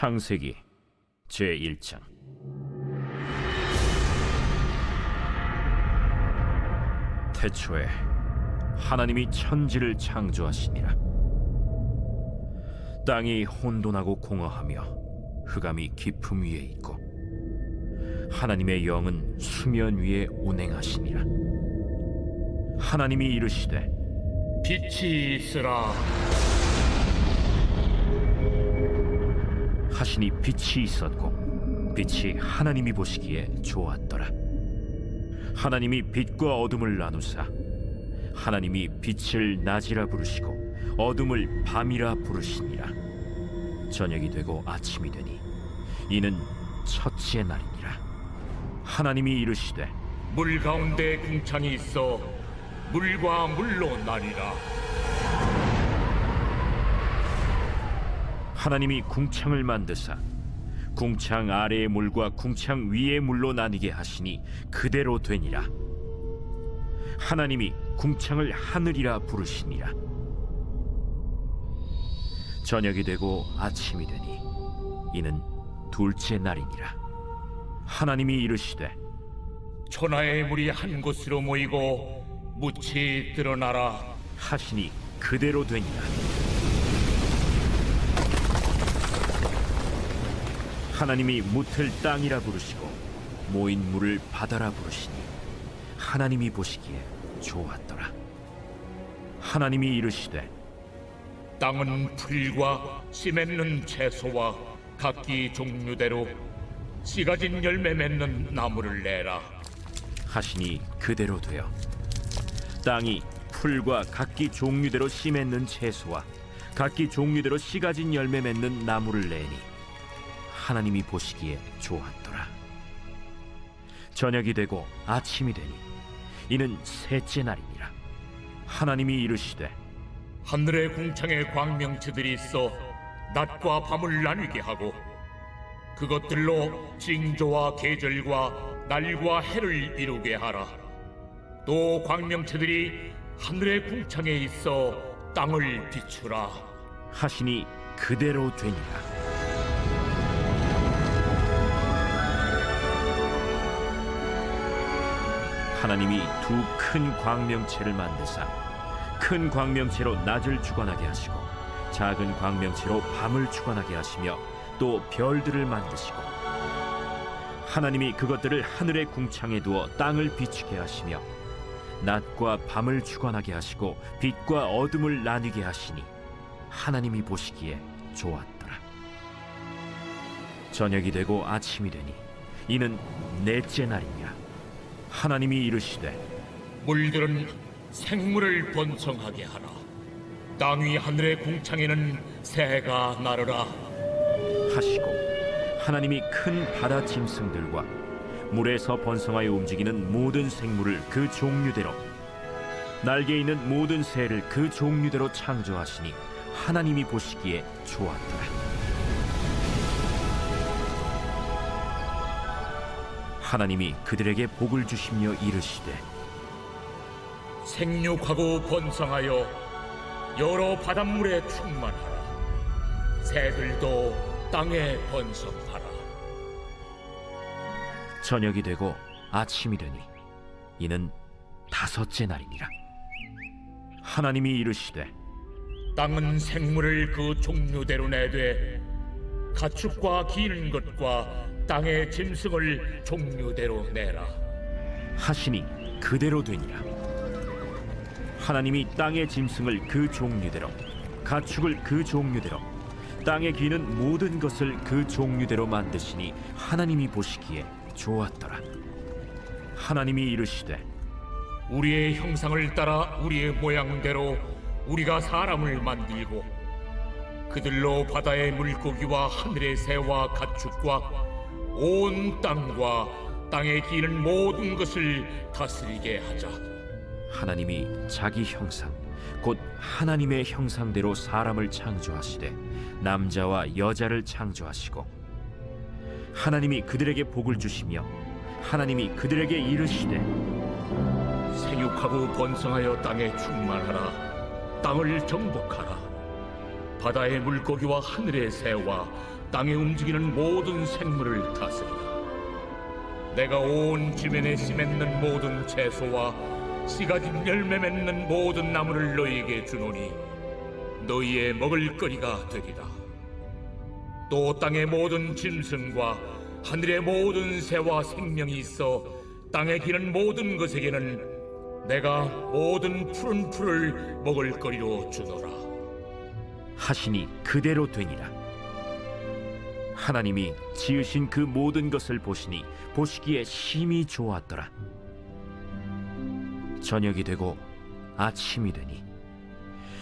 창세기 제1장. 태초에 하나님이 천지를 창조하시니라. 땅이 혼돈하고 공허하며 흑암이 깊음 위에 있고 하나님의 영은 수면 위에 운행하시니라. 하나님이 이르시되 빛이 있으라. 하시니 빛이 있었고 빛이 하나님이 보시기에 좋았더라. 하나님이 빛과 어둠을 나누사 하나님이 빛을 낮이라 부르시고 어둠을 밤이라 부르시니라. 저녁이 되고 아침이 되니 이는 첫째 날이니라. 하나님이 이르시되 물 가운데 궁창이 있어 물과 물로 나뉘라. 하나님이 궁창을 만드사 궁창 아래의 물과 궁창 위의 물로 나뉘게 하시니 그대로 되니라. 하나님이 궁창을 하늘이라 부르시니라. 저녁이 되고 아침이 되니 이는 둘째 날이니라. 하나님이 이르시되 천하의 물이 한 곳으로 모이고 묻히 드러나라. 하시니 그대로 되니라. 하나님이 묻을 땅이라 부르시고 모인 물을 바다라 부르시니 하나님이 보시기에 좋았더라. 하나님이 이르시되 땅은 풀과 씨 맺는 채소와 각기 종류대로 씨 가진 열매 맺는 나무를 내라. 하시니 그대로 되어 땅이 풀과 각기 종류대로 씨 맺는 채소와 각기 종류대로 씨 가진 열매 맺는 나무를 내니 하나님이 보시기에 좋았더라. 저녁이 되고 아침이 되니 이는 셋째 날이니라. 하나님이 이르시되 하늘의 궁창에 광명체들이 있어 낮과 밤을 나뉘게 하고 그것들로 징조와 계절과 날과 해를 이루게 하라. 또 광명체들이 하늘의 궁창에 있어 땅을 비추라. 하시니 그대로 되니라. 하나님이 두 큰 광명체를 만드사 큰 광명체로 낮을 주관하게 하시고 작은 광명체로 밤을 주관하게 하시며 또 별들을 만드시고 하나님이 그것들을 하늘의 궁창에 두어 땅을 비추게 하시며 낮과 밤을 주관하게 하시고 빛과 어둠을 나뉘게 하시니 하나님이 보시기에 좋았더라. 저녁이 되고 아침이 되니 이는 넷째 날이니라. 하나님이 이르시되 물들은 생물을 번성하게 하라. 땅 위 하늘의 궁창에는 새가 나르라. 하시고 하나님이 큰 바다 짐승들과 물에서 번성하여 움직이는 모든 생물을 그 종류대로 날개 있는 모든 새를 그 종류대로 창조하시니 하나님이 보시기에 좋았더라. 하나님이 그들에게 복을 주시며 이르시되 생육하고 번성하여 여러 바닷물에 충만하라. 새들도 땅에 번성하라. 저녁이 되고 아침이 되니 이는 다섯째 날이니라. 하나님이 이르시되 땅은 생물을 그 종류대로 내되 가축과 기는 것과 땅의 짐승을 종류대로 내라. 하시니 그대로 되니라. 하나님이 땅의 짐승을 그 종류대로 가축을 그 종류대로 땅에 기는 모든 것을 그 종류대로 만드시니 하나님이 보시기에 좋았더라. 하나님이 이르시되 우리의 형상을 따라 우리의 모양대로 우리가 사람을 만들고 그들로 바다의 물고기와 하늘의 새와 가축과 온 땅과 땅에 기는 모든 것을 다스리게 하자. 하나님이 자기 형상 곧 하나님의 형상대로 사람을 창조하시되 남자와 여자를 창조하시고 하나님이 그들에게 복을 주시며 하나님이 그들에게 이르시되 생육하고 번성하여 땅에 충만하라. 땅을 정복하라. 바다의 물고기와 하늘의 새와 땅에 움직이는 모든 생물을 다스리라. 내가 온 지면에 씨 맺는 모든 채소와 씨 가진 열매 맺는 모든 나무를 너희에게 주노니 너희의 먹을거리가 되리라. 또 땅의 모든 짐승과 하늘의 모든 새와 생명이 있어 땅에 기는 모든 것에게는 내가 모든 푸른 풀을 먹을거리로 주노라. 하시니 그대로 되니라. 하나님이 지으신 그 모든 것을 보시니 보시기에 심히 좋았더라. 저녁이 되고 아침이 되니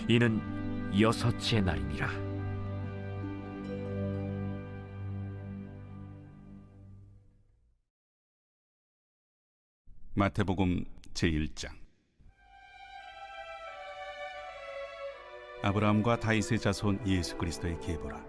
이는 여섯째 날이니라. 마태복음 제1장. 아브라함과 다윗의 자손 예수 그리스도의 계보라.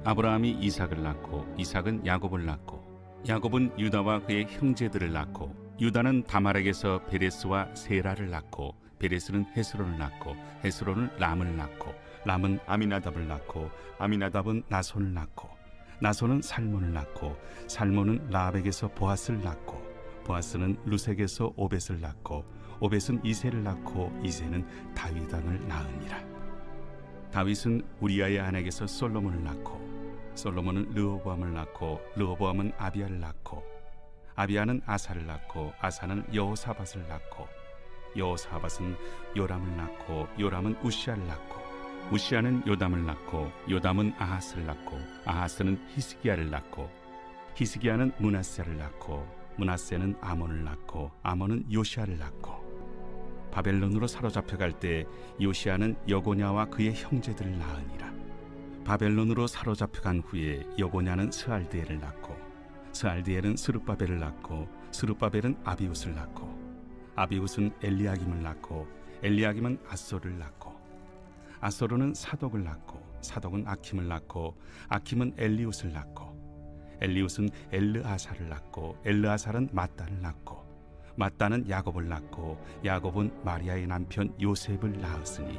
아브라함이 이삭을 낳고 이삭은 야곱을 낳고 야곱은 유다와 그의 형제들을 낳고 유다는 다말에게서 베레스와 세라를 낳고 베레스는 헤스론을 낳고 헤스론은 람을 낳고 람은 아미나답을 낳고 아미나답은 나손을 낳고 나손은 살몬을 낳고 살몬은 라합에게서 보아스를 낳고 보아스는 루색에서 오벳을 낳고 오벳은 이새를 낳고 이새는 다윗 왕을 낳으니라. 다윗은 우리아의 아내에게서 솔로몬을 낳고 솔로몬은 르호보암을 낳고 르호보암은 아비야를 낳고 아비야는 아사를 낳고 아사는 여호사밧을 낳고 여호사밧은 요람을 낳고 요람은 우시아를 낳고 우시아는 요담을 낳고 요담은 아하스를 낳고 아하스는 히스기야를 낳고 히스기야는 므낫세를 낳고 므낫세는 아몬을 낳고 아몬은 요시아를 낳고 바벨론으로 사로잡혀갈 때 요시아는 여고냐와 그의 형제들을 낳으니라. 바벨론으로 사로잡혀간 후에 여고냐는 스알드엘을 낳고 스알드엘은 스룹바벨을 낳고 스룹바벨은 아비웃을 낳고 아비웃은 엘리야김을 낳고 엘리야김은 아소를 낳고 아소르는 사독을 낳고 사독은 아킴을 낳고 아킴은 엘리웃을 낳고 엘리웃은 엘르아사를 낳고 엘르아살은 mat단을 낳고 mat단은 야곱을 낳고 야곱은 마리아의 남편 요셉을 낳았으니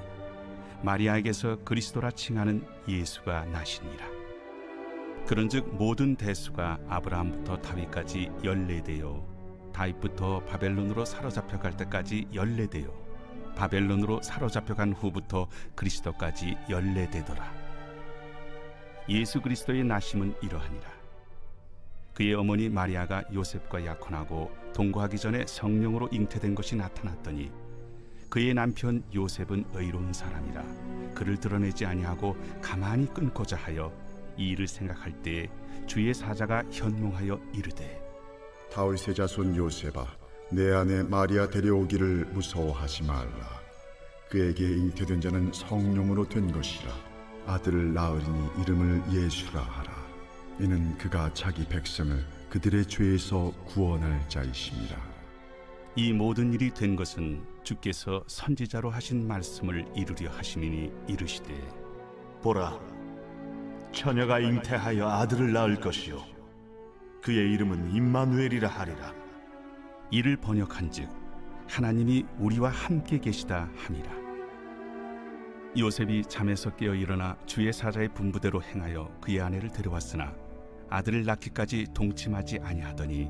마리아에게서 그리스도라 칭하는 예수가 나시니라. 그런즉 모든 대수가 아브라함부터 다윗까지 14대요 다윗부터 바벨론으로 사로잡혀갈 때까지 14대요 바벨론으로 사로잡혀간 후부터 그리스도까지 14대더라. 예수 그리스도의 나심은 이러하니라. 그의 어머니 마리아가 요셉과 약혼하고 동거하기 전에 성령으로 잉태된 것이 나타났더니 그의 남편 요셉은 의로운 사람이라 그를 드러내지 아니하고 가만히 끊고자 하여 이 일을 생각할 때 주의 사자가 현몽하여 이르되 다윗의 자손 요셉아, 내 아내 마리아 데려오기를 무서워하지 말라. 그에게 잉태된 자는 성령으로 된 것이라. 아들을 낳으리니 이름을 예수라 하라. 이는 그가 자기 백성을 그들의 죄에서 구원할 자이심이라. 이 모든 일이 된 것은 주께서 선지자로 하신 말씀을 이루려 하심이니 이르시되 보라, 처녀가 잉태하여 아들을 낳을 것이요 그의 이름은 임마누엘이라 하리라. 이를 번역한즉 하나님이 우리와 함께 계시다 함이라. 요셉이 잠에서 깨어 일어나 주의 사자의 분부대로 행하여 그의 아내를 데려왔으나 아들을 낳기까지 동침하지 아니하더니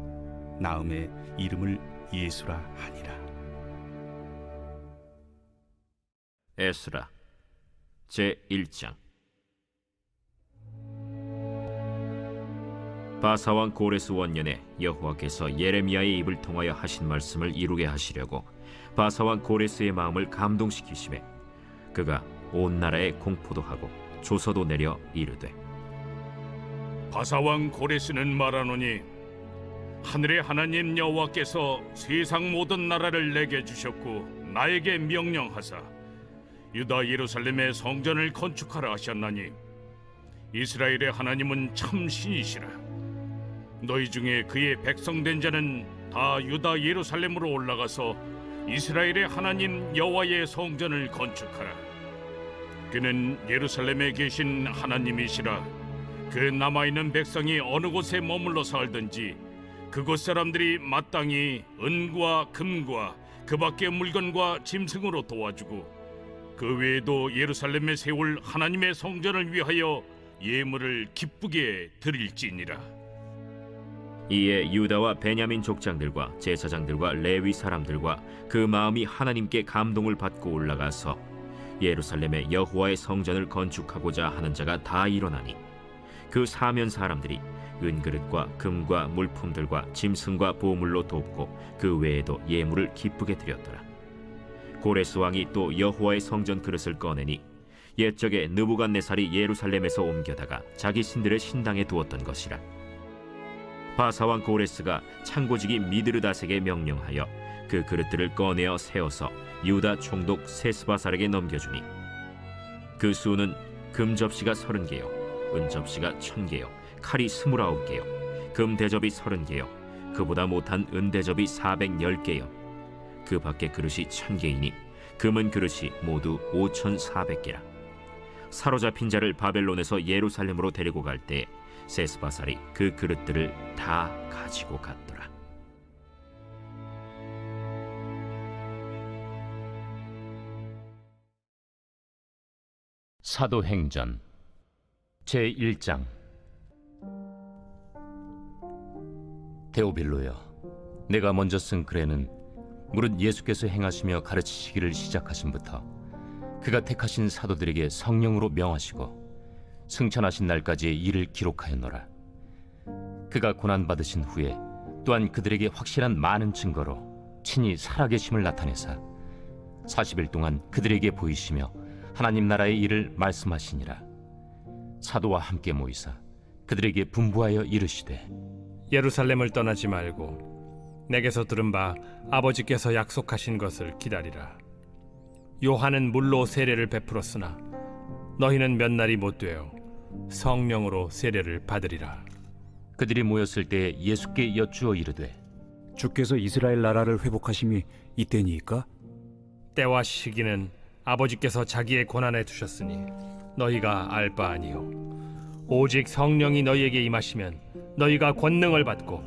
나음에 이름을 예수라 하니라. 에스라 제1장. 바사왕 고레스 원년에 여호와께서 예레미야의 입을 통하여 하신 말씀을 이루게 하시려고 바사왕 고레스의 마음을 감동시키시매 그가 온 나라에 공포도 하고 조서도 내려 이르되 바사왕 고레스는 말하노니 하늘의 하나님 여호와께서 세상 모든 나라를 내게 주셨고 나에게 명령하사 유다 예루살렘의 성전을 건축하라 하셨나니 이스라엘의 하나님은 참 신이시라. 너희 중에 그의 백성된 자는 다 유다 예루살렘으로 올라가서 이스라엘의 하나님 여호와의 성전을 건축하라. 그는 예루살렘에 계신 하나님이시라. 그 남아있는 백성이 어느 곳에 머물러 살든지 그곳 사람들이 마땅히 은과 금과 그 밖의 물건과 짐승으로 도와주고 그 외에도 예루살렘에 세울 하나님의 성전을 위하여 예물을 기쁘게 드릴지니라. 이에 유다와 베냐민 족장들과 제사장들과 레위 사람들과 그 마음이 하나님께 감동을 받고 올라가서 예루살렘에 여호와의 성전을 건축하고자 하는 자가 다 일어나니 그 사면 사람들이 은그릇과 금과 물품들과 짐승과 보물로 돕고 그 외에도 예물을 기쁘게 드렸더라. 고레스 왕이 또 여호와의 성전 그릇을 꺼내니 옛적에 느부갓네살이 예루살렘에서 옮겨다가 자기 신들의 신당에 두었던 것이라. 바사왕 고레스가 창고지기 미드르다색에 명령하여 그 그릇들을 꺼내어 세워서 유다 총독 세스바살에게 넘겨주니 그 수는 금 접시가 30개요 은 접시가 1000개요 칼이 29개요 금 대접이 30개요 그보다 못한 은 대접이 410개요 그 밖에 그릇이 1000개이니 금은 그릇이 모두 5400개라. 사로잡힌 자를 바벨론에서 예루살렘으로 데리고 갈 때 세스바살이 그 그릇들을 다 가지고 갔더라. 사도행전 제1장. 데오빌로여, 내가 먼저 쓴 글에는 무릇 예수께서 행하시며 가르치시기를 시작하심부터 그가 택하신 사도들에게 성령으로 명하시고 승천하신 날까지의 일을 기록하였노라. 그가 고난받으신 후에 또한 그들에게 확실한 많은 증거로 친히 살아계심을 나타내사 40일 동안 그들에게 보이시며 하나님 나라의 일을 말씀하시니라. 사도와 함께 모이사 그들에게 분부하여 이르시되, 예루살렘을 떠나지 말고 내게서 들은 바 아버지께서 약속하신 것을 기다리라. 요한은 물로 세례를 베풀었으나 너희는 몇 날이 못 되어 성령으로 세례를 받으리라. 그들이 모였을 때 예수께 여쭈어 이르되, 주께서 이스라엘 나라를 회복하심이 이때니이까? 때와 시기는 아버지께서 자기의 권한에 두셨으니 너희가 알 바 아니요 오직 성령이 너희에게 임하시면 너희가 권능을 받고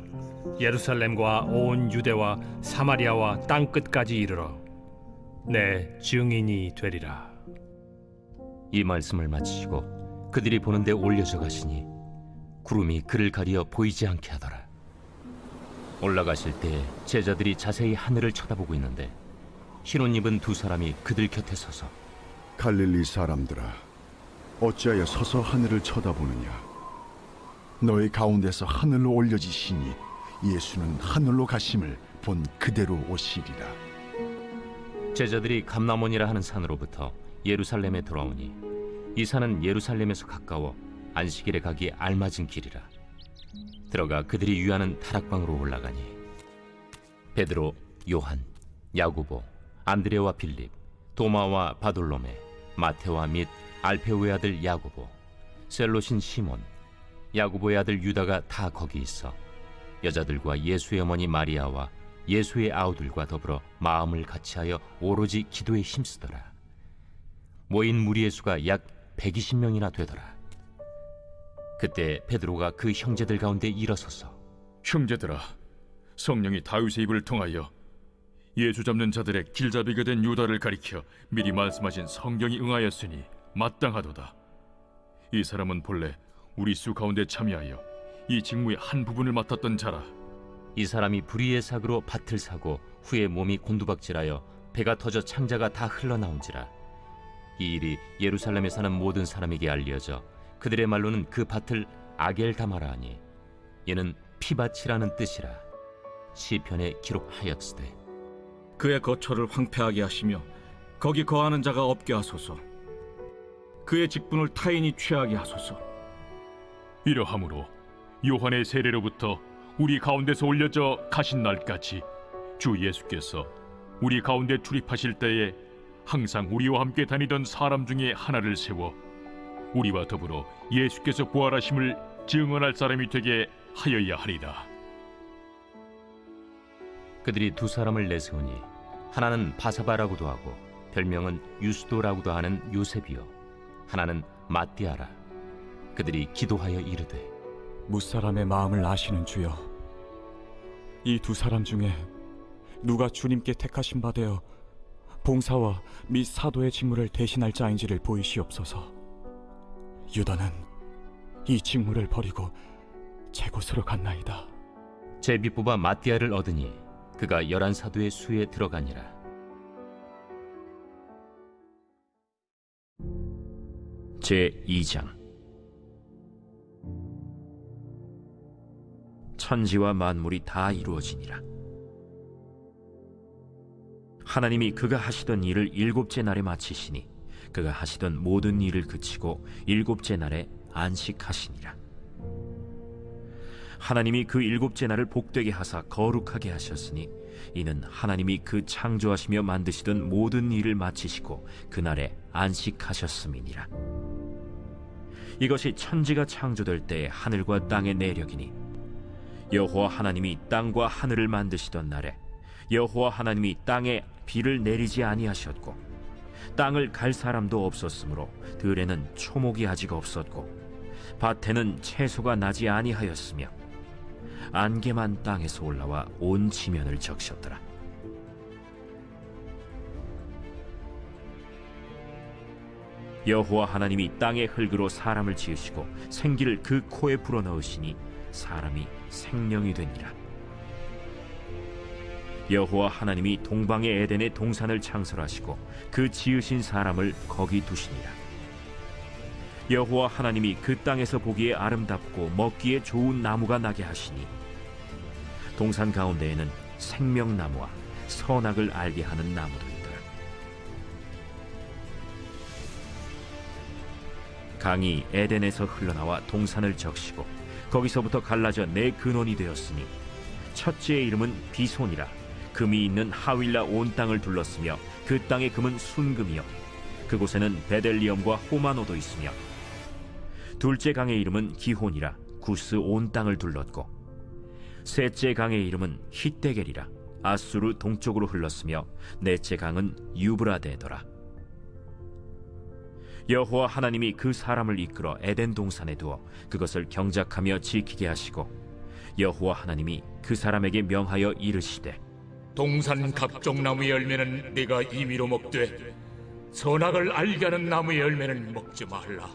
예루살렘과 온 유대와 사마리아와 땅 끝까지 이르러 내 증인이 되리라. 이 말씀을 마치시고 그들이 보는데 올려져 가시니 구름이 그를 가리어 보이지 않게 하더라. 올라가실 때 제자들이 자세히 하늘을 쳐다보고 있는데 흰 옷 입은 두 사람이 그들 곁에 서서, 갈릴리 사람들아, 어찌하여 서서 하늘을 쳐다보느냐? 너희 가운데서 하늘로 올려지시니 예수는 하늘로 가심을 본 그대로 오시리라. 제자들이 감람원이라 하는 산으로부터 예루살렘에 돌아오니 이 산은 예루살렘에서 가까워 안식일에 가기에 알맞은 길이라. 들어가 그들이 유하는 다락방으로 올라가니 베드로, 요한, 야고보, 안드레와 빌립, 도마와 바돌로메, 마테와 및 알페오의 아들 야고보, 셀롯인 시몬, 야고보의 아들 유다가 다 거기 있어 여자들과 예수의 어머니 마리아와 예수의 아우들과 더불어 마음을 같이하여 오로지 기도에 힘쓰더라. 모인 무리의 수가 약 120명이나 되더라. 그때 베드로가 그 형제들 가운데 일어서서, 형제들아, 성령이 다윗의 입을 통하여 예수 잡는 자들의 길잡이가 된 유다를 가리켜 미리 말씀하신 성경이 응하였으니 마땅하도다. 이 사람은 본래 우리 수 가운데 참여하여 이 직무의 한 부분을 맡았던 자라. 이 사람이 불의의 사고로 밭을 사고 후에 몸이 곤두박질하여 배가 터져 창자가 다 흘러나온지라. 이 일이 예루살렘에 사는 모든 사람에게 알려져 그들의 말로는 그 밭을 아겔다마라 하니 이는 피밭이라는 뜻이라. 시편에 기록하였으되, 그의 거처를 황폐하게 하시며 거기 거하는 자가 없게 하소서. 그의 직분을 타인이 취하게 하소서. 이러함으로 요한의 세례로부터 우리 가운데서 올려져 가신 날까지 주 예수께서 우리 가운데 출입하실 때에 항상 우리와 함께 다니던 사람 중에 하나를 세워 우리와 더불어 예수께서 부활하심을 증언할 사람이 되게 하여야 하리라. 그들이 두 사람을 내세우니 하나는 바사바라고도 하고 별명은 유스도라고도 하는 요셉이요 하나는 마띠아라. 그들이 기도하여 이르되, 무사람의 마음을 아시는 주여, 이 두 사람 중에 누가 주님께 택하신 바 되어 봉사와 및 사도의 직무를 대신할 자인지를 보이시옵소서. 유다는 이 직무를 버리고 제 곳으로 갔나이다. 제비뽑아 마띠아를 얻으니 그가 11사도의 수에 들어가니라. 제2장. 천지와 만물이 다 이루어지니라. 하나님이 그가 하시던 일을 일곱째 날에 마치시니 그가 하시던 모든 일을 그치고 일곱째 날에 안식하시니라. 하나님이 그 일곱째 날을 복되게 하사 거룩하게 하셨으니 이는 하나님이 그 창조하시며 만드시던 모든 일을 마치시고 그날에 안식하셨음이니라. 이것이 천지가 창조될 때에 하늘과 땅의 내력이니 여호와 하나님이 땅과 하늘을 만드시던 날에 여호와 하나님이 땅에 비를 내리지 아니하셨고 땅을 갈 사람도 없었으므로 들에는 초목이 아직 없었고 밭에는 채소가 나지 아니하였으며 안개만 땅에서 올라와 온 지면을 적셨더라. 여호와 하나님이 땅의 흙으로 사람을 지으시고 생기를 그 코에 불어넣으시니 사람이 생명이 되니라. 여호와 하나님이 동방의 에덴의 동산을 창설하시고 그 지으신 사람을 거기 두시니라. 여호와 하나님이 그 땅에서 보기에 아름답고 먹기에 좋은 나무가 나게 하시니 동산 가운데에는 생명나무와 선악을 알게 하는 나무들이더라. 강이 에덴에서 흘러나와 동산을 적시고 거기서부터 갈라져 네 근원이 되었으니 첫째의 이름은 비손이라. 금이 있는 하윌라 온 땅을 둘렀으며 그 땅의 금은 순금이요 그곳에는 베델리엄과 호마노도 있으며 둘째 강의 이름은 기혼이라. 구스 온 땅을 둘렀고 셋째 강의 이름은 히데겔이라. 아수르 동쪽으로 흘렀으며 넷째 강은 유브라데더라. 여호와 하나님이 그 사람을 이끌어 에덴 동산에 두어 그것을 경작하며 지키게 하시고 여호와 하나님이 그 사람에게 명하여 이르시되 동산 각종 나무의 열매는 네가 임의로 먹되 선악을 알게 하는 나무의 열매는 먹지 말라.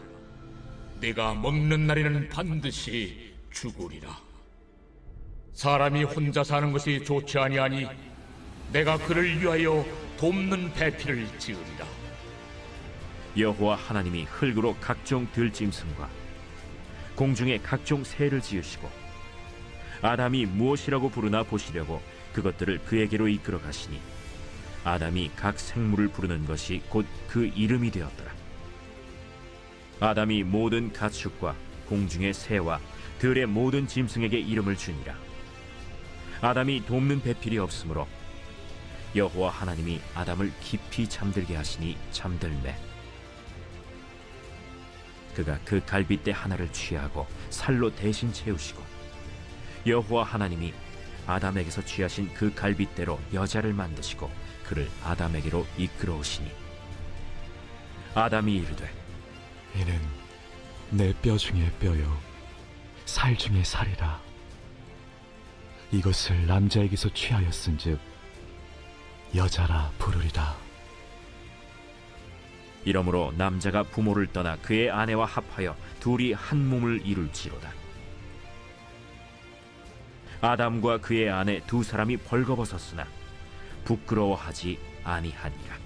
네가 먹는 날에는 반드시 죽으리라. 사람이 혼자 사는 것이 좋지 아니하니 내가 그를 위하여 돕는 배필을 지으리라. 여호와 하나님이 흙으로 각종 들짐승과 공중에 각종 새를 지으시고 아담이 무엇이라고 부르나 보시려고 그것들을 그에게로 이끌어 가시니 아담이 각 생물을 부르는 것이 곧 그 이름이 되었더라. 아담이 모든 가축과 공중의 새와 들의 모든 짐승에게 이름을 주니라. 아담이 돕는 배필이 없으므로 여호와 하나님이 아담을 깊이 잠들게 하시니 잠들매 그가 그 갈빗대 하나를 취하고 살로 대신 채우시고 여호와 하나님이 아담에게서 취하신 그 갈빗대로 여자를 만드시고 그를 아담에게로 이끌어 오시니 아담이 이르되 이는 내 뼈 중에 뼈요 살 중에 살이라. 이것을 남자에게서 취하였은즉 여자라 부르리라. 이러므로 남자가 부모를 떠나 그의 아내와 합하여 둘이 한 몸을 이룰지로다. 아담과 그의 아내 두 사람이 벌거벗었으나 부끄러워하지 아니하니라.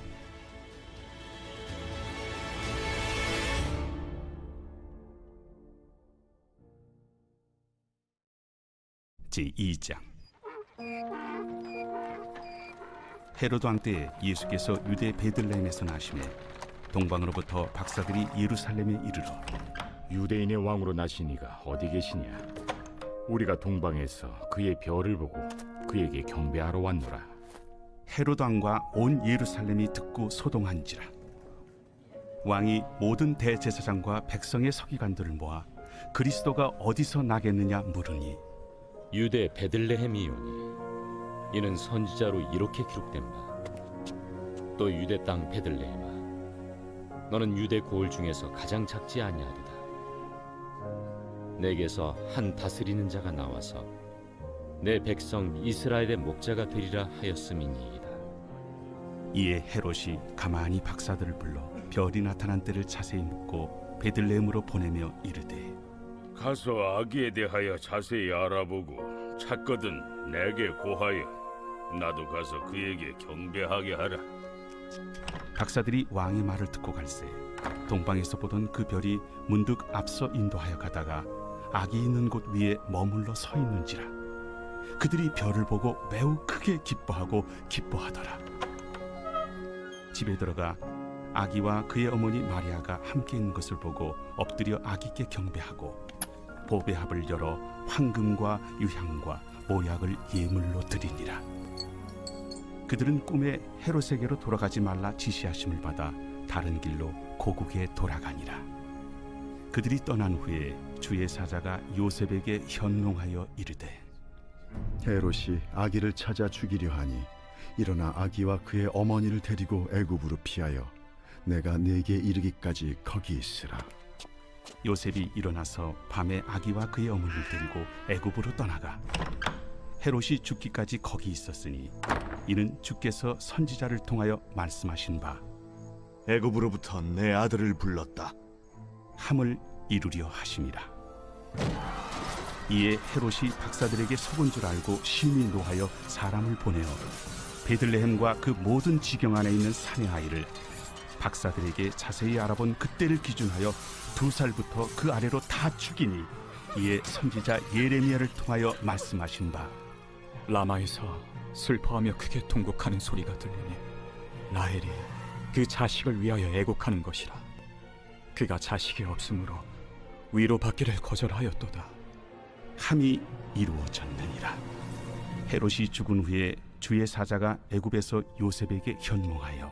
제2장. 헤로드 왕 때 예수께서 유대 베들레헴에서 나시매 동방으로부터 박사들이 예루살렘에 이르러 유대인의 왕으로 나신 이가 어디 계시냐? 우리가 동방에서 그의 별을 보고 그에게 경배하러 왔노라. 헤로드 왕과 온 예루살렘이 듣고 소동한지라. 왕이 모든 대제사장과 백성의 서기관들을 모아 그리스도가 어디서 나겠느냐 물으니 유대 베들레헴이오니 이는 선지자로 이렇게 기록된 바 또 유대 땅 베들레헴아 너는 유대 고을 중에서 가장 작지 아니하리다. 내게서 한 다스리는 자가 나와서 내 백성 이스라엘의 목자가 되리라 하였음이니이다. 이에 헤롯이 가만히 박사들을 불러 별이 나타난 때를 자세히 묻고 베들레헴으로 보내며 이르되 가서 아기에 대하여 자세히 알아보고 찾거든 내게 고하여 나도 가서 그에게 경배하게 하라. 박사들이 왕의 말을 듣고 갈새 동방에서 보던 그 별이 문득 앞서 인도하여 가다가 아기 있는 곳 위에 머물러 서 있는지라. 그들이 별을 보고 매우 크게 기뻐하더라. 집에 들어가 아기와 그의 어머니 마리아가 함께 있는 것을 보고 엎드려 아기께 경배하고 보배합을 열어 황금과 유향과 모약을 예물로 드리니라. 그들은 꿈에 헤롯에게로 돌아가지 말라 지시하심을 받아 다른 길로 고국에 돌아가니라. 그들이 떠난 후에 주의 사자가 요셉에게 현몽하여 이르되 헤롯이 아기를 찾아 죽이려 하니 일어나 아기와 그의 어머니를 데리고 애굽으로 피하여 내가 네게 이르기까지 거기 있으라. 요셉이 일어나서 밤에 아기와 그의 어머니를 데리고 애굽으로 떠나가 헤롯이 죽기까지 거기 있었으니 이는 주께서 선지자를 통하여 말씀하신 바 애굽으로부터 내 아들을 불렀다 함을 이루려 하심이라. 이에 헤롯이 박사들에게 속은 줄 알고 심히 노하여 사람을 보내어 베들레헴과 그 모든 지경 안에 있는 산의 아이를 박사들에게 자세히 알아본 그때를 기준하여 2살부터 그 아래로 다 죽이니 이에 선지자 예레미야를 통하여 말씀하신 바 라마에서 슬퍼하며 크게 통곡하는 소리가 들리니 라헬이 그 자식을 위하여 애곡하는 것이라. 그가 자식이 없으므로 위로받기를 거절하였도다. 함이 이루어졌느니라. 헤롯이 죽은 후에 주의 사자가 애굽에서 요셉에게 현몽하여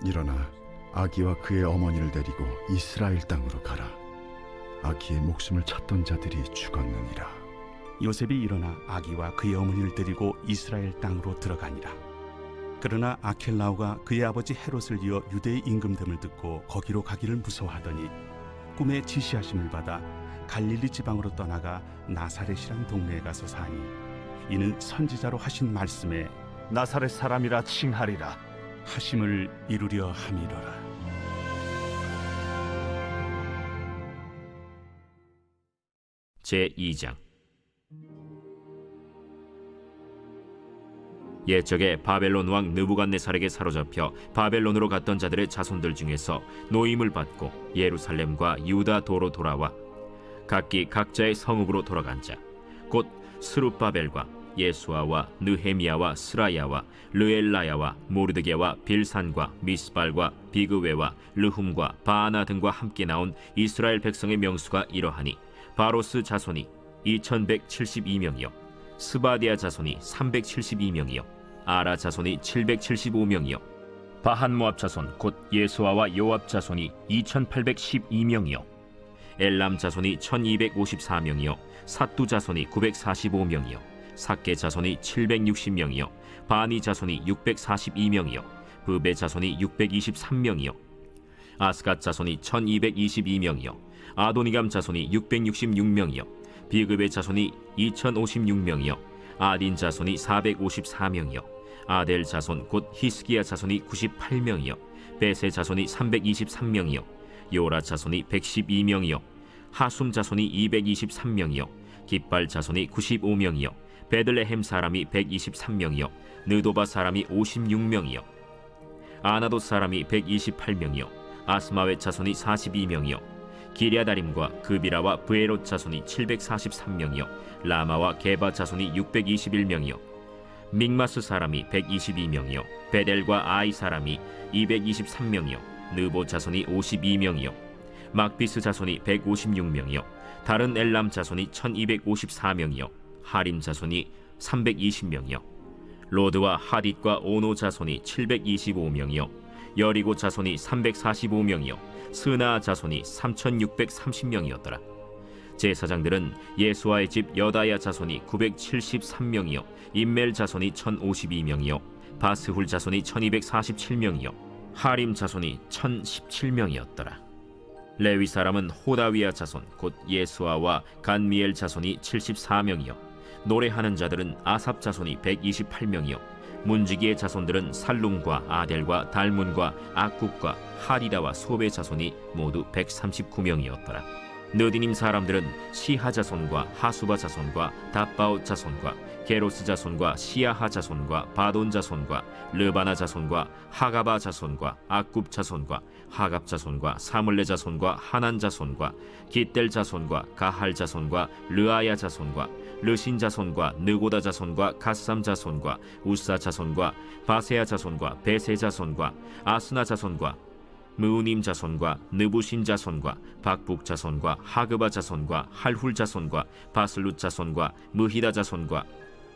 일어나 아기와 그의 어머니를 데리고 이스라엘 땅으로 가라. 아기의 목숨을 찾던 자들이 죽었느니라. 요셉이 일어나 아기와 그의 어머니를 데리고 이스라엘 땅으로 들어가니라. 그러나 아켈라오가 그의 아버지 헤롯을 이어 유대의 임금됨을 듣고 거기로 가기를 무서워하더니 꿈에 지시하심을 받아 갈릴리 지방으로 떠나가 나사렛이란 동네에 가서 사니 이는 선지자로 하신 말씀에 나사렛 사람이라 칭하리라 하심을 이루려 함이로라. 제2장. 옛적에 바벨론 왕 느부갓네살에게 사로잡혀 바벨론으로 갔던 자들의 자손들 중에서 노임을 받고 예루살렘과 유다 도로 돌아와 각기 각자의 성읍으로 돌아간 자 곧 스룹바벨과 예수아와 느헤미야와 스라야와 르엘라야와 모르드게와 빌산과 미스발과 비그웨와 르훔과 바아나 등과 함께 나온 이스라엘 백성의 명수가 이러하니 바로스 자손이 2172명이요 스바디아 자손이 372명이요 아라 자손이 775명이요 바한모압 자손 곧 예수아와 요압 자손이 2812명이요 엘람 자손이 1254명이요 삿두 자손이 945명이요 삭게 자손이 760명이요 바니 자손이 642명이요 브베 자손이 623명이요 아스갓 자손이 1222명이요 아도니감 자손이 666명이요 비그베 자손이 2056명이요 아딘 자손이 454명이요 아델 자손 곧 히스기야 자손이 98명이요 베세 자손이 323명이요 요라 자손이 112명이요 하숨 자손이 223명이요 깃발 자손이 95명이요 베들레헴 사람이 123명이요 느도바 사람이 56명이요 아나도 사람이 128명이요 아스마웻 자손이 42명이요 기랴다림과 그비라와 브에롯 자손이 743명이요 라마와 게바 자손이 621명이요 믹마스 사람이 122명이요 베델과 아이 사람이 223명이요 느보 자손이 52명이요 막비스 자손이 156명이요 다른 엘람 자손이 1254명이요 하림 자손이 320명이요 로드와 하딧과 오노 자손이 725명이요 여리고 자손이 345명이요 스나 자손이 3630명이었더라. 제사장들은 예수아의 집 여다야 자손이 973명이요 임멜 자손이 1052명이요 바스훌 자손이 1247명이요 하림 자손이 1017명이었더라. 레위 사람은 호다위야 자손 곧 예수아와 간미엘 자손이 74명이요 노래하는 자들은 아삽 자손이 128명이요 문지기의 자손들은 살룸과 아델과 달문과 악굽과 하리다와 소베 자손이 모두 139명이었더라. 느디님 사람들은 시하 자손과 하수바 자손과 답바옷 자손과 게로스 자손과 시야하 자손과 바돈 자손과 르바나 자손과 하가바 자손과 악굽 자손과 하갑 자손과 사물레 자손과 하난 자손과 깃델 자손과 가할 자손과 르아야 자손과 르신 자손과 느고다 자손과 갓삼 자손과 우사 자손과 바세야 자손과 베세 자손과 아스나 자손과 무우님 자손과 느부신 자손과 박북 자손과 하그바 자손과 할훌 자손과 바슬룻 자손과 무히다 자손과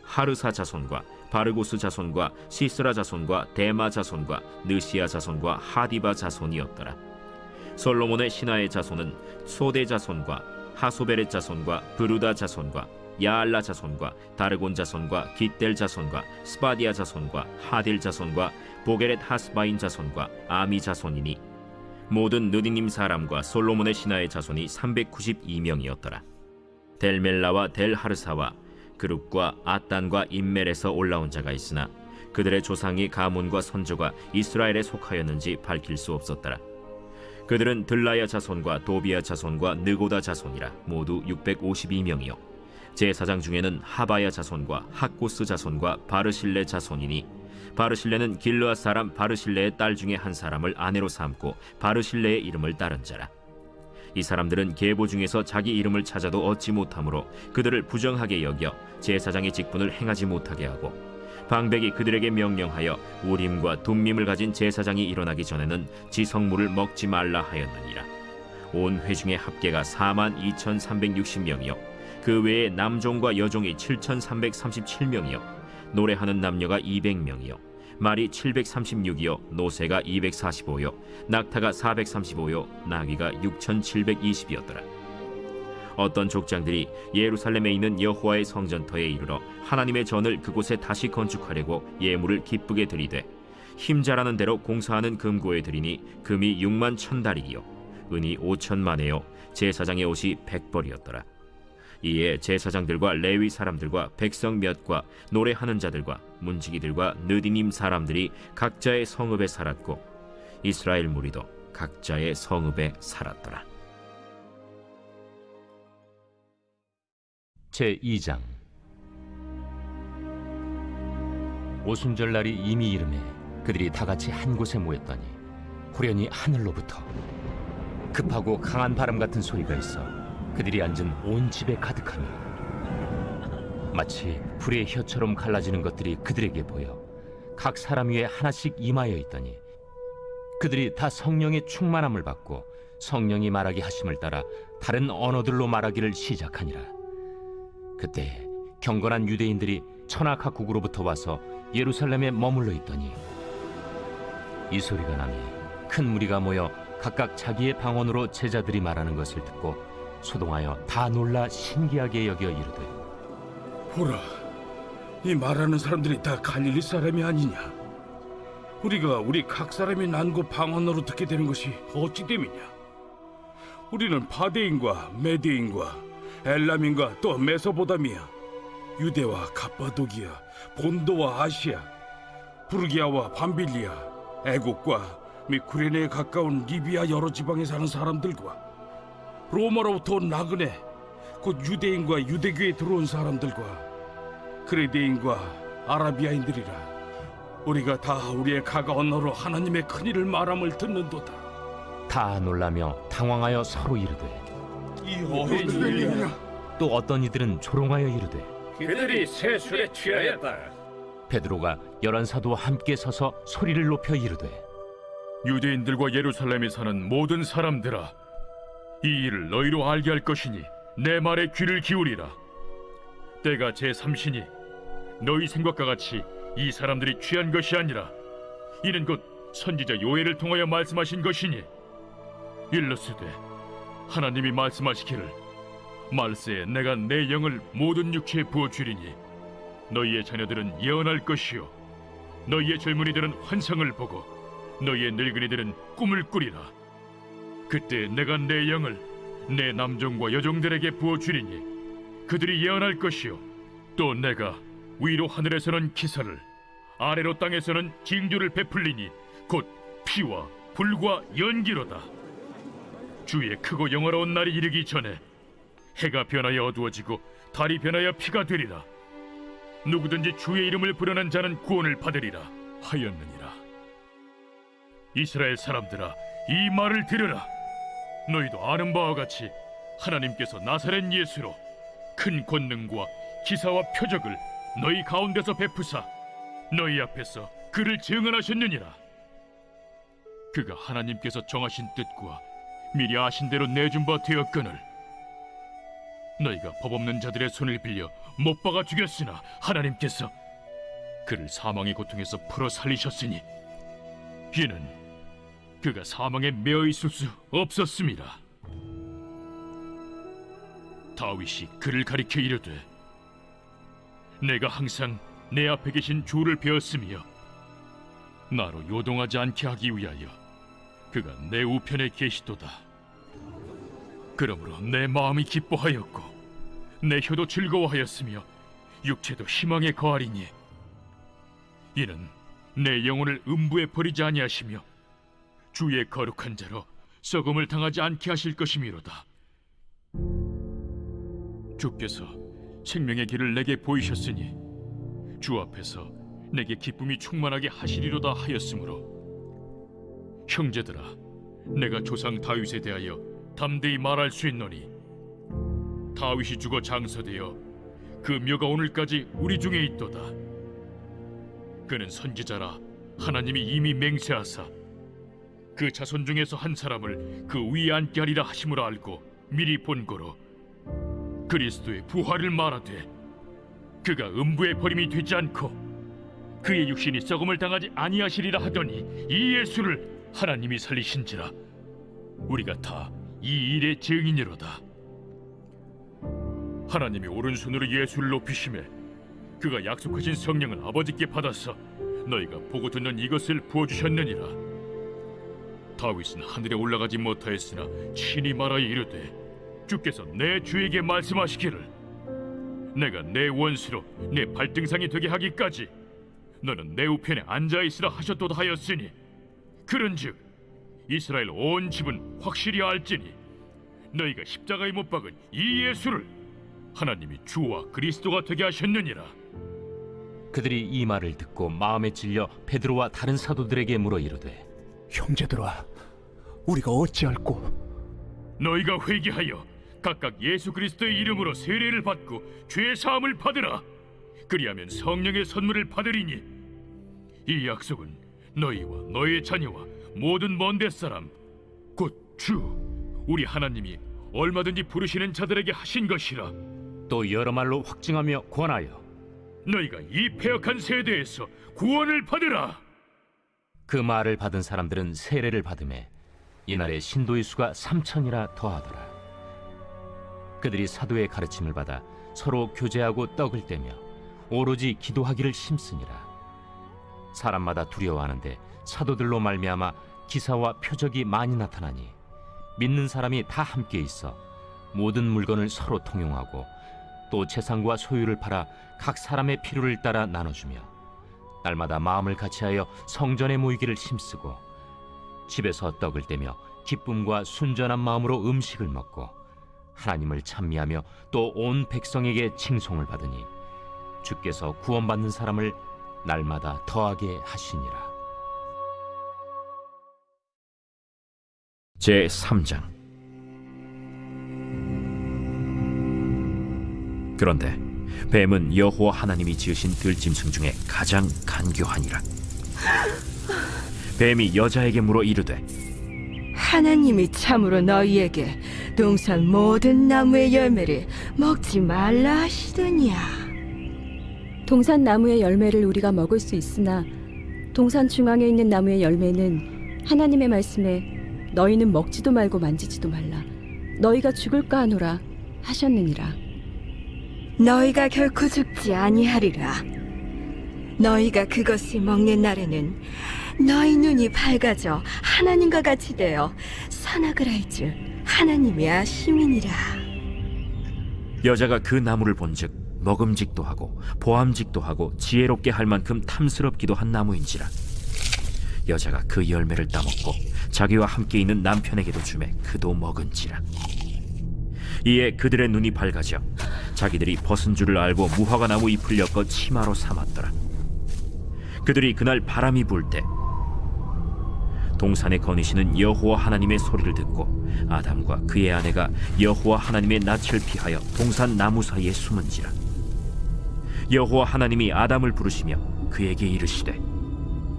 하르사 자손과 바르고스 자손과 시스라 자손과 데마 자손과 느시아 자손과 하디바 자손이었더라. 솔로몬의 신하의 자손은 소대 자손과 하소베렛 자손과 브루다 자손과 야알라 자손과 다르곤 자손과 깃델 자손과 스바디아 자손과 하딜 자손과 보게렛 하스바인 자손과 아미 자손이니 모든 느디님 사람과 솔로몬의 신하의 자손이 392명이었더라. 델멜라와 델하르사와 그룹과 아단과 임멜에서 올라온 자가 있으나 그들의 조상이 가문과 선조가 이스라엘에 속하였는지 밝힐 수 없었더라. 그들은 들라야 자손과 도비야 자손과 느고다 자손이라 모두 652명이요 제사장 중에는 하바야 자손과 학고스 자손과 바르실레 자손이니 바르실레는 길르앗 사람 바르실레의 딸 중에 한 사람을 아내로 삼고 바르실레의 이름을 따른 자라. 이 사람들은 계보 중에서 자기 이름을 찾아도 얻지 못하므로 그들을 부정하게 여겨 제사장의 직분을 행하지 못하게 하고 방백이 그들에게 명령하여 우림과 둠밈을 가진 제사장이 일어나기 전에는 지성물을 먹지 말라 하였느니라. 온 회중의 합계가 42,360명이요 그 외에 남종과 여종이 7,337명이요 노래하는 남녀가 200명이요 말이 736이요 노새가 245요 낙타가 435요 나귀가 6,720이었더라. 어떤 족장들이 예루살렘에 있는 여호와의 성전터에 이르러 하나님의 전을 그곳에 다시 건축하려고 예물을 기쁘게 드리되 힘자라는 대로 공사하는 금고에 드리니 금이 6만 1,000달이요 은이 5,000만에요 제사장의 옷이 100벌이었더라. 이에 제사장들과 레위 사람들과 백성 몇과 노래하는 자들과 문지기들과 느디님 사람들이 각자의 성읍에 살았고 이스라엘 무리도 각자의 성읍에 살았더라. 제2장 오순절 날이 이미 이르매 그들이 다 같이 한 곳에 모였더니 후련히 하늘로부터 급하고 강한 바람 같은 소리가 있어 그들이 앉은 온 집에 가득하며 마치 불의 혀처럼 갈라지는 것들이 그들에게 보여 각 사람 위에 하나씩 임하여 있더니 그들이 다 성령의 충만함을 받고 성령이 말하게 하심을 따라 다른 언어들로 말하기를 시작하니라. 그때 경건한 유대인들이 천하 각국으로부터 와서 예루살렘에 머물러 있더니 이 소리가 나니 큰 무리가 모여 각각 자기의 방언으로 제자들이 말하는 것을 듣고 소동하여 다 놀라 신기하게 여겨 이르되 보라, 이 말하는 사람들이 다 갈릴리 사람이 아니냐? 우리가 우리 각 사람이 난 곳 방언으로 듣게 되는 것이 어찌 됨이냐? 우리는 파데인과 메데인과 엘람인과 또 메소보다미아, 유대와 갑바도기아, 본도와 아시아, 부르기아와 밤빌리아, 애국과 및 구레네에 가까운 리비아 여러 지방에 사는 사람들과 로마로부터 온 나그네, 곧 유대인과 유대교에 들어온 사람들과 그레데인과 아라비아인들이라. 우리가 다 우리의 각 언어로 하나님의 큰일을 말함을 듣는도다. 다 놀라며 당황하여 서로 이르되 이 어떤 일이냐? 또 어떤 이들은 조롱하여 이르되 그들이 새 술에 취하였다. 베드로가 11 사도와 함께 서서 소리를 높여 이르되 유대인들과 예루살렘에 사는 모든 사람들아, 이 일을 너희로 알게 할 것이니 내 말에 귀를 기울이라. 때가 제3시니 너희 생각과 같이 이 사람들이 취한 것이 아니라 이는 곧 선지자 요엘을 통하여 말씀하신 것이니 일러스되 하나님이 말씀하시기를 말세에 내가 내 영을 모든 육체에 부어주리니 너희의 자녀들은 예언할 것이요 너희의 젊은이들은 환상을 보고 너희의 늙은이들은 꿈을 꾸리라. 그때 내가 내 영을 내 남종과 여종들에게 부어주리니 그들이 예언할 것이요 또 내가 위로 하늘에서는 기사를 아래로 땅에서는 징조를 베풀리니 곧 피와 불과 연기로다. 주의 크고 영화로운 날이 이르기 전에 해가 변하여 어두워지고 달이 변하여 피가 되리라. 누구든지 주의 이름을 부르는 자는 구원을 받으리라 하였느니라. 이스라엘 사람들아, 이 말을 들으라. 너희도 아는 바와 같이 하나님께서 나사렛 예수로 큰 권능과 기사와 표적을 너희 가운데서 베푸사 너희 앞에서 그를 증언하셨느니라. 그가 하나님께서 정하신 뜻과 미리 아신 대로 내준 바 되었거늘 너희가 법 없는 자들의 손을 빌려 못 박아 죽였으나 하나님께서 그를 사망의 고통에서 풀어 살리셨으니 이는 그가 사망에 매어 있을 수 없었습니다. 다윗이 그를 가리켜 이르되 내가 항상 내 앞에 계신 주를 배웠으며 나로 요동하지 않게 하기 위하여 그가 내 우편에 계시도다. 그러므로 내 마음이 기뻐하였고 내 혀도 즐거워하였으며 육체도 희망에 거하리니 이는 내 영혼을 음부에 버리지 아니하시며 주의 거룩한 자로 썩음을 당하지 않게 하실 것이미로다. 주께서 생명의 길을 내게 보이셨으니 주 앞에서 내게 기쁨이 충만하게 하시리로다 하였으므로 형제들아, 내가 조상 다윗에 대하여 담대히 말할 수 있노니 다윗이 죽어 장서되어 그 묘가 오늘까지 우리 중에 있도다. 그는 선지자라 하나님이 이미 맹세하사 그 자손 중에서 한 사람을 그 위에 앉게 하리라 하심을 알고 미리 본고로 그리스도의 부활을 말하되 그가 음부에 버림이 되지 않고 그의 육신이 썩음을 당하지 아니하시리라 하더니 이 예수를 하나님이 살리신지라. 우리가 다 이 일의 증인이로다. 하나님이 오른손으로 예수를 높이시매 그가 약속하신 성령을 아버지께 받아서 너희가 보고 듣는 이것을 부어주셨느니라. 다윗은 하늘에 올라가지 못하였으나 친히 말하여 이르되 주께서 내 주에게 말씀하시기를 내가 내 원수로 내 발등상이 되게 하기까지 너는 내 우편에 앉아있으라 하셨도다 하였으니 그런즉 이스라엘 온 집은 확실히 알지니 너희가 십자가에 못 박은 이 예수를 하나님이 주와 그리스도가 되게 하셨느니라. 그들이 이 말을 듣고 마음에 찔려 베드로와 다른 사도들에게 물어 이르되 형제들아, 우리가 어찌할꼬? 너희가 회개하여 각각 예수 그리스도의 이름으로 세례를 받고 죄 사함을 받으라. 그리하면 성령의 선물을 받으리니 이 약속은 너희와 너희의 자녀와 모든 먼데 사람 곧 주 우리 하나님이 얼마든지 부르시는 자들에게 하신 것이라. 또 여러 말로 확증하며 권하여 너희가 이 패역한 세대에서 구원을 받으라. 그 말을 받은 사람들은 세례를 받음에 이날의 신도의 수가 3,000이라 더하더라. 그들이 사도의 가르침을 받아 서로 교제하고 떡을 떼며 오로지 기도하기를 힘쓰니라. 사람마다 두려워하는데 사도들로 말미암아 기사와 표적이 많이 나타나니 믿는 사람이 다 함께 있어 모든 물건을 서로 통용하고 또 재산과 소유를 팔아 각 사람의 필요를 따라 나눠주며 날마다 마음을 같이하여 성전에 모이기를 힘쓰고 집에서 떡을 떼며 기쁨과 순전한 마음으로 음식을 먹고 하나님을 찬미하며 또 온 백성에게 칭송을 받으니 주께서 구원받는 사람을 날마다 더하게 하시니라. 제3장. 그런데 뱀은 여호와 하나님이 지으신 들짐승 중에 가장 간교하니라. 뱀이 여자에게 물어 이르되 하나님이 참으로 너희에게 동산 모든 나무의 열매를 먹지 말라 하시더냐? 동산 나무의 열매를 우리가 먹을 수 있으나 동산 중앙에 있는 나무의 열매는 하나님의 말씀에 너희는 먹지도 말고 만지지도 말라 너희가 죽을까 하노라 하셨느니라. 너희가 결코 죽지 아니하리라. 너희가 그것을 먹는 날에는 너희 눈이 밝아져 하나님과 같이 되어 선악을 알 줄 하나님이 아심이니라. 여자가 그 나무를 본즉 먹음직도 하고 보암직도 하고 지혜롭게 할 만큼 탐스럽기도 한 나무인지라. 여자가 그 열매를 따먹고 자기와 함께 있는 남편에게도 주매 그도 먹은지라. 이에 그들의 눈이 밝아져 자기들이 벗은 줄을 알고 무화과 나무 잎을 엮어 치마로 삼았더라. 그들이 그날 바람이 불 때 동산에 거니시는 여호와 하나님의 소리를 듣고 아담과 그의 아내가 여호와 하나님의 낯을 피하여 동산 나무 사이에 숨은지라. 여호와 하나님이 아담을 부르시며 그에게 이르시되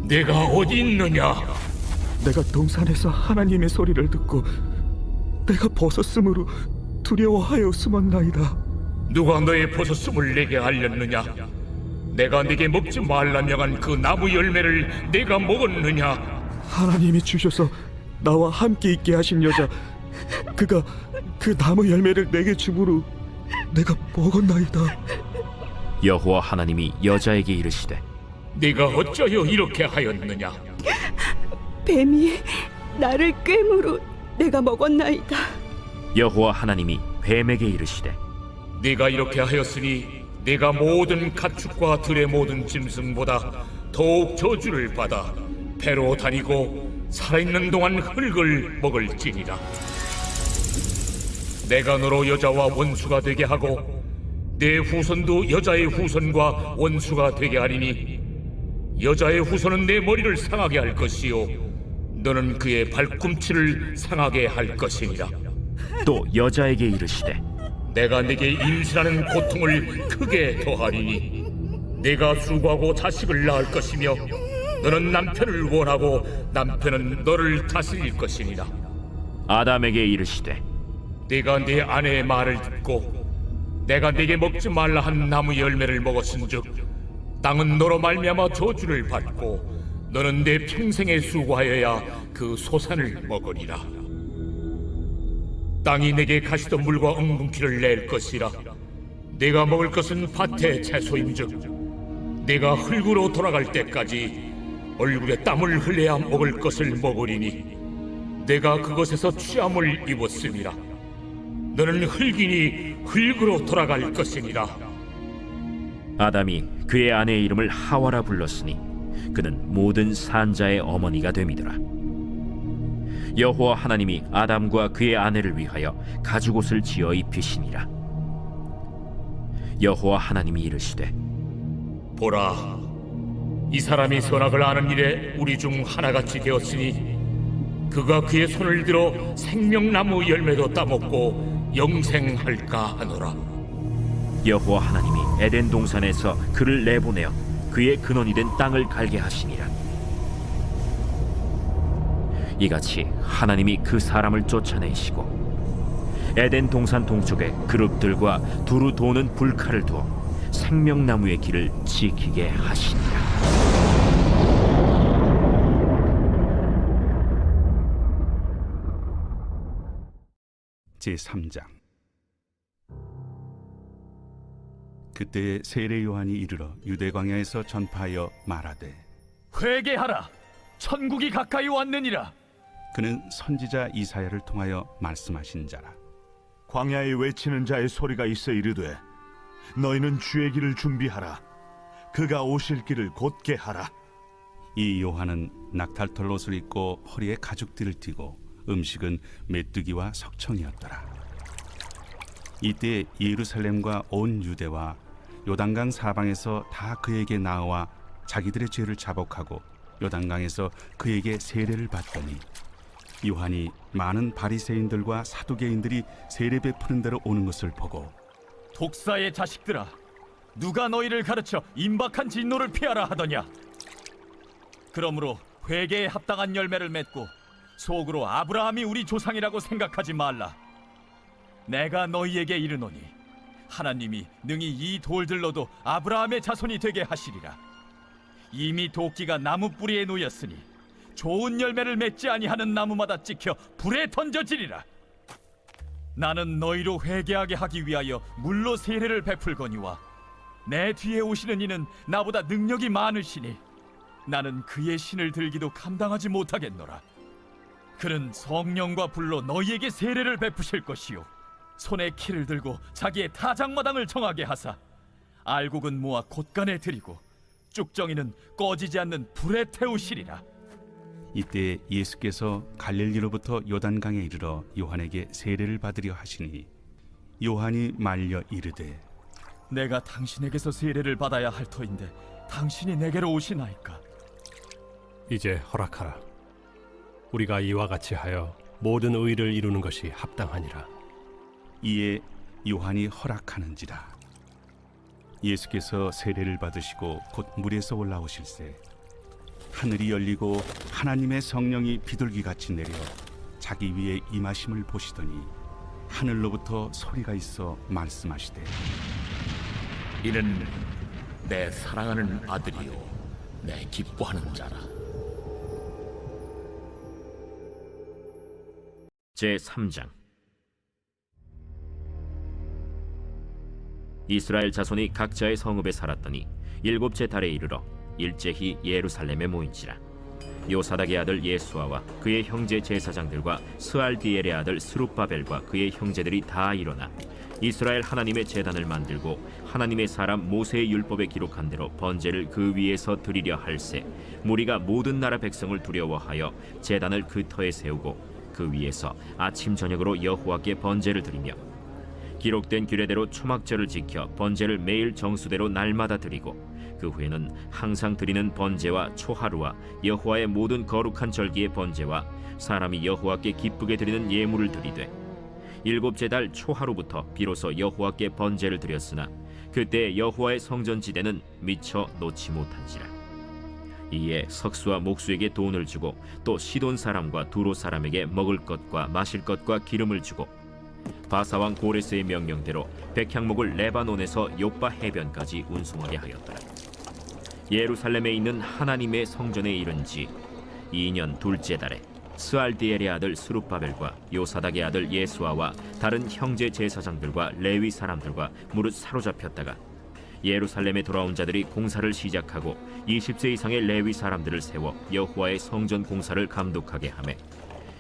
내가 어디 있느냐? 내가 동산에서 하나님의 소리를 듣고 내가 벗었으므로 두려워하여 숨었나이다. 누가 너의 벗었음을 내게 알렸느냐? 내가 네게 먹지 말라 명한 그 나무 열매를 내가 먹었느냐? 하나님이 주셔서 나와 함께 있게 하신 여자, 그가 그 나무 열매를 내게 주므로 내가 먹었나이다. 여호와 하나님이 여자에게 이르시되 네가 어찌하여 이렇게 하였느냐? 뱀이 나를 꿰므로 내가 먹었나이다. 여호와 하나님이 뱀에게 이르시되 네가 이렇게 하였으니 네가 모든 가축과 들의 모든 짐승보다 더욱 저주를 받아 배로 다니고 살아있는 동안 흙을 먹을지니라. 내가 너로 여자와 원수가 되게 하고 내 후손도 여자의 후손과 원수가 되게 하리니 여자의 후손은 내 머리를 상하게 할 것이요 너는 그의 발꿈치를 상하게 할 것이니라. 또 여자에게 이르시되 내가 네게 임신하는 고통을 크게 더하리니 네가 수고하고 자식을 낳을 것이며 너는 남편을 원하고 남편은 너를 다스릴 것이니라. 아담에게 이르시되 네가 네 아내의 말을 듣고 내가 네게 먹지 말라 한 나무 열매를 먹었은즉 땅은 너로 말미암아 저주를 받고 너는 내 평생에 수고하여야 그 소산을 먹으리라. 땅이 내게 가시던 물과 엉겅퀴를 낼 것이라. 내가 먹을 것은 밭의 채소인즉 내가 흙으로 돌아갈 때까지 얼굴에 땀을 흘려야 먹을 것을 먹으리니 내가 그것에서 취함을 입었음이라. 너는 흙이니 흙으로 돌아갈 것이니라. 아담이 그의 아내의 이름을 하와라 불렀으니 그는 모든 산자의 어머니가 됨이더라. 여호와 하나님이 아담과 그의 아내를 위하여 가죽옷을 지어 입히시니라. 여호와 하나님이 이르시되 보라, 이 사람이 선악을 아는 일에 우리 중 하나같이 되었으니 그가 그의 손을 들어 생명나무 열매도 따먹고 영생할까 하노라. 여호와 하나님이 에덴 동산에서 그를 내보내어 그의 근원이 된 땅을 갈게 하시니라. 이같이 하나님이 그 사람을 쫓아내시고 에덴 동산 동쪽에 그룹들과 두루 도는 불칼을 두어 생명나무의 길을 지키게 하시니라. 제3장. 그때에 세례 요한이 이르러 유대 광야에서 전파하여 말하되 회개하라, 천국이 가까이 왔느니라. 그는 선지자 이사야를 통하여 말씀하신 자라. 광야에 외치는 자의 소리가 있어 이르되 너희는 주의 길을 준비하라. 그가 오실 길을 곧게 하라. 이 요한은 낙탈털 옷을 입고 허리에 가죽띠를 띠고 음식은 메뚜기와 석청이었더라. 이때 예루살렘과 온 유대와 요단강 사방에서 다 그에게 나와 자기들의 죄를 자복하고 요단강에서 그에게 세례를 받더니 요한이 많은 바리새인들과 사두개인들이 세례 베푸는 대로 오는 것을 보고 독사의 자식들아, 누가 너희를 가르쳐 임박한 진노를 피하라 하더냐? 그러므로 회개에 합당한 열매를 맺고 속으로 아브라함이 우리 조상이라고 생각하지 말라. 내가 너희에게 이르노니 하나님이 능히 이 돌들로도 아브라함의 자손이 되게 하시리라. 이미 도끼가 나무 뿌리에 놓였으니 좋은 열매를 맺지 아니하는 나무마다 찍혀 불에 던져지리라. 나는 너희로 회개하게 하기 위하여 물로 세례를 베풀거니와 내 뒤에 오시는 이는 나보다 능력이 많으시니 나는 그의 신을 들기도 감당하지 못하겠노라. 그는 성령과 불로 너희에게 세례를 베푸실 것이요 손에 키를 들고 자기의 타작마당을 정하게 하사 알곡은 모아 곳간에 들이고 쭉정이는 꺼지지 않는 불에 태우시리라. 이때 예수께서 갈릴리로부터 요단강에 이르러 요한에게 세례를 받으려 하시니 요한이 말려 이르되 내가 당신에게서 세례를 받아야 할 터인데 당신이 내게로 오시나이까? 이제 허락하라. 우리가 이와 같이 하여 모든 의를 이루는 것이 합당하니라. 이에 요한이 허락하는지라. 예수께서 세례를 받으시고 곧 물에서 올라오실새 하늘이 열리고 하나님의 성령이 비둘기같이 내려 자기 위에 임하심을 보시더니 하늘로부터 소리가 있어 말씀하시되 이는 내 사랑하는 아들이요 내 기뻐하는 자라. 제3장. 이스라엘 자손이 각자의 성읍에 살았더니 일곱째 달에 이르러 일제히 예루살렘에 모인지라. 요사닥의 아들 예수아와 그의 형제 제사장들과 스알디엘의 아들 스룹바벨과 그의 형제들이 다 일어나 이스라엘 하나님의 제단을 만들고 하나님의 사람 모세의 율법에 기록한 대로 번제를 그 위에서 드리려 할새 무리가 모든 나라 백성을 두려워하여 제단을 그 터에 세우고 그 위에서 아침 저녁으로 여호와께 번제를 드리며 기록된 규례대로 초막절을 지켜 번제를 매일 정수대로 날마다 드리고 그 후에는 항상 드리는 번제와 초하루와 여호와의 모든 거룩한 절기의 번제와 사람이 여호와께 기쁘게 드리는 예물을 드리되 일곱째 달 초하루부터 비로소 여호와께 번제를 드렸으나 그때 여호와의 성전지대는 미처 놓지 못한지라. 이에 석수와 목수에게 돈을 주고 또 시돈 사람과 두로 사람에게 먹을 것과 마실 것과 기름을 주고 바사왕 고레스의 명령대로 백향목을 레바논에서 요빠 해변까지 운송하게 하였더라. 예루살렘에 있는 하나님의 성전에 이른 지 2년 둘째 달에 스알디엘의 아들 스룹바벨과 요사닥의 아들 예수아와 다른 형제 제사장들과 레위 사람들과 무릇 사로잡혔다가 예루살렘에 돌아온 자들이 공사를 시작하고 20세 이상의 레위 사람들을 세워 여호와의 성전 공사를 감독하게 하매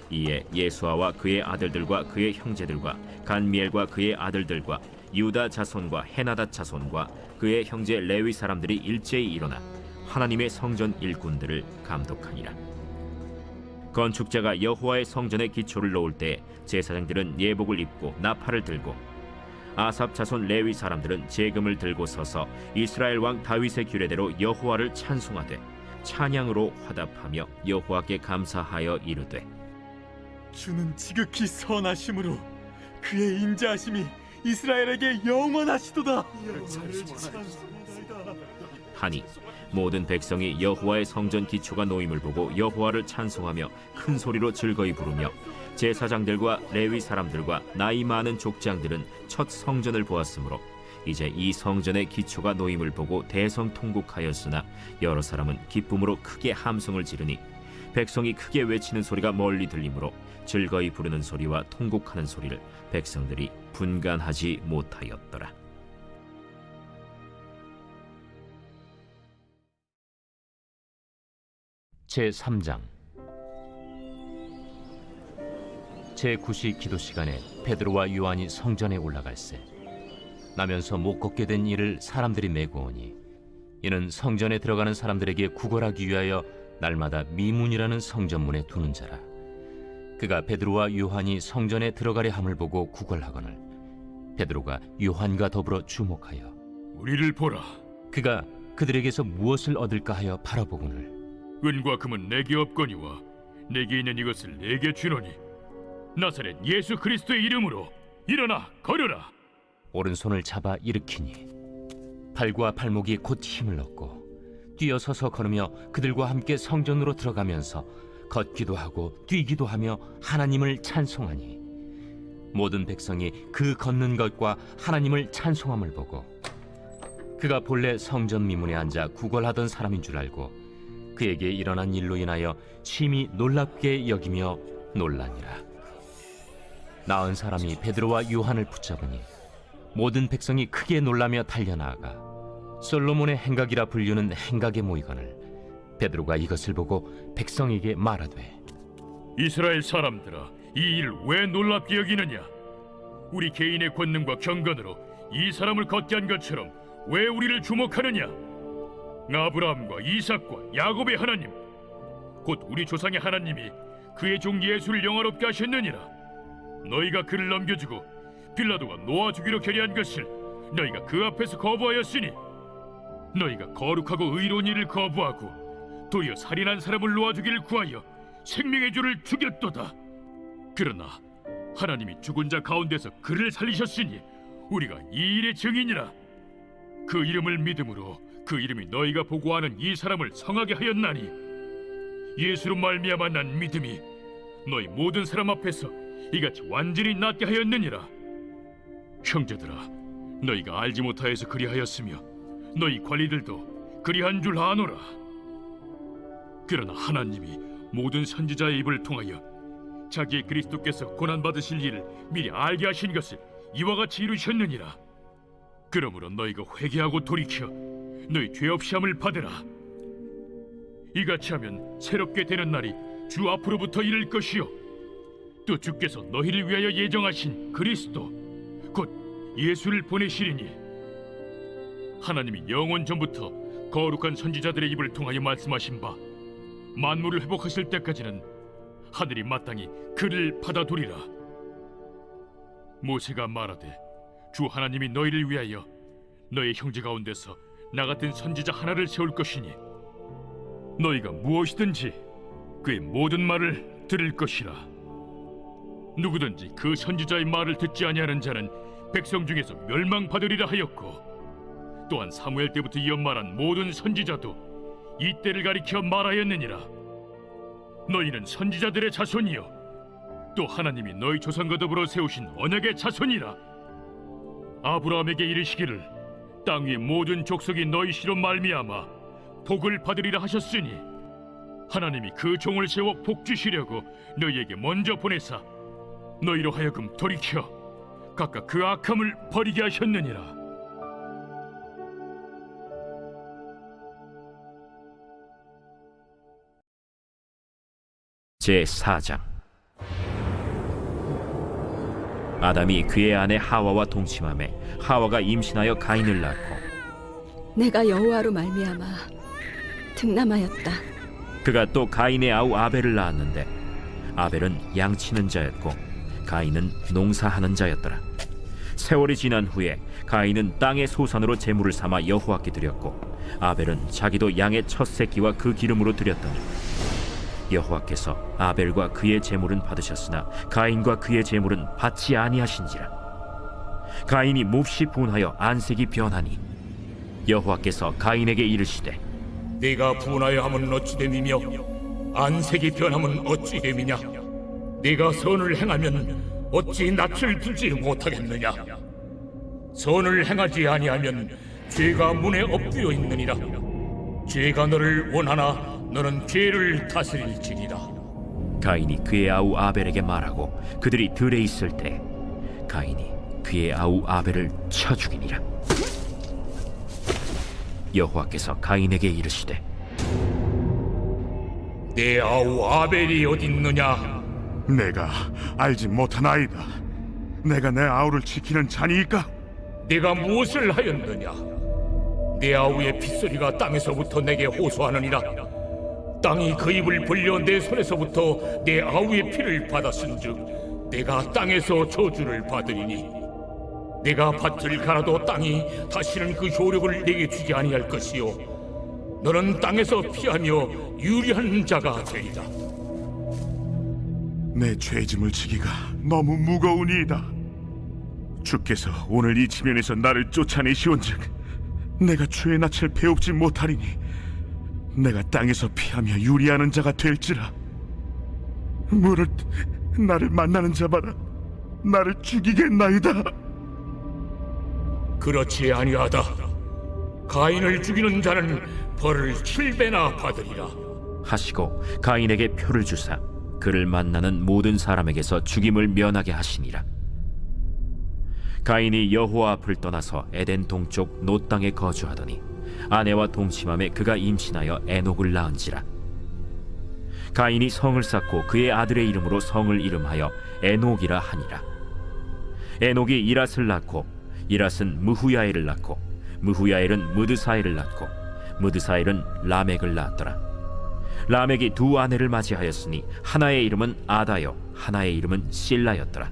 이에 예수아와 그의 아들들과 그의 형제들과 간미엘과 그의 아들들과 유다 자손과 헤나닷 자손과 그의 형제 레위 사람들이 일제히 일어나 하나님의 성전 일꾼들을 감독하니라. 건축자가 여호와의 성전에 기초를 놓을 때 제사장들은 예복을 입고 나팔을 들고 아삽 자손 레위 사람들은 제금을 들고 서서 이스라엘 왕 다윗의 규례대로 여호와를 찬송하되 찬양으로 화답하며 여호와께 감사하여 이르되 주는 지극히 선하심으로 그의 인자하심이 이스라엘에게 영원하시도다. 하니 모든 백성이 여호와의 성전 기초가 놓임을 보고 여호와를 찬송하며 큰 소리로 즐거이 부르며 제사장들과 레위 사람들과 나이 많은 족장들은 첫 성전을 보았으므로 이제 이 성전의 기초가 놓임을 보고 대성통곡하였으나 여러 사람은 기쁨으로 크게 함성을 지르니 백성이 크게 외치는 소리가 멀리 들리므로 즐거이 부르는 소리와 통곡하는 소리를 백성들이 분간하지 못하였더라. 제3장. 제9시 기도 시간에 베드로와 요한이 성전에 올라갈새 나면서 못 걷게 된 이를 사람들이 메고 오니 이는 성전에 들어가는 사람들에게 구걸하기 위하여 날마다 미문이라는 성전문에 두는 자라. 그가 베드로와 요한이 성전에 들어가려 함을 보고 구걸하거늘 베드로가 요한과 더불어 주목하여 우리를 보라. 그가 그들에게서 무엇을 얻을까 하여 바라보거늘 은과 금은 내게 없거니와 내게 있는 이것을 내게 주노니 나사렛 예수 그리스도의 이름으로 일어나 걸으라. 오른손을 잡아 일으키니 발과 발목이 곧 힘을 얻고 뛰어서서 걸으며 그들과 함께 성전으로 들어가면서 걷기도 하고 뛰기도 하며 하나님을 찬송하니 모든 백성이 그 걷는 것과 하나님을 찬송함을 보고 그가 본래 성전 미문에 앉아 구걸하던 사람인 줄 알고 그에게 일어난 일로 인하여 심히 놀랍게 여기며 놀라니라. 나은 사람이 베드로와 요한을 붙잡으니 모든 백성이 크게 놀라며 달려나아가 솔로몬의 행각이라 불리는 행각에 모이거늘 베드로가 이것을 보고 백성에게 말하되 이스라엘 사람들아, 이 일을 왜 놀랍게 여기느냐? 우리 개인의 권능과 경건으로 이 사람을 걷게 한 것처럼 왜 우리를 주목하느냐? 아브라함과 이삭과 야곱의 하나님, 곧 우리 조상의 하나님이 그의 종 예수를 영화롭게 하셨느니라. 너희가 그를 넘겨주고 빌라도가 놓아 주기로 결의한 것을 너희가 그 앞에서 거부하였으니 너희가 거룩하고 의로운 일을 거부하고 도리어 살인한 사람을 놓아 주기를 구하여 생명의 주를 죽였도다. 그러나 하나님이 죽은 자 가운데서 그를 살리셨으니 우리가 이 일의 증인이라. 그 이름을 믿음으로 그 이름이 너희가 보고하는 이 사람을 성하게 하였나니 예수로 말미암아 난 믿음이 너희 모든 사람 앞에서 이같이 완전히 낫게 하였느니라. 형제들아, 너희가 알지 못하여서 그리하였으며 너희 관리들도 그리한 줄 아노라. 그러나 하나님이 모든 선지자의 입을 통하여 자기의 그리스도께서 고난받으실 일을 미리 알게 하신 것을 이와 같이 이루셨느니라. 그러므로 너희가 회개하고 돌이켜 너희 죄 없이 함을 받으라. 이같이 하면 새롭게 되는 날이 주 앞으로부터 이를 것이요 또 주께서 너희를 위하여 예정하신 그리스도 곧 예수를 보내시리니 하나님이 영원 전부터 거룩한 선지자들의 입을 통하여 말씀하신 바 만물을 회복하실 때까지는 하늘이 마땅히 그를 받아두리라. 모세가 말하되 주 하나님이 너희를 위하여 너희 형제 가운데서 나 같은 선지자 하나를 세울 것이니 너희가 무엇이든지 그의 모든 말을 들을 것이라. 누구든지 그 선지자의 말을 듣지 아니하는 자는 백성 중에서 멸망받으리라 하였고 또한 사무엘 때부터 이어 말한 모든 선지자도 이 때를 가리켜 말하였느니라. 너희는 선지자들의 자손이요 또 하나님이 너희 조상과 더불어 세우신 언약의 자손이라. 아브라함에게 이르시기를 땅 위의 모든 족속이 너희 씨로 말미암아 복을 받으리라 하셨으니 하나님이 그 종을 세워 복 주시려고 너희에게 먼저 보내사 너희로 하여금 돌이켜 각각 그 악함을 버리게 하셨느니라. 제4장. 아담이 그의 아내 하와와 동침하매 하와가 임신하여 가인을 낳고 내가 여호와로 말미암아 득남하였다. 그가 또 가인의 아우 아벨을 낳았는데 아벨은 양치는 자였고 가인은 농사하는 자였더라. 세월이 지난 후에 가인은 땅의 소산으로 제물을 삼아 여호와께 드렸고 아벨은 자기도 양의 첫 새끼와 그 기름으로 드렸더니 여호와께서 아벨과 그의 제물은 받으셨으나 가인과 그의 제물은 받지 아니하신지라. 가인이 몹시 분하여 안색이 변하니 여호와께서 가인에게 이르시되 네가 분하여 함은 어찌 됨이며 안색이 변함은 어찌 됨이냐. 네가 선을 행하면 어찌 낯을 들지 못하겠느냐. 선을 행하지 아니하면 죄가 문에 엎드려 있느니라. 죄가 너를 원하나 너는 죄를 다스릴지니라. 가인이 그의 아우 아벨에게 말하고 그들이 들에 있을 때 가인이 그의 아우 아벨을 쳐 죽이니라. 여호와께서 가인에게 이르시되 내 아우 아벨이 어딨느냐. 내가 알지 못하나이다. 내가 내 아우를 지키는 자니이까? 네가 무엇을 하였느냐. 내 아우의 핏소리가 땅에서부터 내게 호소하느니라. 땅이 그 입을 벌려 내 손에서부터 내 아우의 피를 받았은즉 내가 땅에서 저주를 받으리니 내가 밭을 갈아도 땅이 다시는 그 효력을 내게 주지 아니할 것이요 너는 땅에서 피하며 유리한 자가 되리라. 내 죄짐을 지기가 너무 무거우니이다. 주께서 오늘 이 지면에서 나를 쫓아내시온즉 내가 주의 낯을 배웁지 못하리니 내가 땅에서 피하며 유리하는 자가 될지라. 무릇 나를 만나는 자마다 나를 죽이겠나이다. 그렇지 아니하다. 가인을 죽이는 자는 벌을 7배나 받으리라 하시고 가인에게 표를 주사 그를 만나는 모든 사람에게서 죽임을 면하게 하시니라. 가인이 여호와 앞을 떠나서 에덴 동쪽 노 땅에 거주하더니 아내와 동침함에 그가 임신하여 에녹을 낳은지라. 가인이 성을 쌓고 그의 아들의 이름으로 성을 이름하여 에녹이라 하니라. 에녹이 이랏을 낳고 이랏은 무후야엘을 낳고 무후야엘은 무드사엘을 낳고 무드사엘은 라멕을 낳았더라. 라멕이 두 아내를 맞이하였으니 하나의 이름은 아다요 하나의 이름은 실라였더라.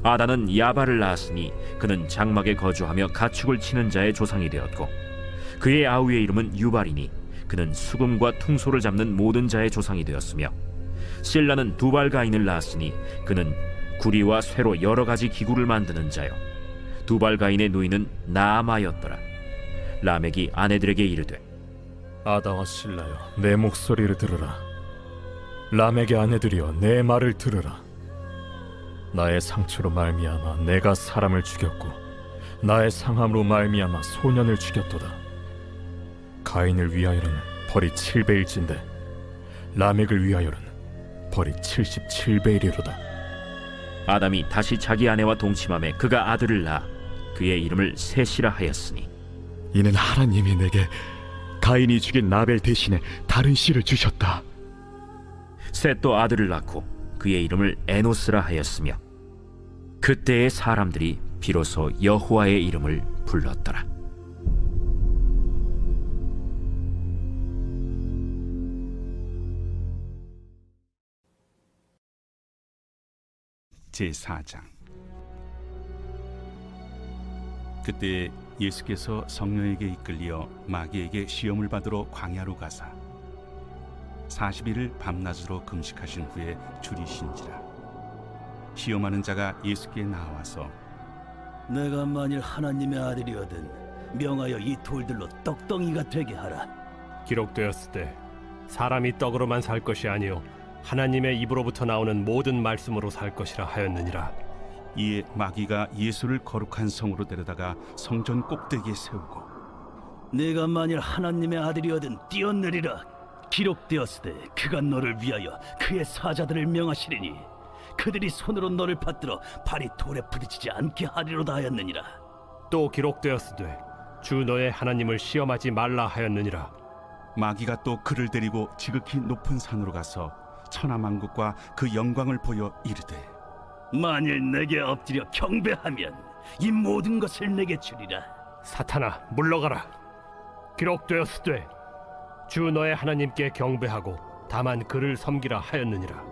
아다는 야발을 낳았으니 그는 장막에 거주하며 가축을 치는 자의 조상이 되었고, 그의 아우의 이름은 유발이니 그는 수금과 퉁소를 잡는 모든 자의 조상이 되었으며, 실라는 두발가인을 낳았으니 그는 구리와 쇠로 여러 가지 기구를 만드는 자요, 두발가인의 누이는 나아마였더라. 라멕이 아내들에게 이르되, 아다와 실라여, 내 목소리를 들으라. 라멕의 아내들이여, 내 말을 들으라. 나의 상처로 말미암아 내가 사람을 죽였고, 나의 상함으로 말미암아 소년을 죽였도다. 가인을 위하여는 벌이 7배일진데 라멕을 위하여는 벌이 77배이리로다. 아담이 다시 자기 아내와 동침함에 그가 아들을 낳아 그의 이름을 셋이라 하였으니, 이는 하나님이 내게 가인이 죽인 라벨 대신에 다른 씨를 주셨다. 셋도 아들을 낳고 그의 이름을 에노스라 하였으며, 그때의 사람들이 비로소 여호와의 이름을 불렀더라. 제4장. 그때 예수께서 성령에게 이끌려 마귀에게 시험을 받으러 광야로 가사 40일을 밤낮으로 금식하신 후에 줄이신지라. 시험하는 자가 예수께 나와서 내가 만일 하나님의 아들이거든 명하여 이 돌들로 떡덩이가 되게 하라. 기록되었을 때 사람이 떡으로만 살 것이 아니요 하나님의 입으로부터 나오는 모든 말씀으로 살 것이라 하였느니라. 이에 마귀가 예수를 거룩한 성으로 데려다가 성전 꼭대기에 세우고 내가 만일 하나님의 아들이거든 뛰어내리라. 기록되었으되 그가 너를 위하여 그의 사자들을 명하시리니 그들이 손으로 너를 받들어 발이 돌에 부딪히지 않게 하리로다 하였느니라. 또 기록되었으되 주 너의 하나님을 시험하지 말라 하였느니라. 마귀가 또 그를 데리고 지극히 높은 산으로 가서 천하만국과 그 영광을 보여 이르되 만일 내게 엎드려 경배하면 이 모든 것을 내게 주리라. 사탄아 물러가라. 기록되었으되 주 너의 하나님께 경배하고 다만 그를 섬기라 하였느니라.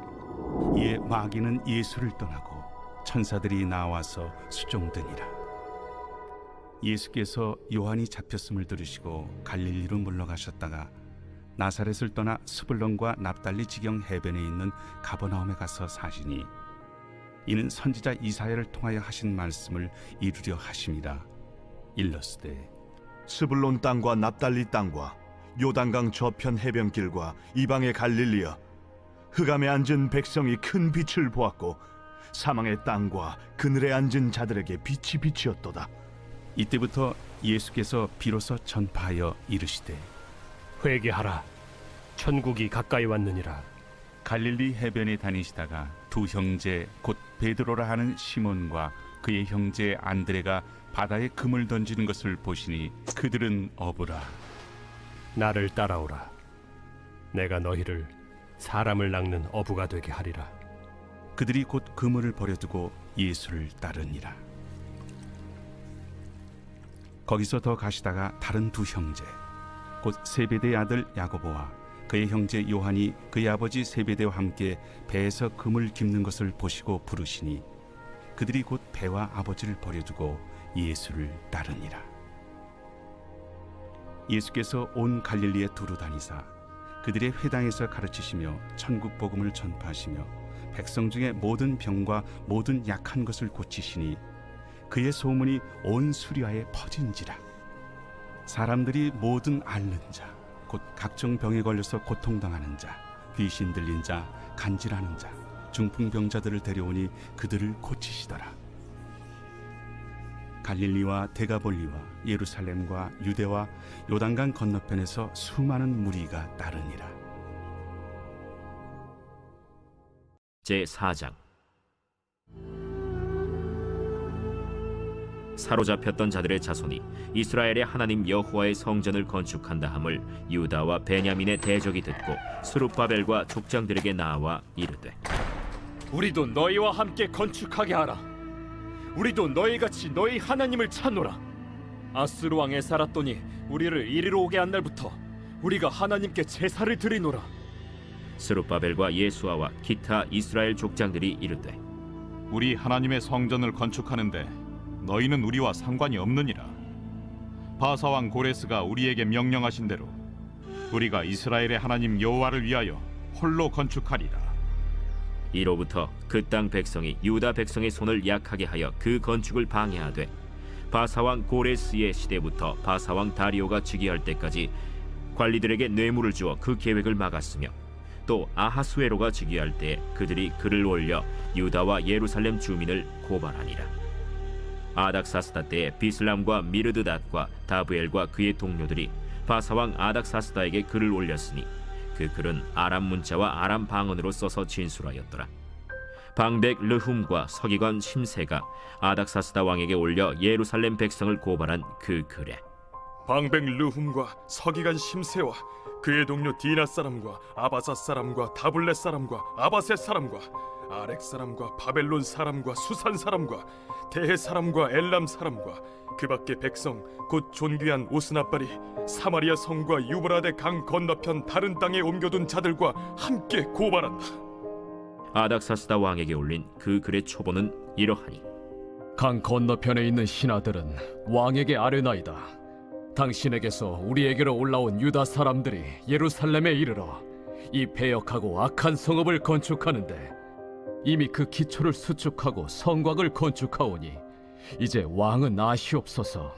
이에 마귀는 예수를 떠나고 천사들이 나와서 수종드니라. 예수께서 요한이 잡혔음을 들으시고 갈릴리로 물러가셨다가 나사렛을 떠나 스불론과 납달리 지경 해변에 있는 가버나움에 가서 사시니, 이는 선지자 이사야를 통하여 하신 말씀을 이루려 하심이라. 일러스되 스불론 땅과 납달리 땅과 요단강 저편 해변길과 이방의 갈릴리여, 흑암에 앉은 백성이 큰 빛을 보았고 사망의 땅과 그늘에 앉은 자들에게 빛이 비치었도다. 이때부터 예수께서 비로소 전파하여 이르시되 회개하라. 천국이 가까이 왔느니라. 갈릴리 해변에 다니시다가 두 형제 곧 베드로라 하는 시몬과 그의 형제 안드레가 바다에 금을 던지는 것을 보시니 그들은 어부라. 나를 따라오라. 내가 너희를 사람을 낚는 어부가 되게 하리라. 그들이 곧 그물을 버려두고 예수를 따르니라. 거기서 더 가시다가 다른 두 형제 곧 세베대의 아들 야고보와 그의 형제 요한이 그의 아버지 세베대와 함께 배에서 금을 깁는 것을 보시고 부르시니 그들이 곧 배와 아버지를 버려두고 예수를 따르니라. 예수께서 온 갈릴리에 두루 다니사 그들의 회당에서 가르치시며 천국 복음을 전파하시며 백성 중에 모든 병과 모든 약한 것을 고치시니 그의 소문이 온 수리아에 퍼진지라. 사람들이 모든 앓는 자, 곧 각종 병에 걸려서 고통당하는 자, 귀신 들린 자, 간질하는 자, 중풍병자들을 데려오니 그들을 고치시더라. 갈릴리와 데가볼리와 예루살렘과 유대와 요단강 건너편에서 수많은 무리가 따르니라. 제4장. 사로잡혔던 자들의 자손이 이스라엘의 하나님 여호와의 성전을 건축한다 함을 유다와 베냐민의 대적이 듣고 스룹바벨과 족장들에게 나와 이르되 우리도 너희와 함께 건축하게 하라. 우리도 너희같이 너희 하나님을 찾노라. 아스루 왕 에사라돈이 우리를 이리로 오게 한 날부터 우리가 하나님께 제사를 드리노라. 스룹바벨과 예수아와 기타 이스라엘 족장들이 이르되 우리 하나님의 성전을 건축하는데 너희는 우리와 상관이 없느니라. 바사왕 고레스가 우리에게 명령하신 대로 우리가 이스라엘의 하나님 여호와를 위하여 홀로 건축하리라. 이로부터 그 땅 백성이 유다 백성의 손을 약하게 하여 그 건축을 방해하되 바사왕 고레스의 시대부터 바사왕 다리오가 즉위할 때까지 관리들에게 뇌물을 주어 그 계획을 막았으며 또 아하수에로가 즉위할 때 그들이 글을 올려 유다와 예루살렘 주민을 고발하니라. 아닥사스다 때에 비슬람과 미르드닷과 다브엘과 그의 동료들이 바사왕 아닥사스다에게 글을 올렸으니 그 글은 아람 문자와 아람 방언으로 써서 진술하였더라. 방백 르훔과 서기관 심세가 아닥사스다 왕에게 올려 예루살렘 백성을 고발한 그 글에 방백 르훔과 서기관 심세와 그의 동료 디나 사람과 아바사 사람과 다블렛 사람과 아바셋 사람과 아렉 사람과 바벨론 사람과 수산 사람과 대해 사람과 엘람 사람과 그 밖의 백성 곧 존귀한 오스나발이 사마리아 성과 유브라데 강 건너편 다른 땅에 옮겨둔 자들과 함께 고발한다. 아닥사스다 왕에게 올린 그 글의 초본은 이러하니 강 건너편에 있는 신하들은 왕에게 아뢰나이다. 당신에게서 우리에게로 올라온 유다 사람들이 예루살렘에 이르러 이 패역하고 악한 성읍을 건축하는데 이미 그 기초를 수축하고 성곽을 건축하오니 이제 왕은 아시옵소서.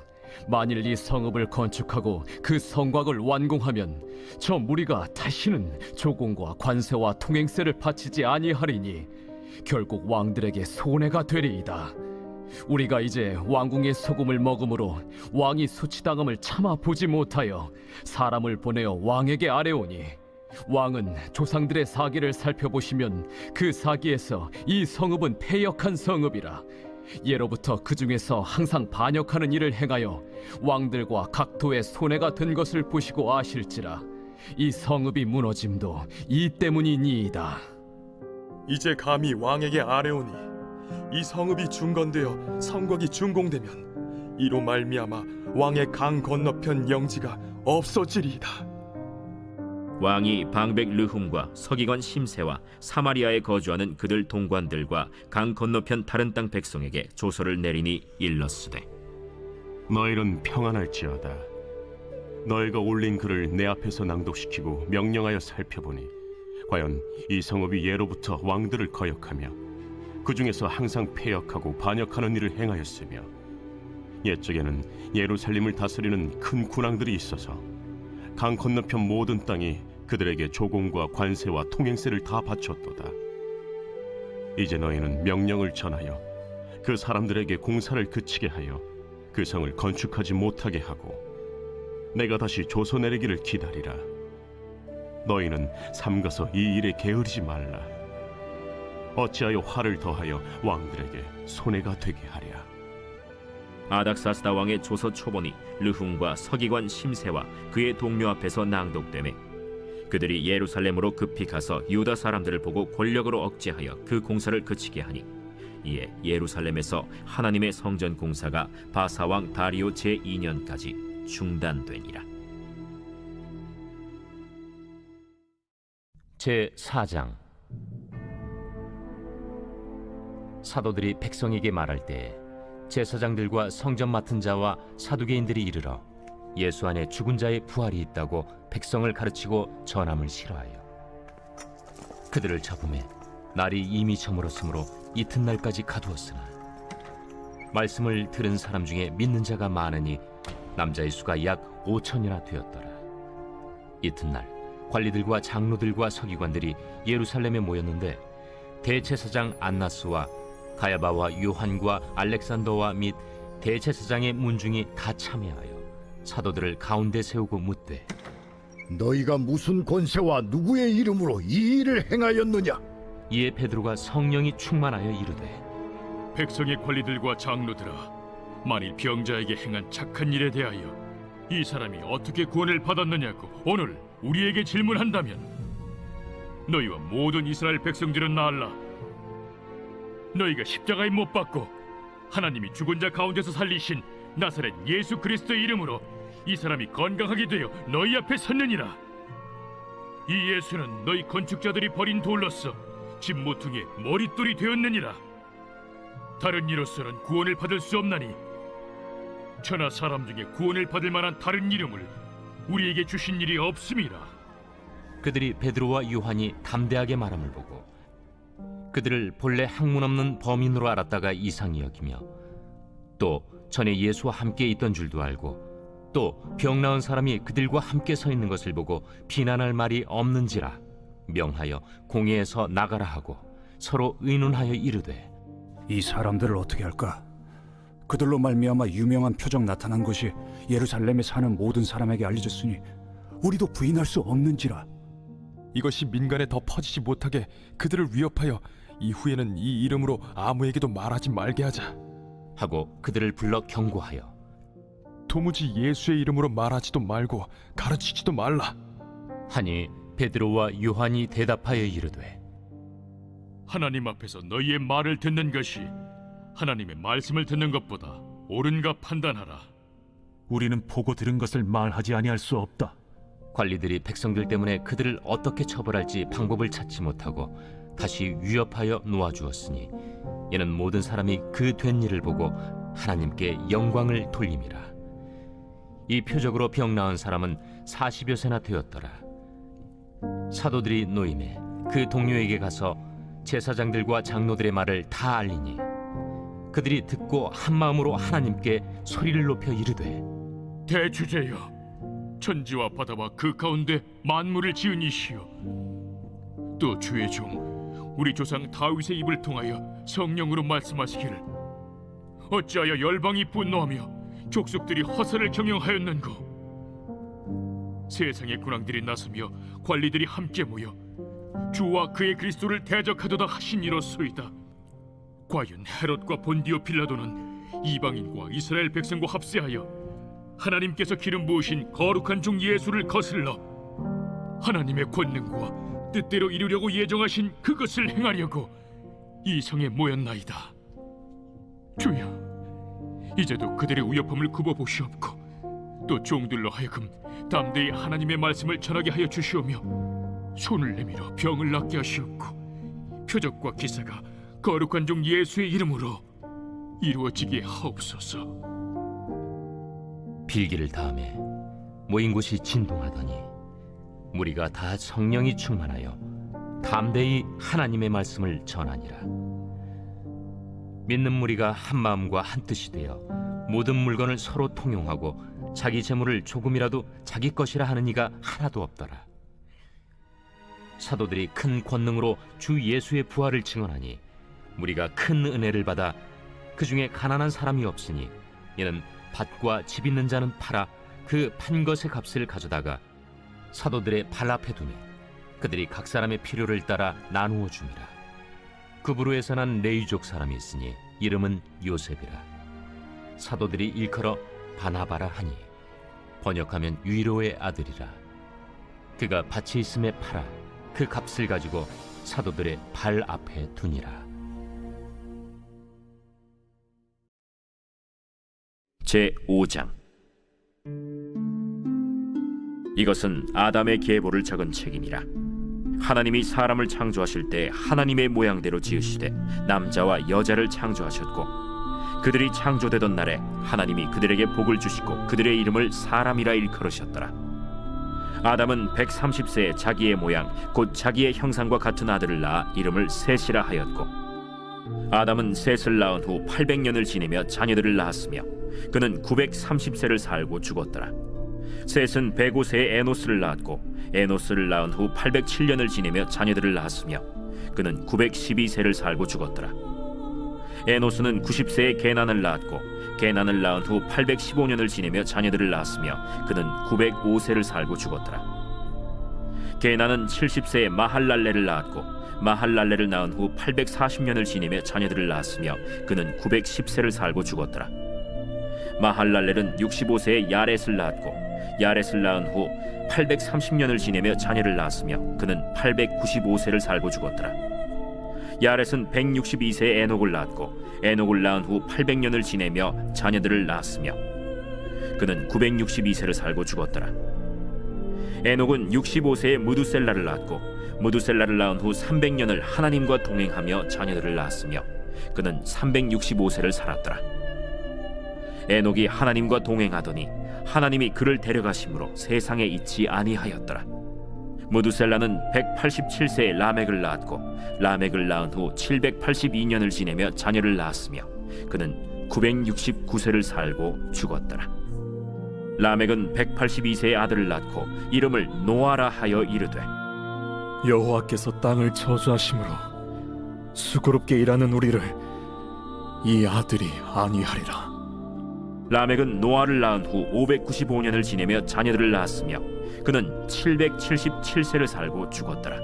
만일 이 성읍을 건축하고 그 성곽을 완공하면 저 무리가 다시는 조공과 관세와 통행세를 바치지 아니하리니 결국 왕들에게 손해가 되리이다. 우리가 이제 왕궁의 소금을 먹음으로 왕이 수치당함을 참아 보지 못하여 사람을 보내어 왕에게 아뢰오니 왕은 조상들의 사기를 살펴보시면 그 사기에서 이 성읍은 패역한 성읍이라. 예로부터 그 중에서 항상 반역하는 일을 행하여 왕들과 각도의 손해가 된 것을 보시고 아실지라. 이 성읍이 무너짐도 이 때문이니이다. 이제 감히 왕에게 아뢰오니 이 성읍이 중건되어 성곽이 준공되면 이로 말미암아 왕의 강 건너편 영지가 없어지리이다. 왕이 방백 르훔과 서기관 심세와 사마리아에 거주하는 그들 동관들과 강 건너편 다른 땅 백성에게 조서를 내리니 일렀으되 너희는 평안할지어다. 너희가 올린 글을 내 앞에서 낭독시키고 명령하여 살펴보니 과연 이 성읍이 예로부터 왕들을 거역하며 그 중에서 항상 패역하고 반역하는 일을 행하였으며 옛적에는 예루살렘을 다스리는 큰 군왕들이 있어서 강 건너편 모든 땅이 그들에게 조공과 관세와 통행세를 다 바쳤도다. 이제 너희는 명령을 전하여 그 사람들에게 공사를 그치게 하여 그 성을 건축하지 못하게 하고 내가 다시 조서 내리기를 기다리라. 너희는 삼가서 이 일에 게으르지 말라. 어찌하여 화를 더하여 왕들에게 손해가 되게 하랴. 아닥사스다 왕의 조서 초본이 르훔과 서기관 심세와 그의 동료 앞에서 낭독되매 그들이 예루살렘으로 급히 가서 유다 사람들을 보고 권력으로 억제하여 그 공사를 그치게 하니 이에 예루살렘에서 하나님의 성전 공사가 바사왕 다리오 제2년까지 중단되니라. 제4장. 사도들이 백성에게 말할 때 제사장들과 성전 맡은 자와 사두개인들이 이르러 예수 안에 죽은 자의 부활이 있다고 백성을 가르치고 전함을 싫어하여 그들을 잡음에 날이 이미 저물었으므로 이튿날까지 가두었으나 말씀을 들은 사람 중에 믿는 자가 많으니 남자의 수가 약 5천이나 되었더라. 이튿날 관리들과 장로들과 서기관들이 예루살렘에 모였는데 대제사장 안나스와 가야바와 요한과 알렉산더와 및 대제사장의 문중이 다 참여하여 사도들을 가운데 세우고 묻되 너희가 무슨 권세와 누구의 이름으로 이 일을 행하였느냐? 이에 베드로가 성령이 충만하여 이르되 백성의 관리들과 장로들아, 만일 병자에게 행한 착한 일에 대하여 이 사람이 어떻게 구원을 받았느냐고 오늘 우리에게 질문한다면 너희와 모든 이스라엘 백성들은 알라. 너희가 십자가에 못 박고 하나님이 죽은 자 가운데서 살리신 나사렛 예수 그리스도의 이름으로 이 사람이 건강하게 되어 너희 앞에 섰느니라. 이 예수는 너희 건축자들이 버린 돌로서 집 모퉁이의 머릿돌이 되었느니라. 다른 이로서는 구원을 받을 수 없나니 천하 사람 중에 구원을 받을 만한 다른 이름을 우리에게 주신 일이 없음이라. 그들이 베드로와 요한이 담대하게 말함을 보고 그들을 본래 학문 없는 범인으로 알았다가 이상히 여기며 또 전에 예수와 함께 있던 줄도 알고 또 병 나은 사람이 그들과 함께 서 있는 것을 보고 비난할 말이 없는지라 명하여 공회에서 나가라 하고 서로 의논하여 이르되 이 사람들을 어떻게 할까? 그들로 말미암아 유명한 표적 나타난 것이 예루살렘에 사는 모든 사람에게 알려졌으니 우리도 부인할 수 없는지라. 이것이 민간에 더 퍼지지 못하게 그들을 위협하여 이후에는 이 이름으로 아무에게도 말하지 말게 하자 하고 그들을 불러 경고하여 도무지 예수의 이름으로 말하지도 말고 가르치지도 말라 하니 베드로와 요한이 대답하여 이르되 하나님 앞에서 너희의 말을 듣는 것이 하나님의 말씀을 듣는 것보다 옳은가 판단하라. 우리는 보고 들은 것을 말하지 아니할 수 없다. 관리들이 백성들 때문에 그들을 어떻게 처벌할지 방법을 찾지 못하고 다시 위협하여 놓아주었으니 이는 모든 사람이 그 된 일을 보고 하나님께 영광을 돌림이라. 이 표적으로 병 나은 사람은 40여 세나 되었더라. 사도들이 노임에 그 동료에게 가서 제사장들과 장로들의 말을 다 알리니 그들이 듣고 한 마음으로 하나님께 소리를 높여 이르되 대주제여, 천지와 바다와 그 가운데 만물을 지은 이시여, 또 주의 종 우리 조상 다윗의 입을 통하여 성령으로 말씀하시기를 어찌하여 열방이 분노하며 족속들이 허사를 경영하였는고. 세상의 군왕들이 나서며 관리들이 함께 모여 주와 그의 그리스도를 대적하도다 하신 이로소이다. 과연 헤롯과 본디오 빌라도는 이방인과 이스라엘 백성과 합세하여 하나님께서 기름 부으신 거룩한 종 예수를 거슬러 하나님의 권능과 뜻대로 이루려고 예정하신 그것을 행하려고 이 성에 모였나이다. 주여, 이제도 그들의 위협함을 굽어보시옵고 또 종들로 하여금 담대히 하나님의 말씀을 전하게 하여 주시오며 손을 내밀어 병을 낫게 하시옵고 표적과 기사가 거룩한 종 예수의 이름으로 이루어지게 하옵소서. 빌기를 다음에 모인 곳이 진동하더니 무리가 다 성령이 충만하여 담대히 하나님의 말씀을 전하니라. 믿는 무리가 한 마음과 한 뜻이 되어 모든 물건을 서로 통용하고 자기 재물을 조금이라도 자기 것이라 하는 이가 하나도 없더라. 사도들이 큰 권능으로 주 예수의 부활을 증언하니 무리가 큰 은혜를 받아 그 중에 가난한 사람이 없으니 이는 밭과 집 있는 자는 팔아 그 판 것의 값을 가져다가 사도들의 발 앞에 두매 그들이 각 사람의 필요를 따라 나누어 줍니다. 그부르에서 난 레위족 사람이 있으니 이름은 요셉이라. 사도들이 일컬어 바나바라 하니 번역하면 위로의 아들이라. 그가 밭이 있음에 팔아 그 값을 가지고 사도들의 발 앞에 두니라. 제5장. 이것은 아담의 계보를 적은 책이니라. 하나님이 사람을 창조하실 때 하나님의 모양대로 지으시되 남자와 여자를 창조하셨고 그들이 창조되던 날에 하나님이 그들에게 복을 주시고 그들의 이름을 사람이라 일컬으셨더라. 아담은 130세에 자기의 모양 곧 자기의 형상과 같은 아들을 낳아 이름을 셋이라 하였고 아담은 셋을 낳은 후 800년을 지내며 자녀들을 낳았으며 그는 930세를 살고 죽었더라. 셋은 105세에 에노스를 낳았고 에노스를 낳은 후 807년을 지내며 자녀들을 낳았으며 그는 912세를 살고 죽었더라. 에노스는 90세에 게난을 낳았고 게난을 낳은 후 815년을 지내며 자녀들을 낳았으며 그는 905세를 살고 죽었더라. 게난은 70세에 마할랄레를 낳았고 마할랄레를 낳은 후 840년을 지내며 자녀들을 낳았으며 그는 910세를 살고 죽었더라. 마할랄렐은 65세에 야렛을 낳았고 야렛을 낳은 후 830년을 지내며 자녀를 낳았으며 그는 895세를 살고 죽었더라. 야렛은 162세에 에녹을 낳았고 에녹을 낳은 후 800년을 지내며 자녀들을 낳았으며 그는 962세를 살고 죽었더라. 에녹은 65세에 무두셀라를 낳았고 무두셀라를 낳은 후 300년을 하나님과 동행하며 자녀들을 낳았으며 그는 365세를 살았더라. 에녹이 하나님과 동행하더니 하나님이 그를 데려가심으로 세상에 있지 아니하였더라. 무두셀라는 187세에 라멕을 낳았고 라멕을 낳은 후 782년을 지내며 자녀를 낳았으며 그는 969세를 살고 죽었더라. 라멕은 182세의 아들을 낳고 이름을 노아라 하여 이르되 여호와께서 땅을 저주하심으로 수고롭게 일하는 우리를 이 아들이 아니하리라. 라멕은 노아를 낳은 후 595년을 지내며 자녀들을 낳았으며 그는 777세를 살고 죽었더라.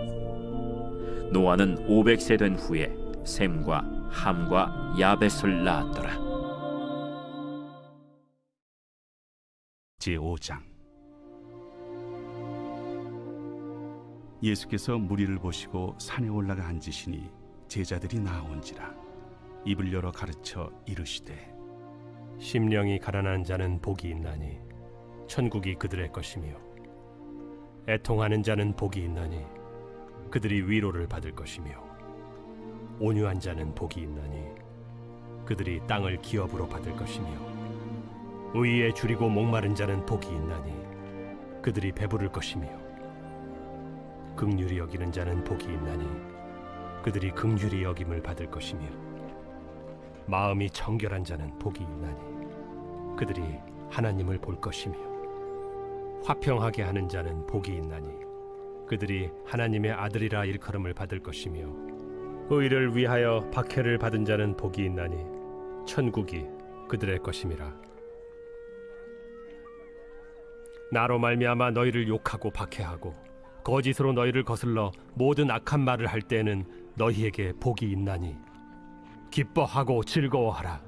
노아는 500세 된 후에 셈과 함과 야벳을 낳았더라. 제5장. 예수께서 무리를 보시고 산에 올라가 앉으시니 제자들이 나온지라. 입을 열어 가르쳐 이르시되 심령이 가난한 자는 복이 있나니 천국이 그들의 것이며 애통하는 자는 복이 있나니 그들이 위로를 받을 것이며 온유한 자는 복이 있나니 그들이 땅을 기업으로 받을 것이며 의에 줄이고 목마른 자는 복이 있나니 그들이 배부를 것이며 긍휼히 여기는 자는 복이 있나니 그들이 긍휼히 여김을 받을 것이며 마음이 정결한 자는 복이 있나니 그들이 하나님을 볼 것이며 화평하게 하는 자는 복이 있나니 그들이 하나님의 아들이라 일컬음을 받을 것이며 의를 위하여 박해를 받은 자는 복이 있나니 천국이 그들의 것임이라. 나로 말미암아 너희를 욕하고 박해하고 거짓으로 너희를 거슬러 모든 악한 말을 할 때에는 너희에게 복이 있나니 기뻐하고 즐거워하라.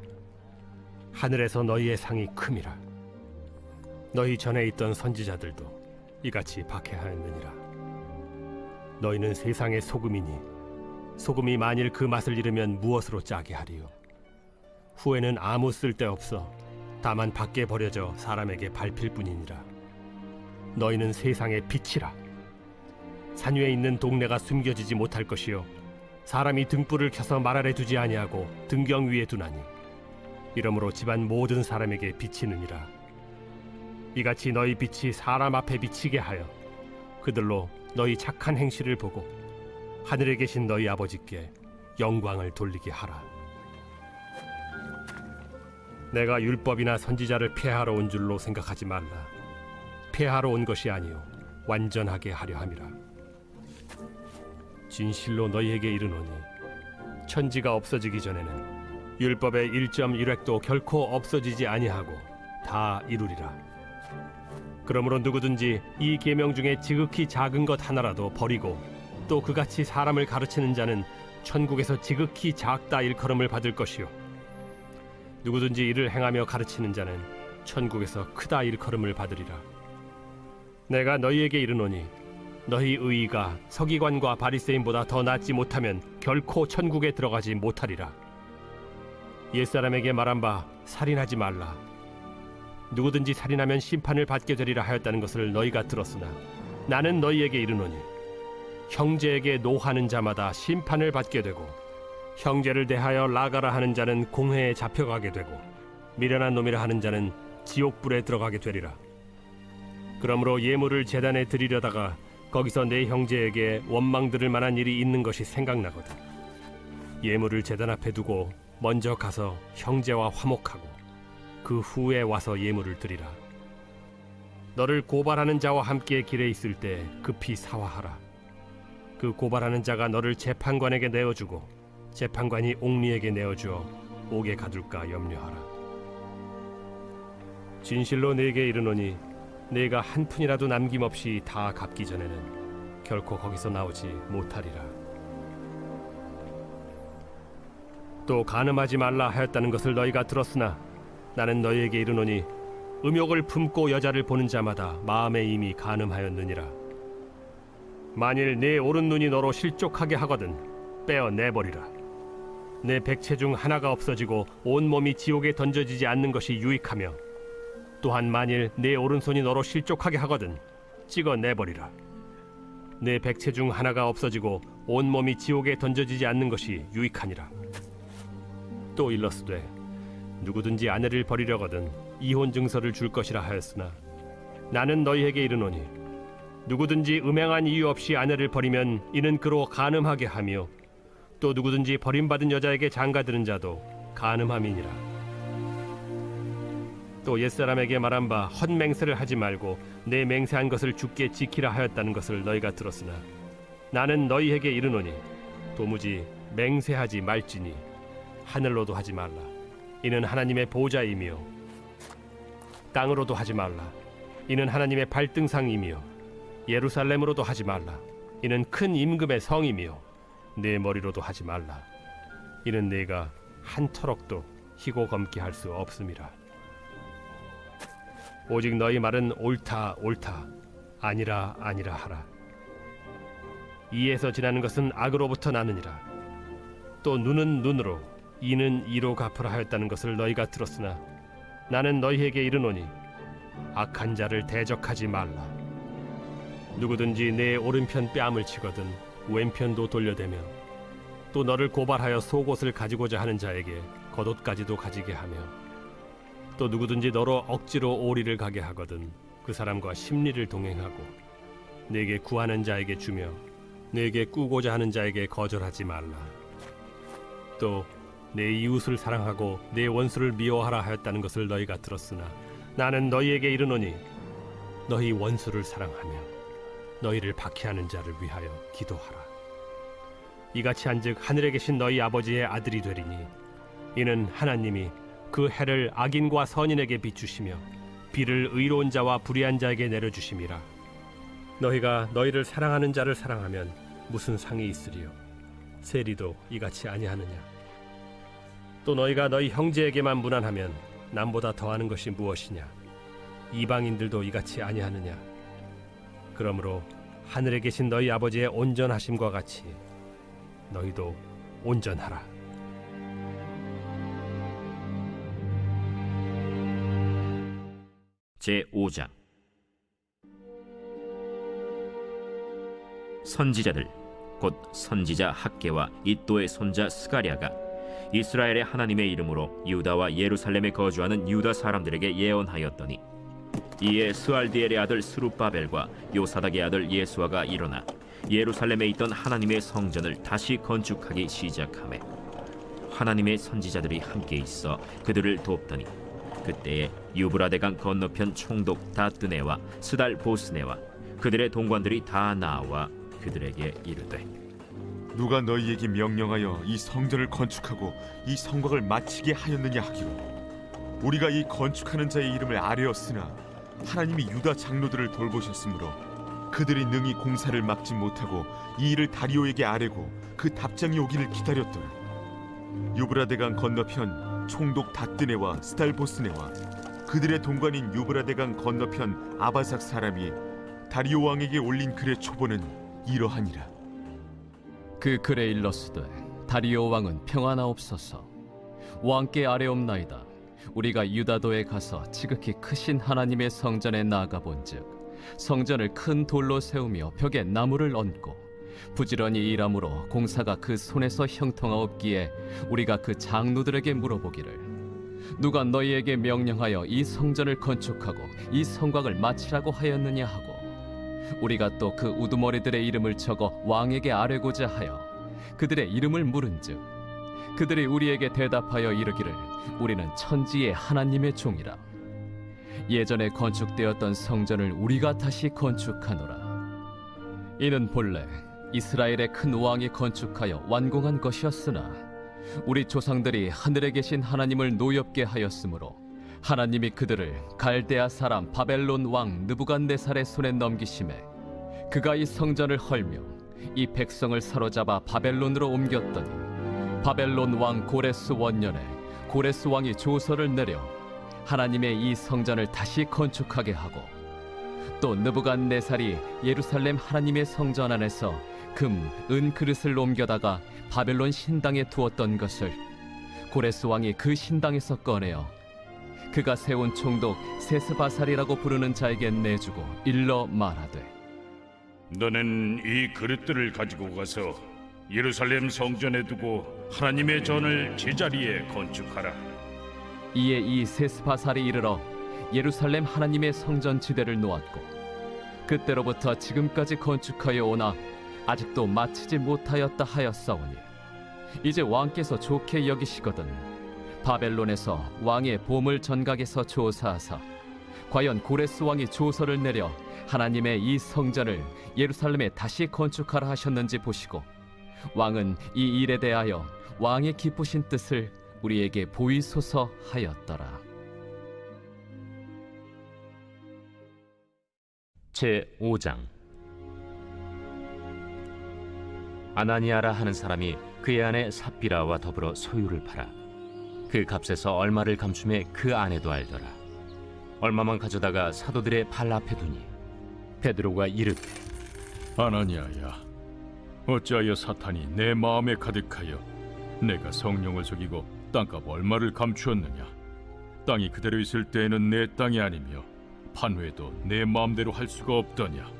하늘에서 너희의 상이 큼이라. 너희 전에 있던 선지자들도 이같이 박해하였느니라. 너희는 세상의 소금이니 소금이 만일 그 맛을 잃으면 무엇으로 짜게 하리요? 후에는 아무 쓸데없어 다만 밖에 버려져 사람에게 밟힐 뿐이니라. 너희는 세상의 빛이라. 산 위에 있는 동네가 숨겨지지 못할 것이요 사람이 등불을 켜서 말 아래 두지 아니하고 등경 위에 두나니 이러므로 집안 모든 사람에게 비치느니라. 이같이 너희 빛이 사람 앞에 비치게 하여 그들로 너희 착한 행실을 보고 하늘에 계신 너희 아버지께 영광을 돌리게 하라. 내가 율법이나 선지자를 폐하러 온 줄로 생각하지 말라. 폐하러 온 것이 아니요 완전하게 하려 함이라. 진실로 너희에게 이르노니 천지가 없어지기 전에는 율법의 1.1획도 결코 없어지지 아니하고 다 이루리라. 그러므로 누구든지 이 계명 중에 지극히 작은 것 하나라도 버리고 또 그같이 사람을 가르치는 자는 천국에서 지극히 작다 일컬음을 받을 것이요 누구든지 이를 행하며 가르치는 자는 천국에서 크다 일컬음을 받으리라. 내가 너희에게 이르노니 너희 의의가 서기관과 바리새인보다 더 낫지 못하면 결코 천국에 들어가지 못하리라. 옛사람에게 말한 바 살인하지 말라. 누구든지 살인하면 심판을 받게 되리라 하였다는 것을 너희가 들었으나 나는 너희에게 이르노니 형제에게 노하는 자마다 심판을 받게 되고 형제를 대하여 나가라 하는 자는 공회에 잡혀가게 되고 미련한 놈이라 하는 자는 지옥불에 들어가게 되리라. 그러므로 예물을 제단에 드리려다가 거기서 내 형제에게 원망 들을 만한 일이 있는 것이 생각나거든. 예물을 제단 앞에 두고 먼저 가서 형제와 화목하고 그 후에 와서 예물을 드리라. 너를 고발하는 자와 함께 길에 있을 때 급히 사화하라. 그 고발하는 자가 너를 재판관에게 내어주고 재판관이 옥리에게 내어주어 옥에 가둘까 염려하라. 진실로 네게 이르노니 네가 한 푼이라도 남김없이 다 갚기 전에는 결코 거기서 나오지 못하리라. 또 간음하지 말라 하였다는 것을 너희가 들었으나 나는 너희에게 이르노니 음욕을 품고 여자를 보는 자마다 마음에 이미 간음하였느니라. 만일 네 오른 눈이 너로 실족하게 하거든 빼어 내버리라. 내 백체 중 하나가 없어지고 온 몸이 지옥에 던져지지 않는 것이 유익하며 또한 만일 내 오른손이 너로 실족하게 하거든 찍어 내버리라. 내 백체 중 하나가 없어지고 온몸이 지옥에 던져지지 않는 것이 유익하니라. 또 일러스되 누구든지 아내를 버리려거든 이혼 증서를 줄 것이라 하였으나 나는 너희에게 이르노니 누구든지 음행한 이유 없이 아내를 버리면 이는 그로 간음하게 하며 또 누구든지 버림받은 여자에게 장가드는 자도 간음함이니라. 또 옛사람에게 말한 바 헛맹세를 하지 말고 내 맹세한 것을 주께 지키라 하였다는 것을 너희가 들었으나 나는 너희에게 이르노니 도무지 맹세하지 말지니 하늘로도 하지 말라. 이는 하나님의 보좌이며 땅으로도 하지 말라. 이는 하나님의 발등상이며 예루살렘으로도 하지 말라. 이는 큰 임금의 성이며 내 머리로도 하지 말라. 이는 내가 한 터럭도 희고 검게 할 수 없음이라. 오직 너희 말은 옳다 옳다 아니라 아니라 하라. 이에서 지나는 것은 악으로부터 나느니라. 또 눈은 눈으로 이는 이로 갚으라 하였다는 것을 너희가 들었으나 나는 너희에게 이르노니 악한 자를 대적하지 말라. 누구든지 내 오른편 뺨을 치거든 왼편도 돌려대며 또 너를 고발하여 속옷을 가지고자 하는 자에게 겉옷까지도 가지게 하며 또 누구든지 너로 억지로 오리를 가게 하거든 그 사람과 심리를 동행하고 내게 구하는 자에게 주며 내게 꾸고자 하는 자에게 거절하지 말라. 또 내 이웃을 사랑하고 내 원수를 미워하라 하였다는 것을 너희가 들었으나 나는 너희에게 이르노니 너희 원수를 사랑하며 너희를 박해하는 자를 위하여 기도하라. 이같이 한즉 하늘에 계신 너희 아버지의 아들이 되리니 이는 하나님이 그 해를 악인과 선인에게 비추시며 비를 의로운 자와 불의한 자에게 내려주심이라. 너희가 너희를 사랑하는 자를 사랑하면 무슨 상이 있으리요? 세리도 이같이 아니하느냐? 또 너희가 너희 형제에게만 무난하면 남보다 더하는 것이 무엇이냐? 이방인들도 이같이 아니하느냐? 그러므로 하늘에 계신 너희 아버지의 온전하심과 같이 너희도 온전하라. 제5장 선지자들 곧 선지자 학개와 이또의 손자 스가랴가 이스라엘의 하나님의 이름으로 유다와 예루살렘에 거주하는 유다 사람들에게 예언하였더니 이에 스알디엘의 아들 스룹바벨과 요사닥의 아들 예수아가 일어나 예루살렘에 있던 하나님의 성전을 다시 건축하기 시작하매 하나님의 선지자들이 함께 있어 그들을 돕더니 그때에 유브라데강 건너편 총독 다뜨네와 스달 보스네와 그들의 동관들이 다 나와 그들에게 이르되 누가 너희에게 명령하여 이 성전을 건축하고 이 성곽을 마치게 하였느냐 하기로 우리가 이 건축하는 자의 이름을 아뢰었으나 하나님이 유다 장로들을 돌보셨으므로 그들이 능히 공사를 막지 못하고 이 일을 다리오에게 아뢰고 그 답장이 오기를 기다렸더라. 유브라데강 건너편 총독 다뜨네와 스달보스네와 그들의 동관인 유브라데강 건너편 아바삭 사람이 다리오 왕에게 올린 글의 초본은 이러하니라. 그 글에 일렀으되 다리오 왕은 평안하옵소서. 왕께 아뢰옵나이다. 우리가 유다도에 가서 지극히 크신 하나님의 성전에 나아가 본즉 성전을 큰 돌로 세우며 벽에 나무를 얹고 부지런히 일함으로 공사가 그 손에서 형통하옵기에 우리가 그 장로들에게 물어보기를 누가 너희에게 명령하여 이 성전을 건축하고 이 성곽을 마치라고 하였느냐 하고 우리가 또 그 우두머리들의 이름을 적어 왕에게 아뢰고자 하여 그들의 이름을 물은즉 그들이 우리에게 대답하여 이르기를 우리는 천지의 하나님의 종이라. 예전에 건축되었던 성전을 우리가 다시 건축하노라. 이는 본래 이스라엘의 큰 왕이 건축하여 완공한 것이었으나 우리 조상들이 하늘에 계신 하나님을 노엽게 하였으므로 하나님이 그들을 갈대아 사람 바벨론 왕 느부갓네살의 손에 넘기심에 그가 이 성전을 헐며 이 백성을 사로잡아 바벨론으로 옮겼더니 바벨론 왕 고레스 원년에 고레스 왕이 조서를 내려 하나님의 이 성전을 다시 건축하게 하고 또 느부갓네살이 예루살렘 하나님의 성전 안에서 금, 은 그릇을 옮겨다가 바벨론 신당에 두었던 것을 고레스 왕이 그 신당에서 꺼내어 그가 세운 총독 세스바살이라고 부르는 자에게 내주고 일러 말하되 너는 이 그릇들을 가지고 가서 예루살렘 성전에 두고 하나님의 전을 제자리에 건축하라. 이에 이 세스바살이 이르러 예루살렘 하나님의 성전 지대를 놓았고 그때로부터 지금까지 건축하여 오나 아직도 마치지 못하였다 하였사오니 이제 왕께서 좋게 여기시거든 바벨론에서 왕의 보물 전각에서 조사하사 과연 고레스 왕이 조서를 내려 하나님의 이 성전을 예루살렘에 다시 건축하라 하셨는지 보시고 왕은 이 일에 대하여 왕의 기쁘신 뜻을 우리에게 보이소서 하였더라. 제5장. 아나니아라 하는 사람이 그의 아내 삽비라와 더불어 소유를 팔아 그 값에서 얼마를 감춤해 그 아내도 알더라. 얼마만 가져다가 사도들의 발 앞에 두니 베드로가 이르되 아나니아야, 어찌하여 사탄이 내 마음에 가득하여 내가 성령을 속이고 땅값 얼마를 감추었느냐? 땅이 그대로 있을 때에는 내 땅이 아니며 판회도 내 마음대로 할 수가 없더냐?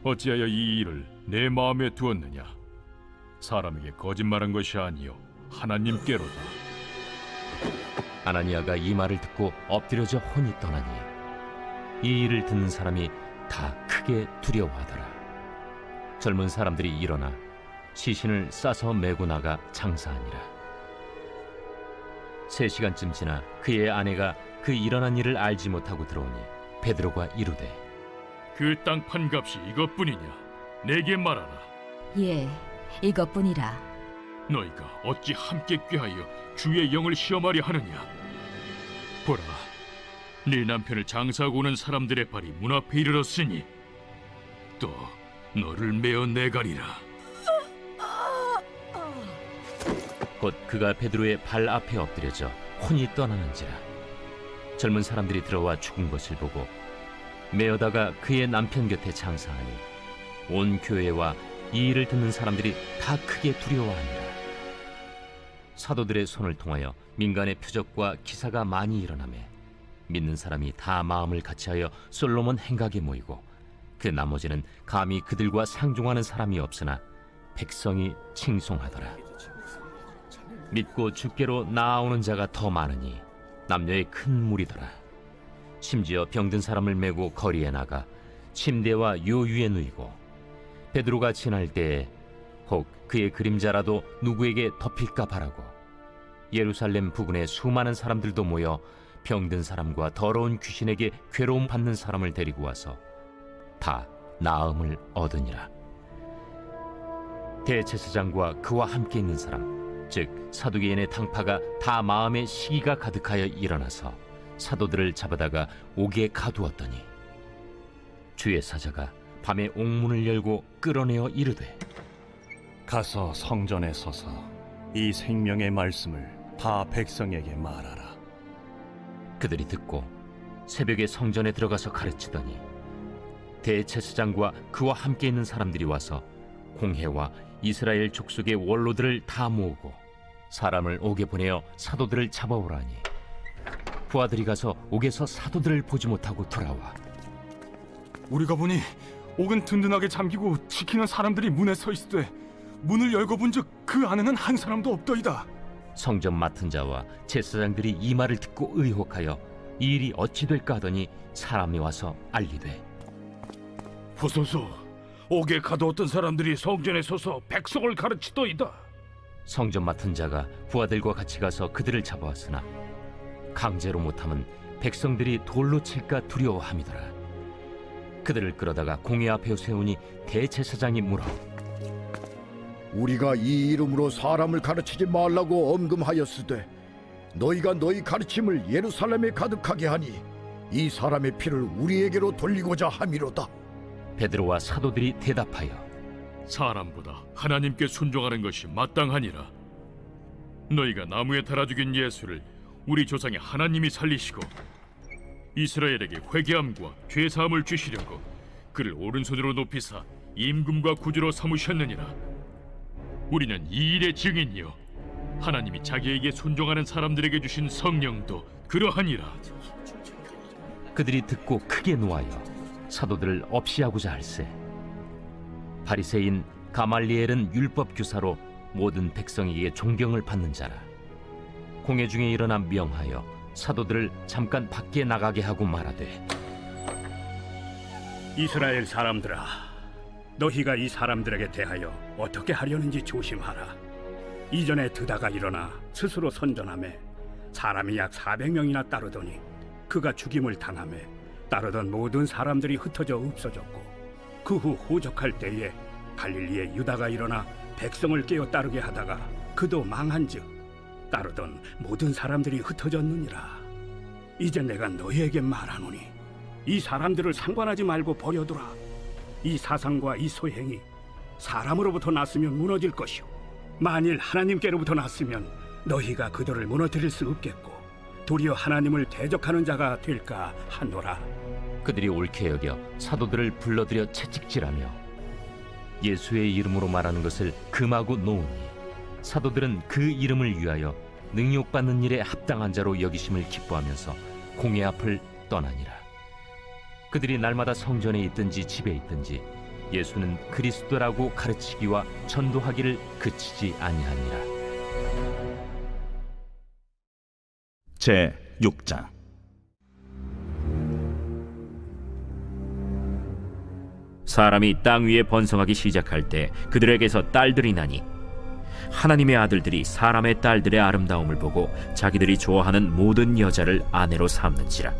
어찌하여 이 일을 내 마음에 두었느냐? 사람에게 거짓말한 것이 아니요 하나님께로다. 아나니아가 이 말을 듣고 엎드려져 혼이 떠나니 이 일을 듣는 사람이 다 크게 두려워하더라. 젊은 사람들이 일어나 시신을 싸서 메고 나가 장사하니라. 3시간쯤 지나 그의 아내가 그 일어난 일을 알지 못하고 들어오니 베드로가 이르되 그 땅 판값이 이것뿐이냐? 내게 말하라. 예, 이것뿐이라. 너희가 어찌 함께 꾀하여 주의 영을 시험하려 하느냐? 보라, 네 남편을 장사하고 오는 사람들의 발이 문 앞에 이르렀으니 또 너를 메어 내가리라. 곧 그가 베드로의 발 앞에 엎드려져 혼이 떠나는지라. 젊은 사람들이 들어와 죽은 것을 보고 메어다가 그의 남편 곁에 장사하니 온 교회와 이 일을 듣는 사람들이 다 크게 두려워하니라. 사도들의 손을 통하여 민간의 표적과 기사가 많이 일어나매 믿는 사람이 다 마음을 같이하여 솔로몬 행각에 모이고 그 나머지는 감히 그들과 상종하는 사람이 없으나 백성이 칭송하더라. 믿고 주께로 나아오는 자가 더 많으니 남녀의 큰 무리더라. 심지어 병든 사람을 메고 거리에 나가 침대와 요 위에 누이고 베드로가 지날 때에 혹 그의 그림자라도 누구에게 덮일까 바라고 예루살렘 부근에 수많은 사람들도 모여 병든 사람과 더러운 귀신에게 괴로움 받는 사람을 데리고 와서 다 나음을 얻으니라. 대제사장과 그와 함께 있는 사람 즉 사두개인의 당파가 다 마음에 시기가 가득하여 일어나서 사도들을 잡아다가 옥에 가두었더니 주의 사자가 밤에 옥문을 열고 끌어내어 이르되 가서 성전에 서서 이 생명의 말씀을 다 백성에게 말하라. 그들이 듣고 새벽에 성전에 들어가서 가르치더니 대제사장과 그와 함께 있는 사람들이 와서 공회와 이스라엘 족속의 원로들을 다 모으고 사람을 옥에 보내어 사도들을 잡아오라니 부하들이 가서 옥에서 사도들을 보지 못하고 돌아와 우리가 보니 옥은 든든하게 잠기고 지키는 사람들이 문에 서 있으되 문을 열고 본즉 그 안에는 한 사람도 없더이다. 성전 맡은 자와 제사장들이 이 말을 듣고 의혹하여 이 일이 어찌 될까 하더니 사람이 와서 알리되 보소서, 옥에 가두었던 사람들이 성전에 서서 백성을 가르치더이다. 성전 맡은 자가 부하들과 같이 가서 그들을 잡아왔으나 강제로 못함은 백성들이 돌로 칠까 두려워함이더라. 그들을 끌어다가 공회 앞에 세우니 대제사장이 물어 우리가 이 이름으로 사람을 가르치지 말라고 엄금하였으되 너희가 너희 가르침을 예루살렘에 가득하게 하니 이 사람의 피를 우리에게로 돌리고자 함이로다. 베드로와 사도들이 대답하여 사람보다 하나님께 순종하는 것이 마땅하니라. 너희가 나무에 달아 죽인 예수를 우리 조상의 하나님이 살리시고 이스라엘에게 회개함과 죄사함을 주시려고 그를 오른손으로 높이사 임금과 구주로 삼으셨느니라. 우리는 이 일의 증인이요 하나님이 자기에게 순종하는 사람들에게 주신 성령도 그러하니라. 그들이 듣고 크게 노하여 사도들을 없이하고자 할세. 바리새인 가말리엘은 율법 교사로 모든 백성에게 존경을 받는 자라. 공회 중에 일어나 명하여 사도들을 잠깐 밖에 나가게 하고 말하되, 이스라엘 사람들아, 너희가 이 사람들에게 대하여 어떻게 하려는지 조심하라. 이전에 드다가 일어나 스스로 선전하매 사람이 약 400명이나 따르더니 그가 죽임을 당하매 따르던 모든 사람들이 흩어져 없어졌고, 그 후 호적할 때에 갈릴리의 유다가 일어나 백성을 깨어 따르게 하다가 그도 망한즉 따르던 모든 사람들이 흩어졌느니라. 이제 내가 너희에게 말하노니 이 사람들을 상관하지 말고 버려두라. 이 사상과 이 소행이 사람으로부터 났으면 무너질 것이요, 만일 하나님께로부터 났으면 너희가 그들을 무너뜨릴 수 없겠고 도리어 하나님을 대적하는 자가 될까 하노라. 그들이 옳게 여겨 사도들을 불러들여 채찍질하며 예수의 이름으로 말하는 것을 금하고 놓으니, 사도들은 그 이름을 위하여 능욕받는 일에 합당한 자로 여기심을 기뻐하면서 공회 앞을 떠나니라. 그들이 날마다 성전에 있든지 집에 있든지 예수는 그리스도라고 가르치기와 전도하기를 그치지 아니하니라. 제 6장. 사람이 땅 위에 번성하기 시작할 때 그들에게서 딸들이 나니, 하나님의 아들들이 사람의 딸들의 아름다움을 보고 자기들이 좋아하는 모든 여자를 아내로 삼는지라.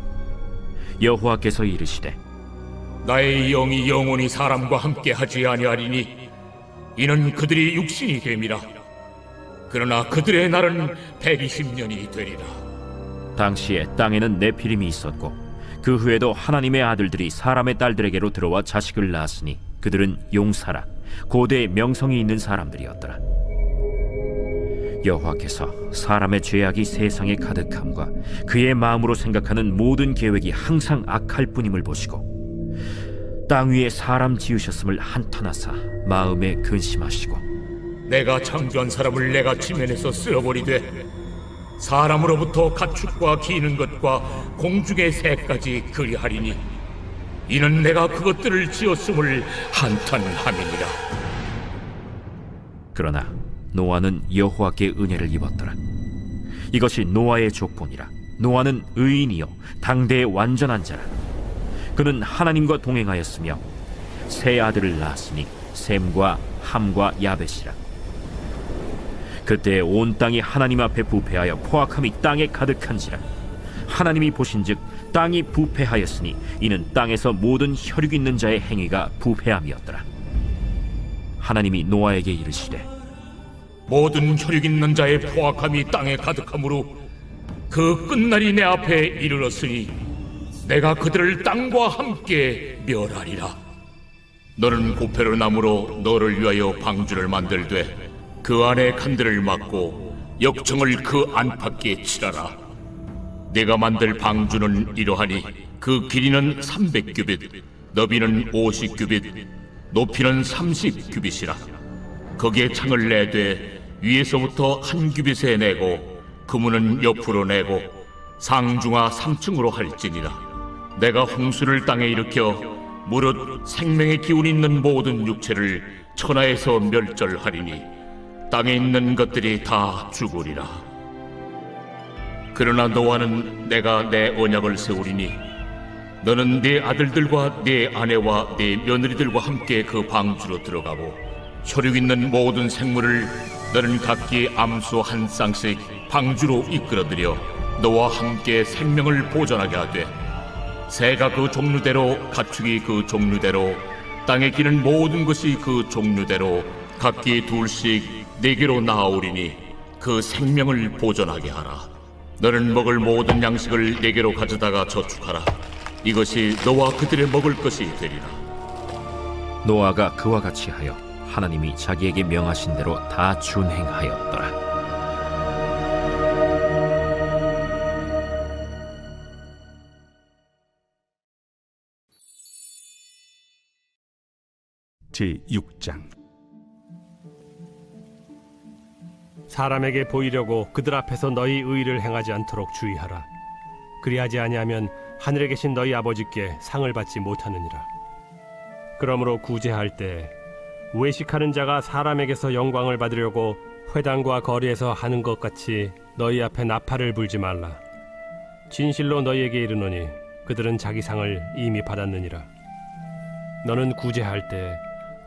여호와께서 이르시되, 나의 영이 영원히 사람과 함께 하지 아니하리니 이는 그들이 육신이 됨이라. 그러나 그들의 날은 120년이 되리라. 당시에 땅에는 네피림이 있었고 그 후에도 하나님의 아들들이 사람의 딸들에게로 들어와 자식을 낳았으니 그들은 용사라 고대의 명성이 있는 사람들이었더라. 여호와께서 사람의 죄악이 세상에 가득함과 그의 마음으로 생각하는 모든 계획이 항상 악할 뿐임을 보시고 땅 위에 사람 지으셨음을 한탄하사 마음에 근심하시고, 내가 창조한 사람을 내가 지면에서 쓸어버리되 사람으로부터 가축과 기는 것과 공중의 새까지 그리하리니 이는 내가 그것들을 지었음을 한탄함이니라. 그러나 노아는 여호와께 은혜를 입었더라. 이것이 노아의 족본이라. 노아는 의인이요 당대의 완전한 자라. 그는 하나님과 동행하였으며 세 아들을 낳았으니 셈과 함과 야벳이라. 그때 온 땅이 하나님 앞에 부패하여 포악함이 땅에 가득한지라. 하나님이 보신즉 땅이 부패하였으니 이는 땅에서 모든 혈육 있는 자의 행위가 부패함이었더라. 하나님이 노아에게 이르시되, 모든 혈육 있는 자의 포악함이 땅에 가득하므로 그 끝날이 내 앞에 이르렀으니 내가 그들을 땅과 함께 멸하리라. 너는 고페르 나무로 너를 위하여 방주를 만들되 그 안에 칸들을 막고 역청을 그 안팎에 칠하라. 내가 만들 방주는 이러하니 그 길이는 300규빗, 너비는 50규빗, 높이는 30규빗이라. 거기에 창을 내되 위에서부터 한 규빗에 내고 그문은 옆으로 내고 상중하 3층으로 할지니라. 내가 홍수를 땅에 일으켜 무릇 생명의 기운 있는 모든 육체를 천하에서 멸절하리니 땅에 있는 것들이 다 죽으리라. 그러나 노아는 내가 내 언약을 세우리니 너는 네 아들들과 네 아내와 네 며느리들과 함께 그 방주로 들어가고 혈육 있는 모든 생물을 너는 각기 암소 한 쌍씩 방주로 이끌어들여 너와 함께 생명을 보존하게 하되 새가 그 종류대로 가축이 그 종류대로 땅에 기는 모든 것이 그 종류대로 각기 둘씩 네게로 나아오리니 그 생명을 보존하게 하라. 너는 먹을 모든 양식을 네게로 가져다가 저축하라. 이것이 너와 그들의 먹을 것이 되리라. 노아가 그와 같이 하여 하나님이 자기에게 명하신 대로 다 준행하였더라. 제 6장. 사람에게 보이려고 그들 앞에서 너희 의를 행하지 않도록 주의하라. 그리하지 아니하면 하늘에 계신 너희 아버지께 상을 받지 못하느니라. 그러므로 구제할 때 외식하는 자가 사람에게서 영광을 받으려고 회당과 거리에서 하는 것 같이 너희 앞에 나팔을 불지 말라. 진실로 너희에게 이르노니 그들은 자기 상을 이미 받았느니라. 너는 구제할 때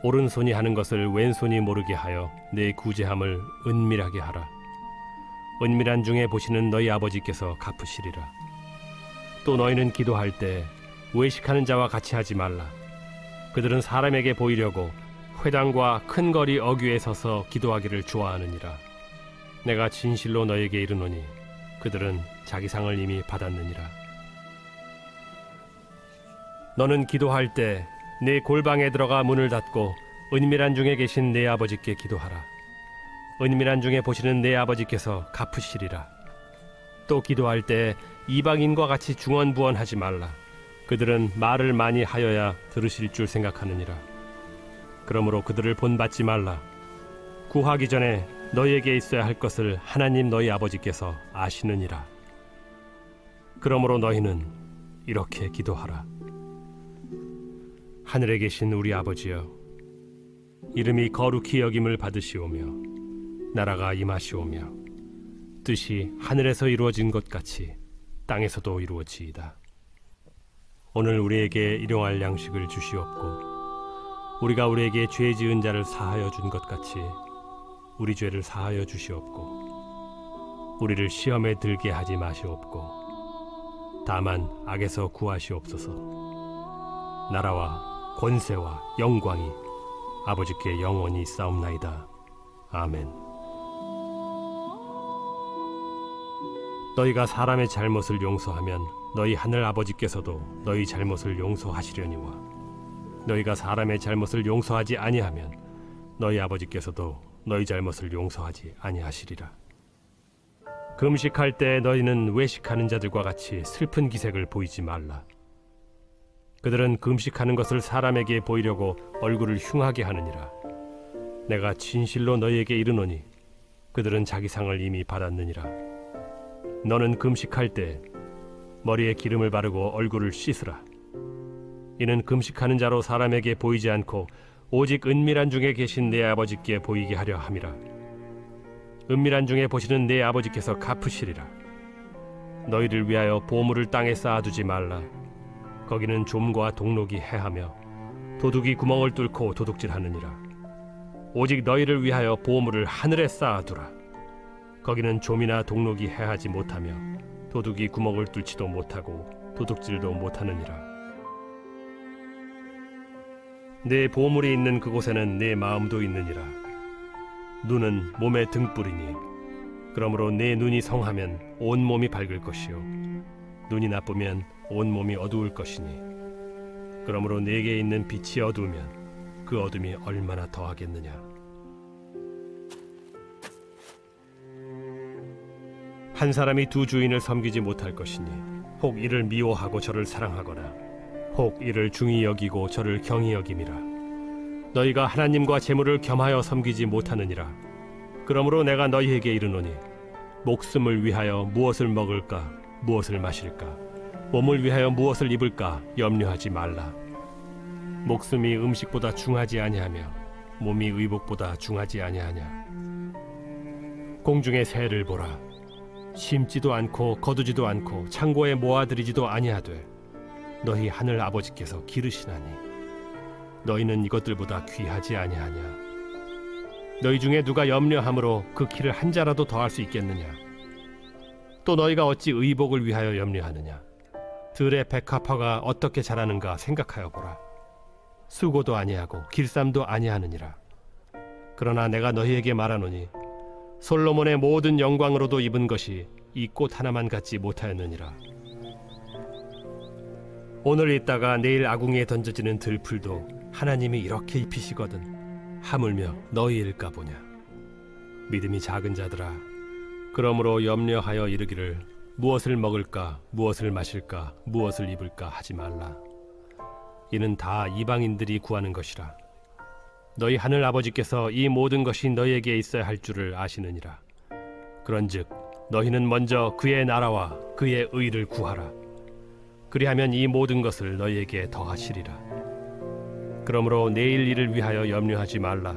오른손이 하는 것을 왼손이 모르게 하여 내 구제함을 은밀하게 하라. 은밀한 중에 보시는 너희 아버지께서 갚으시리라. 또 너희는 기도할 때 외식하는 자와 같이 하지 말라. 그들은 사람에게 보이려고 회당과 큰 거리 어귀에 서서 기도하기를 좋아하느니라. 내가 진실로 너희에게 이르노니 그들은 자기 상을 이미 받았느니라. 너는 기도할 때 내 골방에 들어가 문을 닫고 은밀한 중에 계신 내 아버지께 기도하라. 은밀한 중에 보시는 내 아버지께서 갚으시리라. 또 기도할 때 이방인과 같이 중언부언하지 말라. 그들은 말을 많이 하여야 들으실 줄 생각하느니라. 그러므로 그들을 본받지 말라. 구하기 전에 너희에게 있어야 할 것을 하나님 너희 아버지께서 아시느니라. 그러므로 너희는 이렇게 기도하라. 하늘에 계신 우리 아버지여, 이름이 거룩히 여김을 받으시오며 나라가 임하시오며 뜻이 하늘에서 이루어진 것 같이 땅에서도 이루어지이다. 오늘 우리에게 일용할 양식을 주시옵고 우리가 우리에게 죄 지은 자를 사하여 준 것 같이 우리 죄를 사하여 주시옵고 우리를 시험에 들게 하지 마시옵고 다만 악에서 구하시옵소서. 나라와 권세와 영광이 아버지께 영원히 있사옵나이다. 아멘. 너희가 사람의 잘못을 용서하면 너희 하늘 아버지께서도 너희 잘못을 용서하시려니와 너희가 사람의 잘못을 용서하지 아니하면 너희 아버지께서도 너희 잘못을 용서하지 아니하시리라. 금식할 때 너희는 외식하는 자들과 같이 슬픈 기색을 보이지 말라. 그들은 금식하는 것을 사람에게 보이려고 얼굴을 흉하게 하느니라. 내가 진실로 너희에게 이르노니 그들은 자기 상을 이미 받았느니라. 너는 금식할 때 머리에 기름을 바르고 얼굴을 씻으라. 이는 금식하는 자로 사람에게 보이지 않고 오직 은밀한 중에 계신 내 아버지께 보이게 하려 함이라. 은밀한 중에 보시는 내 아버지께서 갚으시리라. 너희를 위하여 보물을 땅에 쌓아두지 말라. 거기는 좀과 동록이 해하며 도둑이 구멍을 뚫고 도둑질하느니라. 오직 너희를 위하여 보물을 하늘에 쌓아두라. 거기는 좀이나 동록이 해하지 못하며 도둑이 구멍을 뚫지도 못하고 도둑질도 못하느니라. 내 보물이 있는 그곳에는 내 마음도 있느니라. 눈은 몸의 등불이니 그러므로 내 눈이 성하면 온 몸이 밝을 것이요 눈이 나쁘면 온 몸이 어두울 것이니 그러므로 내게 있는 빛이 어두우면 그 어둠이 얼마나 더하겠느냐. 한 사람이 두 주인을 섬기지 못할 것이니 혹 이를 미워하고 저를 사랑하거나 혹 이를 중히 여기고 저를 경히 여김이라. 너희가 하나님과 재물을 겸하여 섬기지 못하느니라. 그러므로 내가 너희에게 이르노니 목숨을 위하여 무엇을 먹을까 무엇을 마실까 몸을 위하여 무엇을 입을까 염려하지 말라. 목숨이 음식보다 중하지 아니하며 몸이 의복보다 중하지 아니하냐. 공중의 새를 보라. 심지도 않고 거두지도 않고 창고에 모아들이지도 아니하되 너희 하늘 아버지께서 기르시나니 너희는 이것들보다 귀하지 아니하냐. 너희 중에 누가 염려함으로 그 키를 한 자라도 더할 수 있겠느냐. 또 너희가 어찌 의복을 위하여 염려하느냐. 들의 백합화가 어떻게 자라는가 생각하여 보라. 수고도 아니하고 길쌈도 아니하느니라. 그러나 내가 너희에게 말하노니 솔로몬의 모든 영광으로도 입은 것이 이 꽃 하나만 갖지 못하였느니라. 오늘 있다가 내일 아궁이에 던져지는 들풀도 하나님이 이렇게 입히시거든 하물며 너희일까 보냐. 믿음이 작은 자들아, 그러므로 염려하여 이르기를 무엇을 먹을까 무엇을 마실까 무엇을 입을까 하지 말라. 이는 다 이방인들이 구하는 것이라. 너희 하늘 아버지께서 이 모든 것이 너희에게 있어야 할 줄을 아시느니라. 그런즉 너희는 먼저 그의 나라와 그의 의를 구하라. 그리하면 이 모든 것을 너희에게 더하시리라. 그러므로 내일 일을 위하여 염려하지 말라.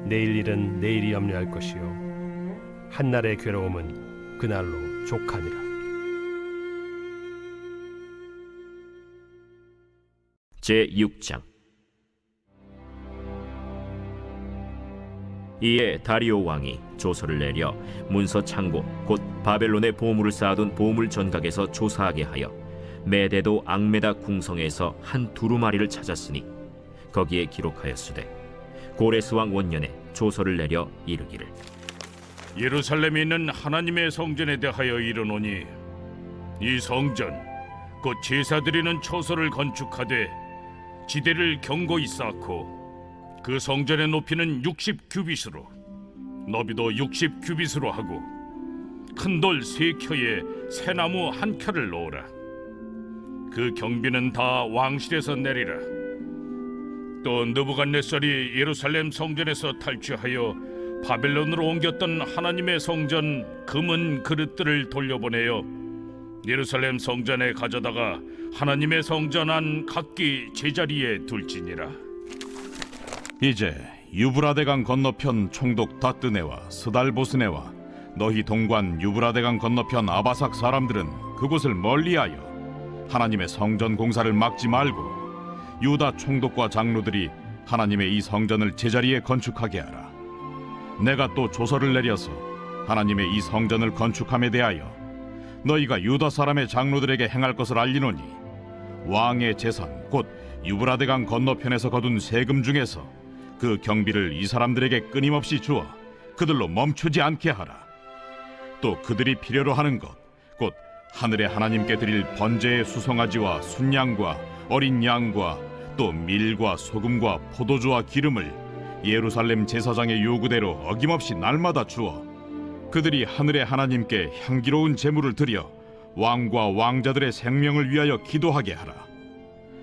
내일 일은 내일이 염려할 것이요 한날의 괴로움은 그날로 족하니라. 제6장. 이에 다리오 왕이 조서를 내려 문서 창고 곧 바벨론에 보물을 쌓아둔 보물 전각에서 조사하게 하여 메데도 앙메다 궁성에서 한 두루마리를 찾았으니 거기에 기록하였으되 고레스 왕 원년에 조서를 내려 이르기를 예루살렘에 있는 하나님의 성전에 대하여 이르노니 이 성전 곧 제사드리는 처소를 건축하되 지대를 견고히 쌓고 그 성전의 높이는 60규빗으로 너비도 60규빗으로 하고 큰 돌 3켜에 새나무 1켜를 놓으라. 그 경비는 다 왕실에서 내리라. 또 느부갓네살이 예루살렘 성전에서 탈취하여 바벨론으로 옮겼던 하나님의 성전 금은 그릇들을 돌려보내어 예루살렘 성전에 가져다가 하나님의 성전 안 각기 제자리에 둘지니라. 이제 유브라데강 건너편 총독 다뜨네와 스달보스네와 너희 동관 유브라데강 건너편 아바삭 사람들은 그곳을 멀리하여 하나님의 성전 공사를 막지 말고 유다 총독과 장로들이 하나님의 이 성전을 제자리에 건축하게 하라. 내가 또 조서를 내려서 하나님의 이 성전을 건축함에 대하여 너희가 유다 사람의 장로들에게 행할 것을 알리노니 왕의 재산 곧 유브라데강 건너편에서 거둔 세금 중에서 그 경비를 이 사람들에게 끊임없이 주어 그들로 멈추지 않게 하라. 또 그들이 필요로 하는 것 곧 하늘의 하나님께 드릴 번제의 수송아지와 순양과 어린 양과 또 밀과 소금과 포도주와 기름을 예루살렘 제사장의 요구대로 어김없이 날마다 주어 그들이 하늘의 하나님께 향기로운 제물을 드려 왕과 왕자들의 생명을 위하여 기도하게 하라.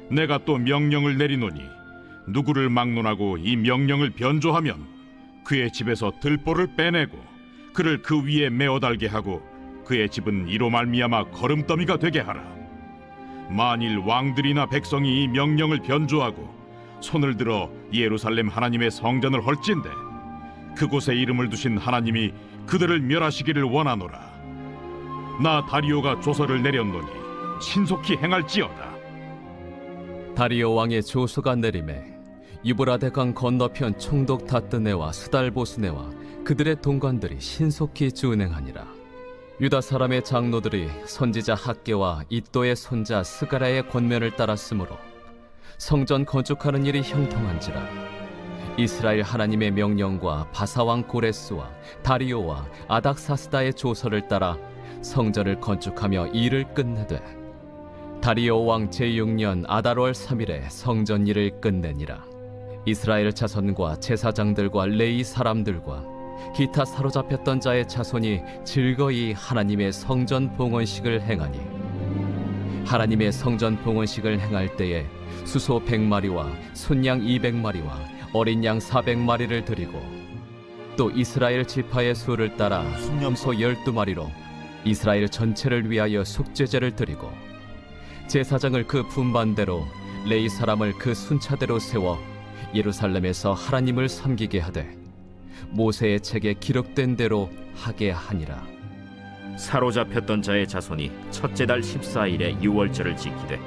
내가 또 명령을 내리노니 누구를 막론하고 이 명령을 변조하면 그의 집에서 들보를 빼내고 그를 그 위에 메어 달게 하고 그의 집은 이로 말미암아 거름더미가 되게 하라. 만일 왕들이나 백성이 이 명령을 변조하고 손을 들어 예루살렘 하나님의 성전을 헐진대 그곳에 이름을 두신 하나님이 그들을 멸하시기를 원하노라. 나 다리오가 조서를 내렸노니 신속히 행할지어다. 다리오 왕의 조서가 내림에 유브라데강 건너편 총독 다뜨네와 스달보스네와 그들의 동관들이 신속히 준행하니라. 유다 사람의 장로들이 선지자 학개와 이도의 손자 스가랴의 권면을 따랐으므로 성전 건축하는 일이 형통한지라. 이스라엘 하나님의 명령과 바사왕 고레스와 다리오와 아닥사스다의 조서를 따라 성전을 건축하며 일을 끝내되 다리오 왕 제6년 아달월 3일에 성전 일을 끝내니라. 이스라엘 자손과 제사장들과 레위 사람들과 기타 사로잡혔던 자의 자손이 즐거이 하나님의 성전 봉헌식을 행하니 하나님의 성전 봉헌식을 행할 때에 수소 100마리와 순양 200마리와 어린 양 400마리를 드리고 또 이스라엘 지파의 수를 따라 순염소 12마리로 이스라엘 전체를 위하여 속죄제를 드리고 제사장을 그 분반대로 레위 사람을 그 순차대로 세워 예루살렘에서 하나님을 섬기게 하되 모세의 책에 기록된 대로 하게 하니라. 사로잡혔던 자의 자손이 첫째 달 14일에 유월절을 지키되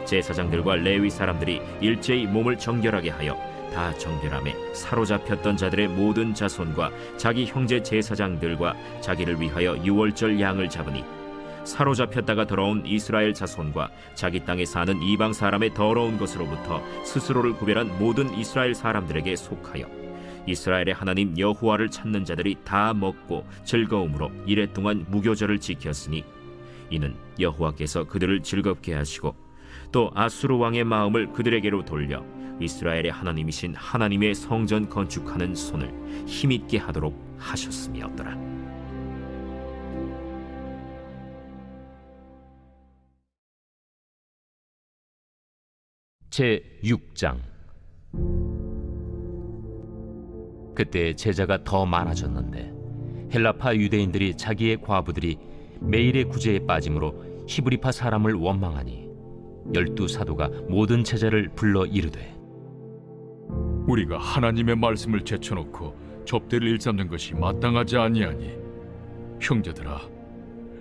제사장들과 레위 사람들이 일제히 몸을 정결하게 하여 다 정결함에 사로잡혔던 자들의 모든 자손과 자기 형제 제사장들과 자기를 위하여 유월절 양을 잡으니 사로잡혔다가 돌아온 이스라엘 자손과 자기 땅에 사는 이방 사람의 더러운 것으로부터 스스로를 구별한 모든 이스라엘 사람들에게 속하여 이스라엘의 하나님 여호와를 찾는 자들이 다 먹고 즐거움으로 이레 동안 무교절을 지켰으니 이는 여호와께서 그들을 즐겁게 하시고 또 아수르 왕의 마음을 그들에게로 돌려 이스라엘의 하나님이신 하나님의 성전 건축하는 손을 힘있게 하도록 하셨음이었더라. 제6장. 그때 제자가 더 많아졌는데 헬라파 유대인들이 자기의 과부들이 매일의 구제에 빠짐으로 히브리파 사람을 원망하니 12 사도가 모든 제자를 불러 이르되 우리가 하나님의 말씀을 제쳐놓고 접대를 일삼는 것이 마땅하지 아니하니 형제들아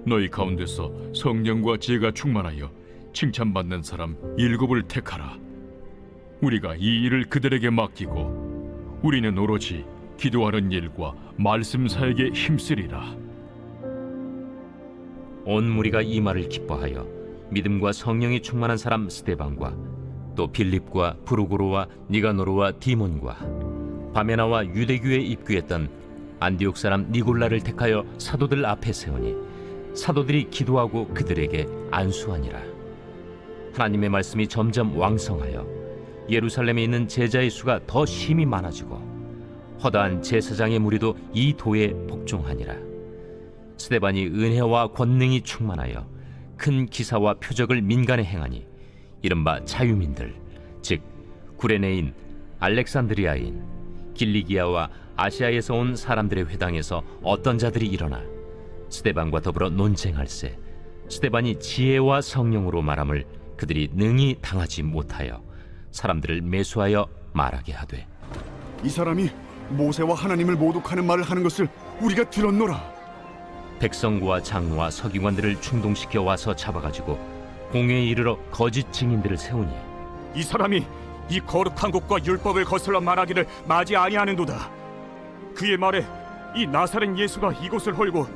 너희 가운데서 성령과 지혜가 충만하여 칭찬받는 사람 7을 택하라. 우리가 이 일을 그들에게 맡기고 우리는 오로지 기도하는 일과 말씀 사역에 힘쓰리라. 온 무리가 이 말을 기뻐하여 믿음과 성령이 충만한 사람 스데반과 또 빌립과 브루고로와 니가노르와 디몬과 바메나와 유대교에 입교했던 안디옥 사람 니골라를 택하여 사도들 앞에 세우니 사도들이 기도하고 그들에게 안수하니라. 하나님의 말씀이 점점 왕성하여 예루살렘에 있는 제자의 수가 더 심히 많아지고 허다한 제사장의 무리도 이 도에 복종하니라. 스데반이 은혜와 권능이 충만하여 큰 기사와 표적을 민간에 행하니 이른바 자유민들 즉 구레네인, 알렉산드리아인, 길리기아와 아시아에서 온 사람들의 회당에서 어떤 자들이 일어나 스데반과 더불어 논쟁할세 스데반이 지혜와 성령으로 말함을 그들이 능히 당하지 못하여 사람들을 매수하여 말하게 하되 이 사람이 모세와 하나님을 모독하는 말을 하는 것을 우리가 들었노라. 백성과 장로와 서기관들을 충동시켜 와서 잡아가지고 공회에 이르러 거짓 증인들을 세우니 이 사람이 이 거룩한 곳과 율법을 거슬러 말하기를 마지 아니하는도다. 그의 말에 이 나사렛 예수가 이곳을 헐고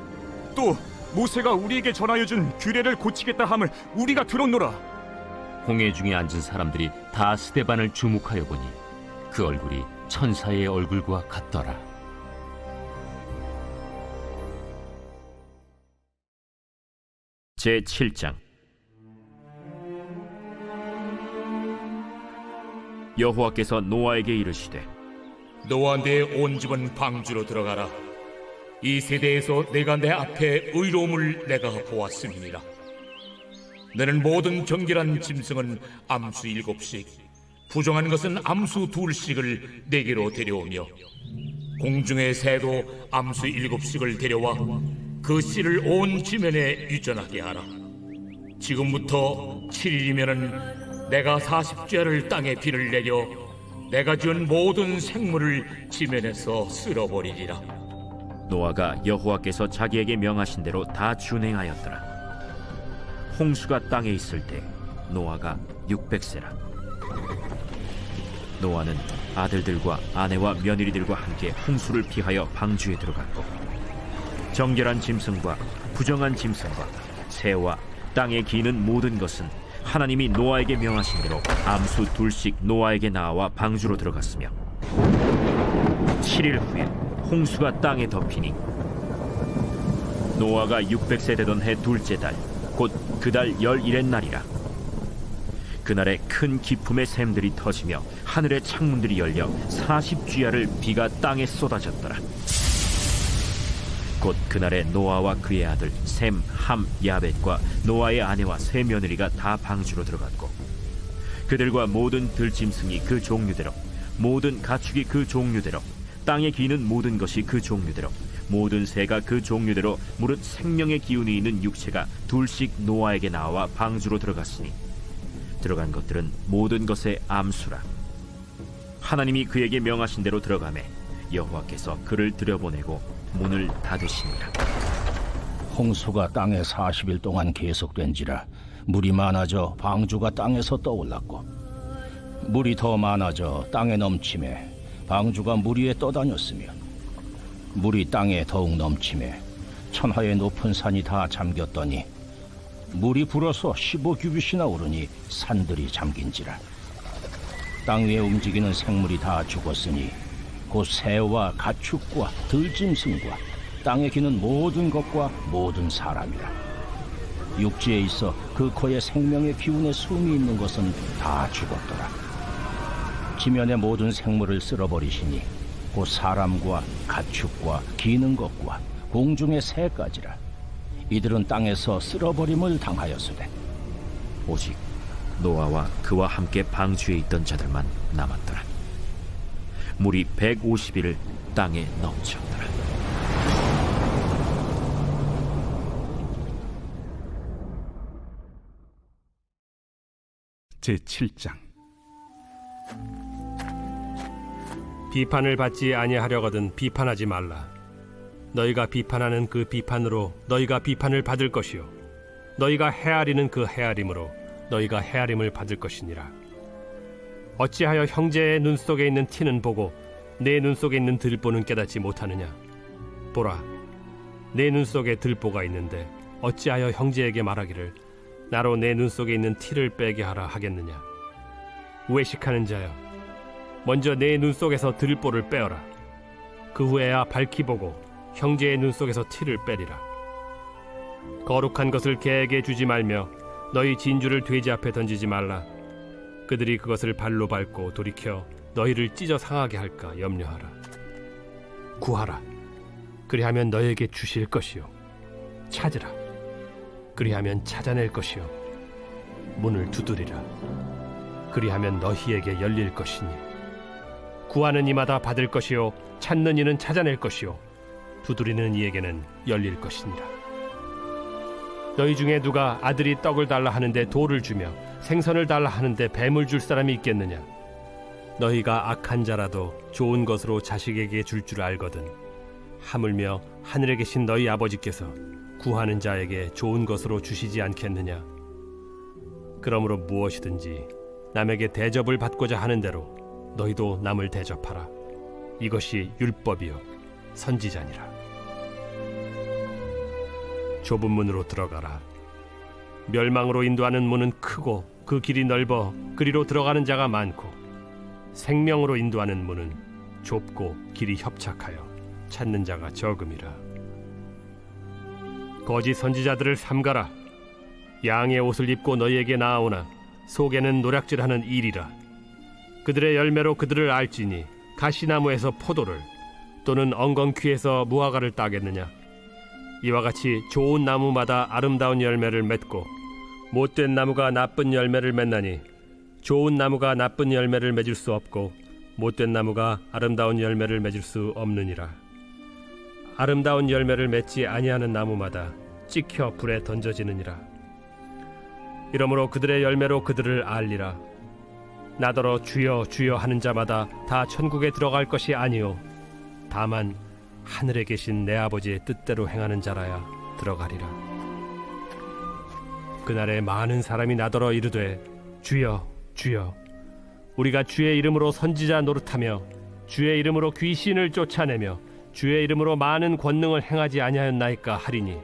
또 모세가 우리에게 전하여 준 규례를 고치겠다 함을 우리가 들었노라. 공회 중에 앉은 사람들이 다 스데반을 주목하여 보니 그 얼굴이 천사의 얼굴과 같더라. 제7장 여호와께서 노아에게 이르시되 너와 내 온 집은 방주로 들어가라. 이 세대에서 내가 내 앞에 의로움을 내가 보았음이니라. 너는 모든 정결한 짐승은 암수 7씩 부정한 것은 암수 2씩을 내게로 데려오며 공중의 새도 암수 7씩을 데려와 그 씨를 온 지면에 유전하게 하라. 지금부터 7일이면은 내가 40죄를 땅에 비를 내려 내가 지은 모든 생물을 지면에서 쓸어버리리라. 노아가 여호와께서 자기에게 명하신 대로 다 준행하였더라. 홍수가 땅에 있을 때 노아가 600세라. 노아는 아들들과 아내와 며느리들과 함께 홍수를 피하여 방주에 들어갔고 정결한 짐승과 부정한 짐승과 새와 땅에 기는 모든 것은 하나님이 노아에게 명하신 대로 암수 2씩 노아에게 나와 방주로 들어갔으며 7일 후에 홍수가 땅에 덮이니 노아가 600세 되던 해 둘째 달 곧 그 달 11의 날이라. 그날에 큰 기품의 샘들이 터지며 하늘의 창문들이 열려 40주야를 비가 땅에 쏟아졌더라. 곧 그날에 노아와 그의 아들 셈, 함, 야벳과 노아의 아내와 세 며느리가 다 방주로 들어갔고 그들과 모든 들짐승이 그 종류대로 모든 가축이 그 종류대로 땅에 기는 모든 것이 그 종류대로 모든 새가 그 종류대로 무릇 생명의 기운이 있는 육체가 2씩 노아에게 나와 방주로 들어갔으니 들어간 것들은 모든 것의 암수라. 하나님이 그에게 명하신 대로 들어가매 여호와께서 그를 들여보내고 문을 닫으시니라. 홍수가 땅에 40일 동안 계속된지라 물이 많아져 방주가 땅에서 떠올랐고 물이 더 많아져 땅에 넘침에 방주가 물 위에 떠다녔으며 물이 땅에 더욱 넘침에 천하의 높은 산이 다 잠겼더니 물이 불어서 15규빗이나 오르니 산들이 잠긴지라. 땅 위에 움직이는 생물이 다 죽었으니 곧 새와 가축과 들짐승과 땅에 기는 모든 것과 모든 사람이라. 육지에 있어 그 코에 생명의 기운의 숨이 있는 것은 다 죽었더라. 지면의 모든 생물을 쓸어버리시니 곧 사람과 가축과 기는 것과 공중의 새까지라. 이들은 땅에서 쓸어버림을 당하였으되 오직 노아와 그와 함께 방주에 있던 자들만 남았더라. 물이 150일을 땅에 넘쳤더라. 제7장. 비판을 받지 아니하려거든 비판하지 말라. 너희가 비판하는 그 비판으로 너희가 비판을 받을 것이요 너희가 헤아리는 그 헤아림으로 너희가 헤아림을 받을 것이니라. 어찌하여 형제의 눈 속에 있는 티는 보고 내 눈 속에 있는 들보는 깨닫지 못하느냐? 보라, 내 눈 속에 들보가 있는데 어찌하여 형제에게 말하기를 나로 내 눈 속에 있는 티를 빼게 하라 하겠느냐? 외식하는 자여, 먼저 내 눈 속에서 들보를 빼어라. 그 후에야 밝히 보고 형제의 눈 속에서 티를 빼리라. 거룩한 것을 개에게 주지 말며 너희 진주를 돼지 앞에 던지지 말라. 그들이 그것을 발로 밟고 돌이켜 너희를 찢어 상하게 할까 염려하라. 구하라, 그리하면 너희에게 주실 것이요 찾으라, 그리하면 찾아낼 것이요 문을 두드리라, 그리하면 너희에게 열릴 것이니 구하는 이마다 받을 것이요 찾는 이는 찾아낼 것이요 두드리는 이에게는 열릴 것이니라. 너희 중에 누가 아들이 떡을 달라 하는데 돌을 주며 생선을 달라 하는데 뱀을 줄 사람이 있겠느냐? 너희가 악한 자라도 좋은 것으로 자식에게 줄 줄 알거든 하물며 하늘에 계신 너희 아버지께서 구하는 자에게 좋은 것으로 주시지 않겠느냐? 그러므로 무엇이든지 남에게 대접을 받고자 하는 대로 너희도 남을 대접하라. 이것이 율법이요 선지자니라. 좁은 문으로 들어가라. 멸망으로 인도하는 문은 크고 그 길이 넓어 그리로 들어가는 자가 많고 생명으로 인도하는 문은 좁고 길이 협착하여 찾는 자가 적음이라. 거짓 선지자들을 삼가라. 양의 옷을 입고 너희에게 나아오나 속에는 노략질하는 일이라. 그들의 열매로 그들을 알지니 가시나무에서 포도를 또는 엉겅퀴에서 무화과를 따겠느냐? 이와 같이 좋은 나무마다 아름다운 열매를 맺고 못된 나무가 나쁜 열매를 맺나니 좋은 나무가 나쁜 열매를 맺을 수 없고 못된 나무가 아름다운 열매를 맺을 수 없느니라. 아름다운 열매를 맺지 아니하는 나무마다 찍혀 불에 던져지느니라. 이러므로 그들의 열매로 그들을 알리라. 나더러 주여 주여 하는 자마다 다 천국에 들어갈 것이 아니요 다만 하늘에 계신 내 아버지의 뜻대로 행하는 자라야 들어가리라. 그날에 많은 사람이 나더러 이르되 주여 주여 우리가 주의 이름으로 선지자 노릇하며 주의 이름으로 귀신을 쫓아내며 주의 이름으로 많은 권능을 행하지 아니하였나이까 하리니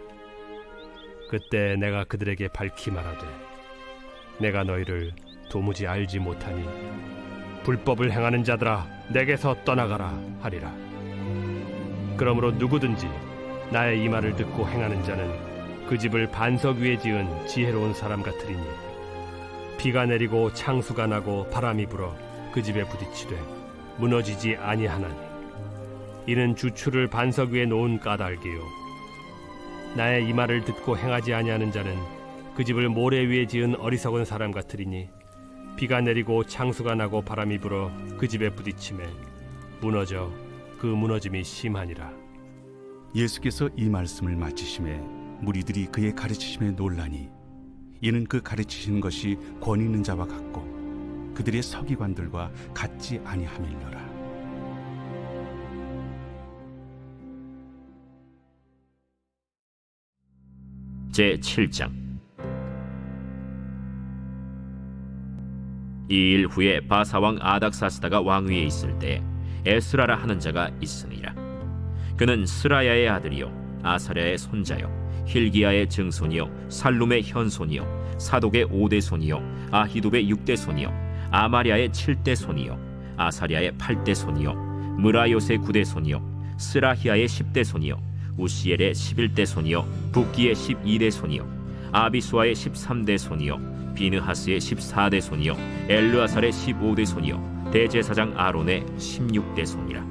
그때 내가 그들에게 밝히 말하되 내가 너희를 도무지 알지 못하니 불법을 행하는 자들아 내게서 떠나가라 하리라. 그러므로 누구든지 나의 이 말을 듣고 행하는 자는 그 집을 반석 위에 지은 지혜로운 사람 같으리니 비가 내리고 창수가 나고 바람이 불어 그 집에 부딪히되 무너지지 아니하나니 이는 주추를 반석 위에 놓은 까닭이요 나의 이 말을 듣고 행하지 아니하는 자는 그 집을 모래 위에 지은 어리석은 사람 같으리니 비가 내리고 창수가 나고 바람이 불어 그 집에 부딪히매 무너져 그 무너짐이 심하니라. 예수께서 이 말씀을 마치심에 무리들이 그의 가르치심에 놀라니 이는 그 가르치시는 것이 권위 있는 자와 같고 그들의 서기관들과 같지 아니함일러라. 제7장. 이 일 후에 바사왕 아닥사스다가 왕위에 있을 때 에스라라 하는 자가 있으니라. 그는 스라야의 아들이요 아사랴의 손자요 힐기야의 증손이요 살룸의 현손이요 사독의 5대 손이요 아히둡의 6대 손이요 아마랴의 7대 손이요 아사랴의 8대 손이요 무라요의 9대 손이요 스라히야의 10대 손이요 우시엘의 11대 손이요 붓기의 12대 손이요 아비수아의 13대 손이요 비느하스의 14대 손이요 엘르아살의 15대 손이요 대제사장 아론의 16대 손이라.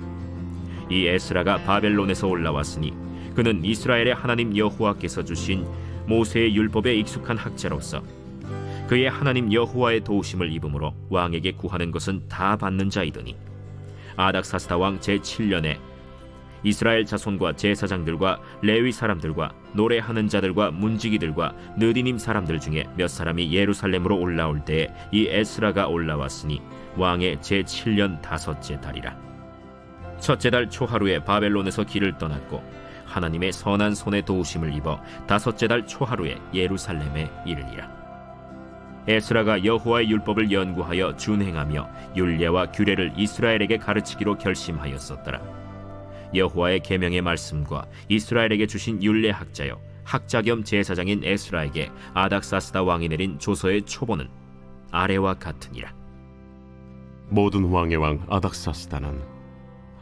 이 에스라가 바벨론에서 올라왔으니 그는 이스라엘의 하나님 여호와께서 주신 모세의 율법에 익숙한 학자로서 그의 하나님 여호와의 도우심을 입음으로 왕에게 구하는 것은 다 받는 자이더니 아닥사스다 왕 제7년에 이스라엘 자손과 제사장들과 레위 사람들과 노래하는 자들과 문지기들과 느디님 사람들 중에 몇 사람이 예루살렘으로 올라올 때에 이 에스라가 올라왔으니 왕의 제7년 5째 달이라. 첫째 달 초하루에 바벨론에서 길을 떠났고 하나님의 선한 손에 도우심을 입어 5째 달 초하루에 예루살렘에 이르니라. 에스라가 여호와의 율법을 연구하여 준행하며 율례와 규례를 이스라엘에게 가르치기로 결심하였었더라. 여호와의 계명의 말씀과 이스라엘에게 주신 율례 학자여 학자 겸 제사장인 에스라에게 아닥사스다 왕이 내린 조서의 초본은 아래와 같으니라. 모든 왕의 왕 아닥사스다는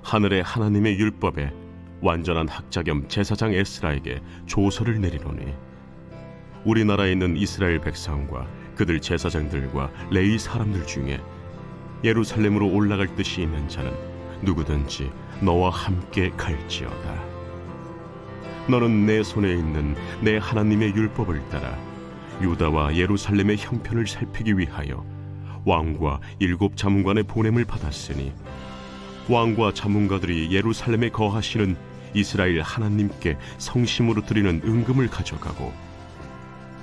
하늘의 하나님의 율법에 완전한 학자 겸 제사장 에스라에게 조서를 내리노니 우리나라에 있는 이스라엘 백성과 그들 제사장들과 레위 사람들 중에 예루살렘으로 올라갈 뜻이 있는 자는 누구든지 너와 함께 갈지어다. 너는 내 손에 있는 내 하나님의 율법을 따라 유다와 예루살렘의 형편을 살피기 위하여 왕과 7 자문관의 보냄을 받았으니 왕과 자문가들이 예루살렘에 거하시는 이스라엘 하나님께 성심으로 드리는 은금을 가져가고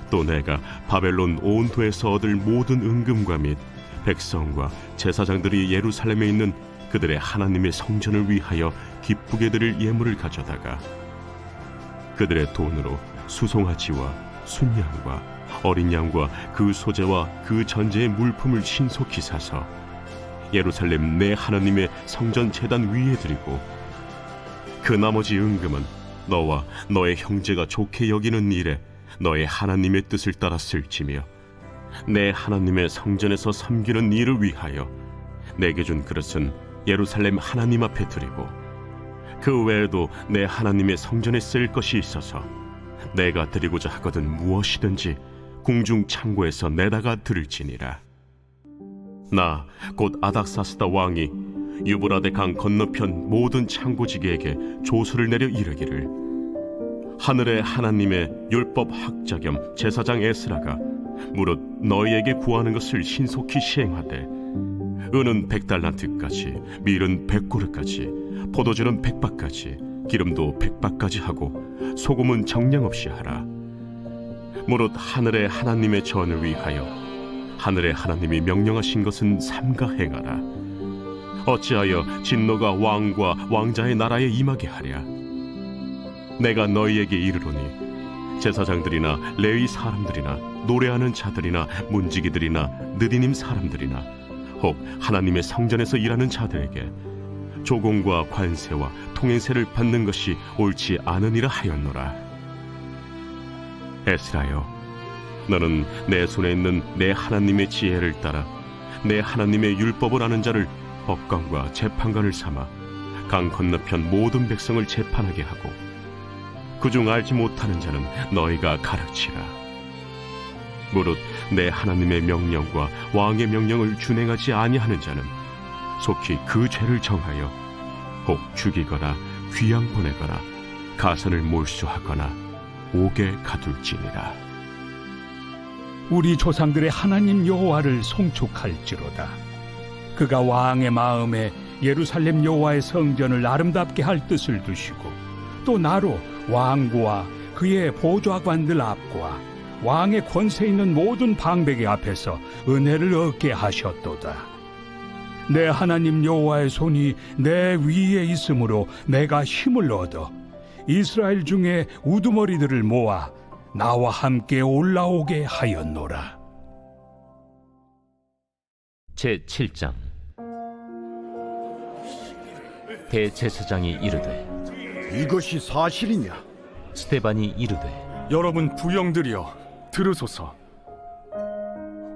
또 내가 바벨론 온 도에서 얻을 모든 은금과 및 백성과 제사장들이 예루살렘에 있는 그들의 하나님의 성전을 위하여 기쁘게 드릴 예물을 가져다가 그들의 돈으로 수송아지와 순양과 어린 양과 그 소재와 그 전제의 물품을 신속히 사서 예루살렘 내 하나님의 성전 제단 위에 드리고 그 나머지 은금은 너와 너의 형제가 좋게 여기는 일에 너의 하나님의 뜻을 따라 쓸지며 내 하나님의 성전에서 섬기는 일을 위하여 내게 준 그릇은 예루살렘 하나님 앞에 드리고 그 외에도 내 하나님의 성전에 쓸 것이 있어서 내가 드리고자 하거든 무엇이든지 궁중 창고에서 내다가 드릴지니라. 나 곧 아닥사스다 왕이 유브라데 강 건너편 모든 창고지기에게 조서를 내려 이르기를 하늘의 하나님의 율법 학자 겸 제사장 에스라가 무릇 너희에게 구하는 것을 신속히 시행하되 은은 100달란트까지 밀은 100고르까지 포도주는 100바까지 기름도 100바까지 하고 소금은 정량 없이 하라. 무릇 하늘의 하나님의 전을 위하여 하늘의 하나님이 명령하신 것은 삼가 행하라. 어찌하여 진노가 왕과 왕자의 나라에 임하게 하랴. 내가 너희에게 이르노니 제사장들이나 레위 사람들이나 노래하는 자들이나 문지기들이나 느디님 사람들이나 혹 하나님의 성전에서 일하는 자들에게 조공과 관세와 통행세를 받는 것이 옳지 않으니라 하였노라. 에스라여, 너는 내 손에 있는 내 하나님의 지혜를 따라 내 하나님의 율법을 아는 자를 법관과 재판관을 삼아 강 건너편 모든 백성을 재판하게 하고 그중 알지 못하는 자는 너희가 가르치라. 무릇 내 하나님의 명령과 왕의 명령을 준행하지 아니하는 자는 속히 그 죄를 정하여 혹 죽이거나 귀양 보내거나 가산을 몰수하거나 옥에 가둘지니라. 우리 조상들의 하나님 여호와를 송축할지로다. 그가 왕의 마음에 예루살렘 여호와의 성전을 아름답게 할 뜻을 두시고 또 나로 왕과 그의 보좌관들 앞과 왕의 권세 있는 모든 방백의 앞에서 은혜를 얻게 하셨도다. 내 하나님 여호와의 손이 내 위에 있으므로 내가 힘을 얻어 이스라엘 중에 우두머리들을 모아 나와 함께 올라오게 하였노라. 제7장. 대제사장이 이르되 이것이 사실이냐? 스데반이 이르되 여러분 부영들이여 들으소서.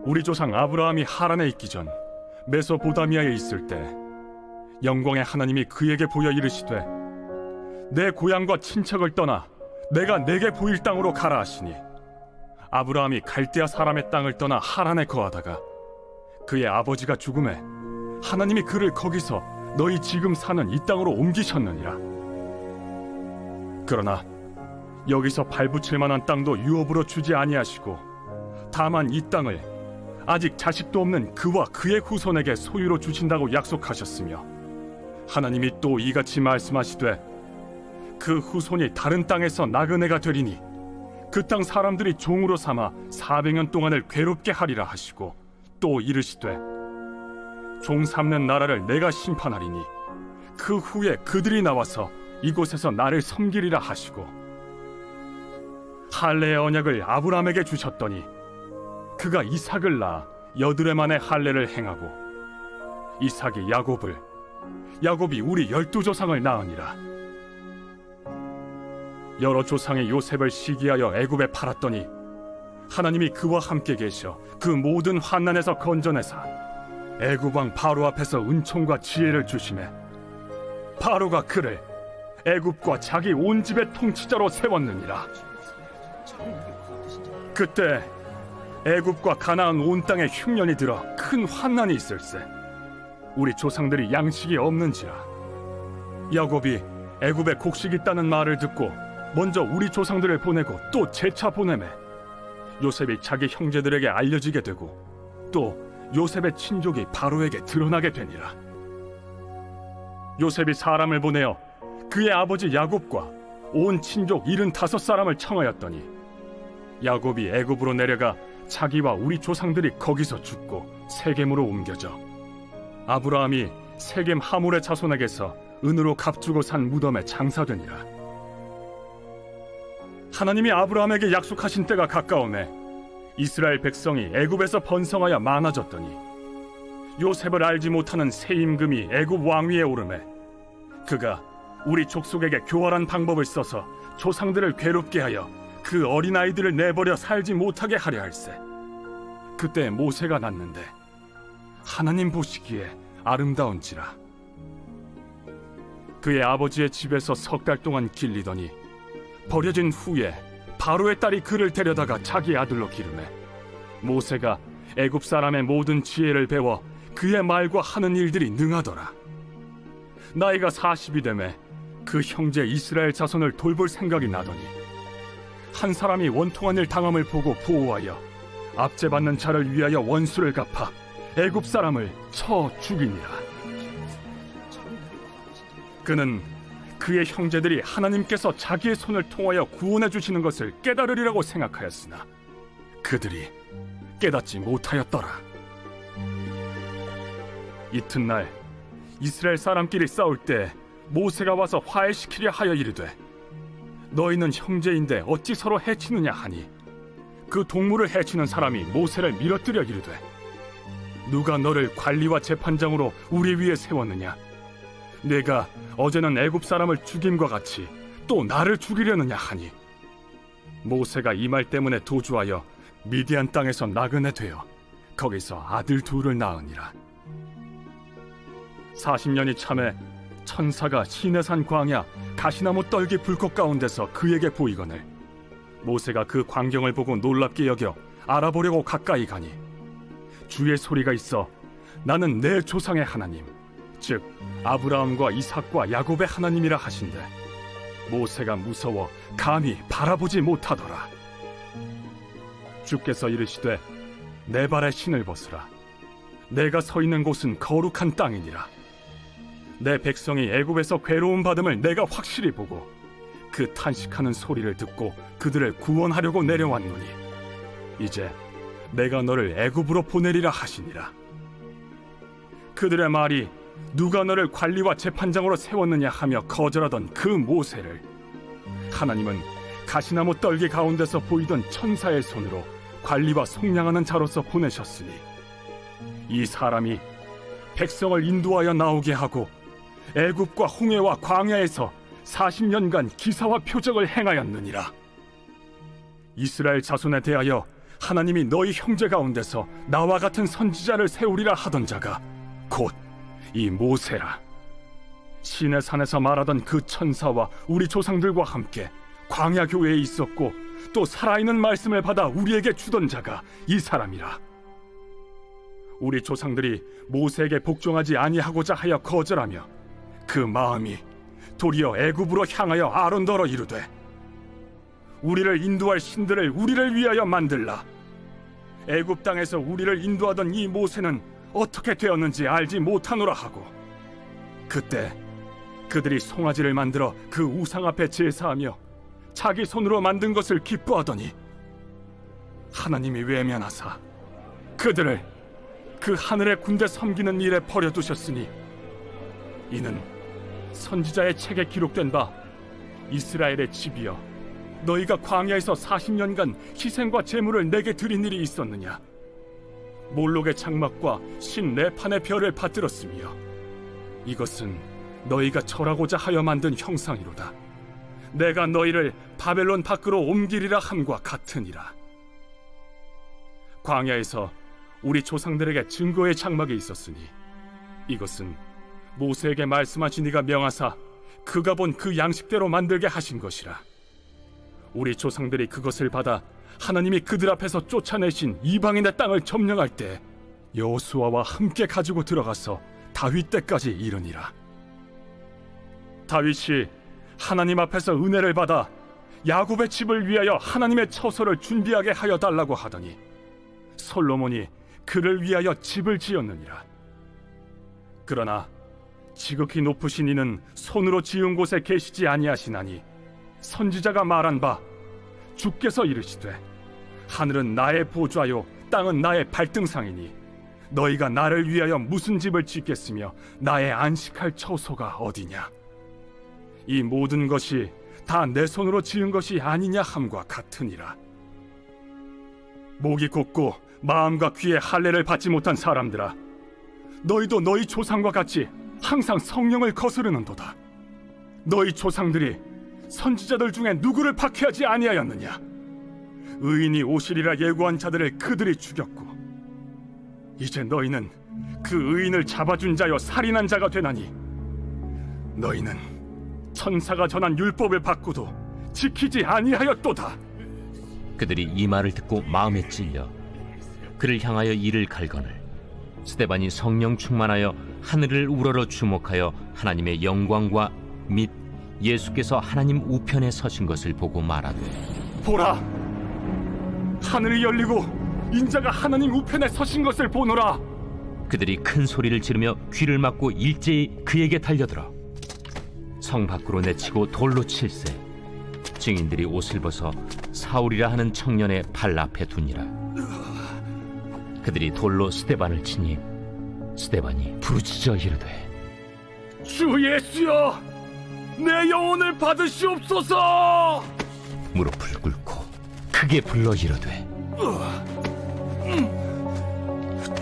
우리 조상 아브라함이 하란에 있기 전 메소보다미아에 있을 때 영광의 하나님이 그에게 보여 이르시되 내 고향과 친척을 떠나 내가 내게 보일 땅으로 가라 하시니 아브라함이 갈대아 사람의 땅을 떠나 하란에 거하다가 그의 아버지가 죽음에 하나님이 그를 거기서 너희 지금 사는 이 땅으로 옮기셨느니라. 그러나 여기서 발붙일 만한 땅도 유업으로 주지 아니하시고 다만 이 땅을 아직 자식도 없는 그와 그의 후손에게 소유로 주신다고 약속하셨으며 하나님이 또 이같이 말씀하시되 그 후손이 다른 땅에서 나그네가 되리니 그 땅 사람들이 종으로 삼아 400년 동안을 괴롭게 하리라 하시고, 또 이르시되 종 삼는 나라를 내가 심판하리니 그 후에 그들이 나와서 이곳에서 나를 섬기리라 하시고, 할례의 언약을 아브라함에게 주셨더니 그가 이삭을 낳아 8해 만에 할례를 행하고, 이삭이 야곱을, 야곱이 우리 12조상을 낳으니라. 여러 조상의 요셉을 시기하여 애굽에 팔았더니 하나님이 그와 함께 계셔 그 모든 환난에서 건져내사 애굽 왕 바로 앞에서 은총과 지혜를 주시매 바로가 그를 애굽과 자기 온 집의 통치자로 세웠느니라. 그때 애굽과 가나안 온 땅에 흉년이 들어 큰 환난이 있을세. 우리 조상들이 양식이 없는지라. 야곱이 애굽에 곡식 있다는 말을 듣고 먼저 우리 조상들을 보내고 또 재차 보내매 요셉이 자기 형제들에게 알려지게 되고 또 요셉의 친족이 바로에게 드러나게 되니라. 요셉이 사람을 보내어 그의 아버지 야곱과 온 친족 75사람을 청하였더니 야곱이 애굽으로 내려가 자기와 우리 조상들이 거기서 죽고 세겜으로 옮겨져 아브라함이 세겜 하몰의 자손에게서 은으로 값주고 산 무덤에 장사되니라. 하나님이 아브라함에게 약속하신 때가 가까우매 이스라엘 백성이 애굽에서 번성하여 많아졌더니 요셉을 알지 못하는 새 임금이 애굽 왕위에 오르매 그가 우리 족속에게 교활한 방법을 써서 조상들을 괴롭게 하여 그 어린아이들을 내버려 살지 못하게 하려 할세. 그때 모세가 났는데 하나님 보시기에 아름다운지라. 그의 아버지의 집에서 3달 동안 길리더니 버려진 후에 바로의 딸이 그를 데려다가 자기 아들로 기르매 모세가 애굽 사람의 모든 지혜를 배워 그의 말과 하는 일들이 능하더라. 나이가 40이 되매 그 형제 이스라엘 자손을 돌볼 생각이 나더니 한 사람이 원통한 일 당함을 보고 보호하여 압제받는 자를 위하여 원수를 갚아 애굽 사람을 쳐 죽이니라. 그는 그의 형제들이 하나님께서 자기의 손을 통하여 구원해 주시는 것을 깨달으리라고 생각하였으나 그들이 깨닫지 못하였더라. 이튿날 이스라엘 사람끼리 싸울 때 모세가 와서 화해시키려 하여 이르되 너희는 형제인데 어찌 서로 해치느냐 하니 그 동물을 해치는 사람이 모세를 밀어뜨려 이르되 누가 너를 관리와 재판장으로 우리 위에 세웠느냐? 내가 어제는 애굽 사람을 죽임과 같이 또 나를 죽이려느냐 하니 모세가 이 말 때문에 도주하여 미디안 땅에서 나그네 되어 거기서 아들 둘을 낳으니라. 40년이 참에 천사가 시내산 광야 가시나무 떨기 불꽃 가운데서 그에게 보이거늘 모세가 그 광경을 보고 놀랍게 여겨 알아보려고 가까이 가니 주의 소리가 있어 나는 내 조상의 하나님 즉 아브라함과 이삭과 야곱의 하나님이라 하신대 모세가 무서워 감히 바라보지 못하더라. 주께서 이르시되 내 발에 신을 벗으라. 내가 서 있는 곳은 거룩한 땅이니라. 내 백성이 애굽에서 괴로움 받음을 내가 확실히 보고 그 탄식하는 소리를 듣고 그들을 구원하려고 내려왔노니 이제 내가 너를 애굽으로 보내리라 하시니라. 그들의 말이 누가 너를 관리와 재판장으로 세웠느냐 하며 거절하던 그 모세를 하나님은 가시나무 떨기 가운데서 보이던 천사의 손으로 관리와 속량하는 자로서 보내셨으니 이 사람이 백성을 인도하여 나오게 하고 애굽과 홍해와 광야에서 40년간 기사와 표적을 행하였느니라. 이스라엘 자손에 대하여 하나님이 너희 형제 가운데서 나와 같은 선지자를 세우리라 하던 자가 곧 이 모세라. 시내 산에서 말하던 그 천사와 우리 조상들과 함께 광야 교회에 있었고 또 살아있는 말씀을 받아 우리에게 주던 자가 이 사람이라. 우리 조상들이 모세에게 복종하지 아니하고자 하여 거절하며 그 마음이 도리어 애굽으로 향하여 아론더러 이르되 우리를 인도할 신들을 우리를 위하여 만들라. 애굽 땅에서 우리를 인도하던 이 모세는 어떻게 되었는지 알지 못하노라 하고 그때 그들이 송아지를 만들어 그 우상 앞에 제사하며 자기 손으로 만든 것을 기뻐하더니 하나님이 외면하사 그들을 그 하늘의 군대 섬기는 일에 버려두셨으니 이는 선지자의 책에 기록된 바 이스라엘의 집이여 너희가 광야에서 40년간 희생과 제물을 내게 드린 일이 있었느냐? 몰록의 장막과 신 네판의 별을 받들었으며 이것은 너희가 절하고자 하여 만든 형상이로다. 내가 너희를 바벨론 밖으로 옮기리라 함과 같으니라. 광야에서 우리 조상들에게 증거의 장막이 있었으니 이것은 모세에게 말씀하신 이가 명하사 그가 본 그 양식대로 만들게 하신 것이라. 우리 조상들이 그것을 받아 하나님이 그들 앞에서 쫓아내신 이방인의 땅을 점령할 때 여호수아와 함께 가지고 들어가서 다윗 때까지 이르니라. 다윗이 하나님 앞에서 은혜를 받아 야곱의 집을 위하여 하나님의 처소를 준비하게 하여 달라고 하더니 솔로몬이 그를 위하여 집을 지었느니라. 그러나 지극히 높으신 이는 손으로 지은 곳에 계시지 아니하시나니 선지자가 말한 바 주께서 이르시되 하늘은 나의 보좌요 땅은 나의 발등상이니 너희가 나를 위하여 무슨 집을 짓겠으며 나의 안식할 처소가 어디냐? 이 모든 것이 다 내 손으로 지은 것이 아니냐 함과 같으니라. 목이 곧고 마음과 귀에 할례를 받지 못한 사람들아, 너희도 너희 조상과 같이 항상 성령을 거스르는도다. 너희 조상들이 선지자들 중에 누구를 박해하지 아니하였느냐? 의인이 오시리라 예고한 자들을 그들이 죽였고 이제 너희는 그 의인을 잡아준 자여 살인한 자가 되나니 너희는 천사가 전한 율법을 받고도 지키지 아니하였도다. 그들이 이 말을 듣고 마음에 찔려 그를 향하여 이를 갈거늘 스데반이 성령 충만하여 하늘을 우러러 주목하여 하나님의 영광과 및 예수께서 하나님 우편에 서신 것을 보고 말하되 보라, 하늘이 열리고 인자가 하나님 우편에 서신 것을 보노라. 그들이 큰 소리를 지르며 귀를 막고 일제히 그에게 달려들어 성 밖으로 내치고 돌로 칠세. 증인들이 옷을 벗어 사울이라 하는 청년의 발 앞에 두니라. 그들이 돌로 스데반을 치니 스데반이 부르짖어 이르되 주 예수여, 내 영혼을 받으시옵소서. 무릎을 꿇고 크게 불러 이르되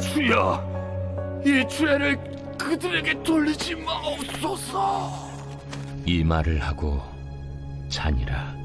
주여, 이 죄를 그들에게 돌리지 마옵소서. 이 말을 하고 자니라.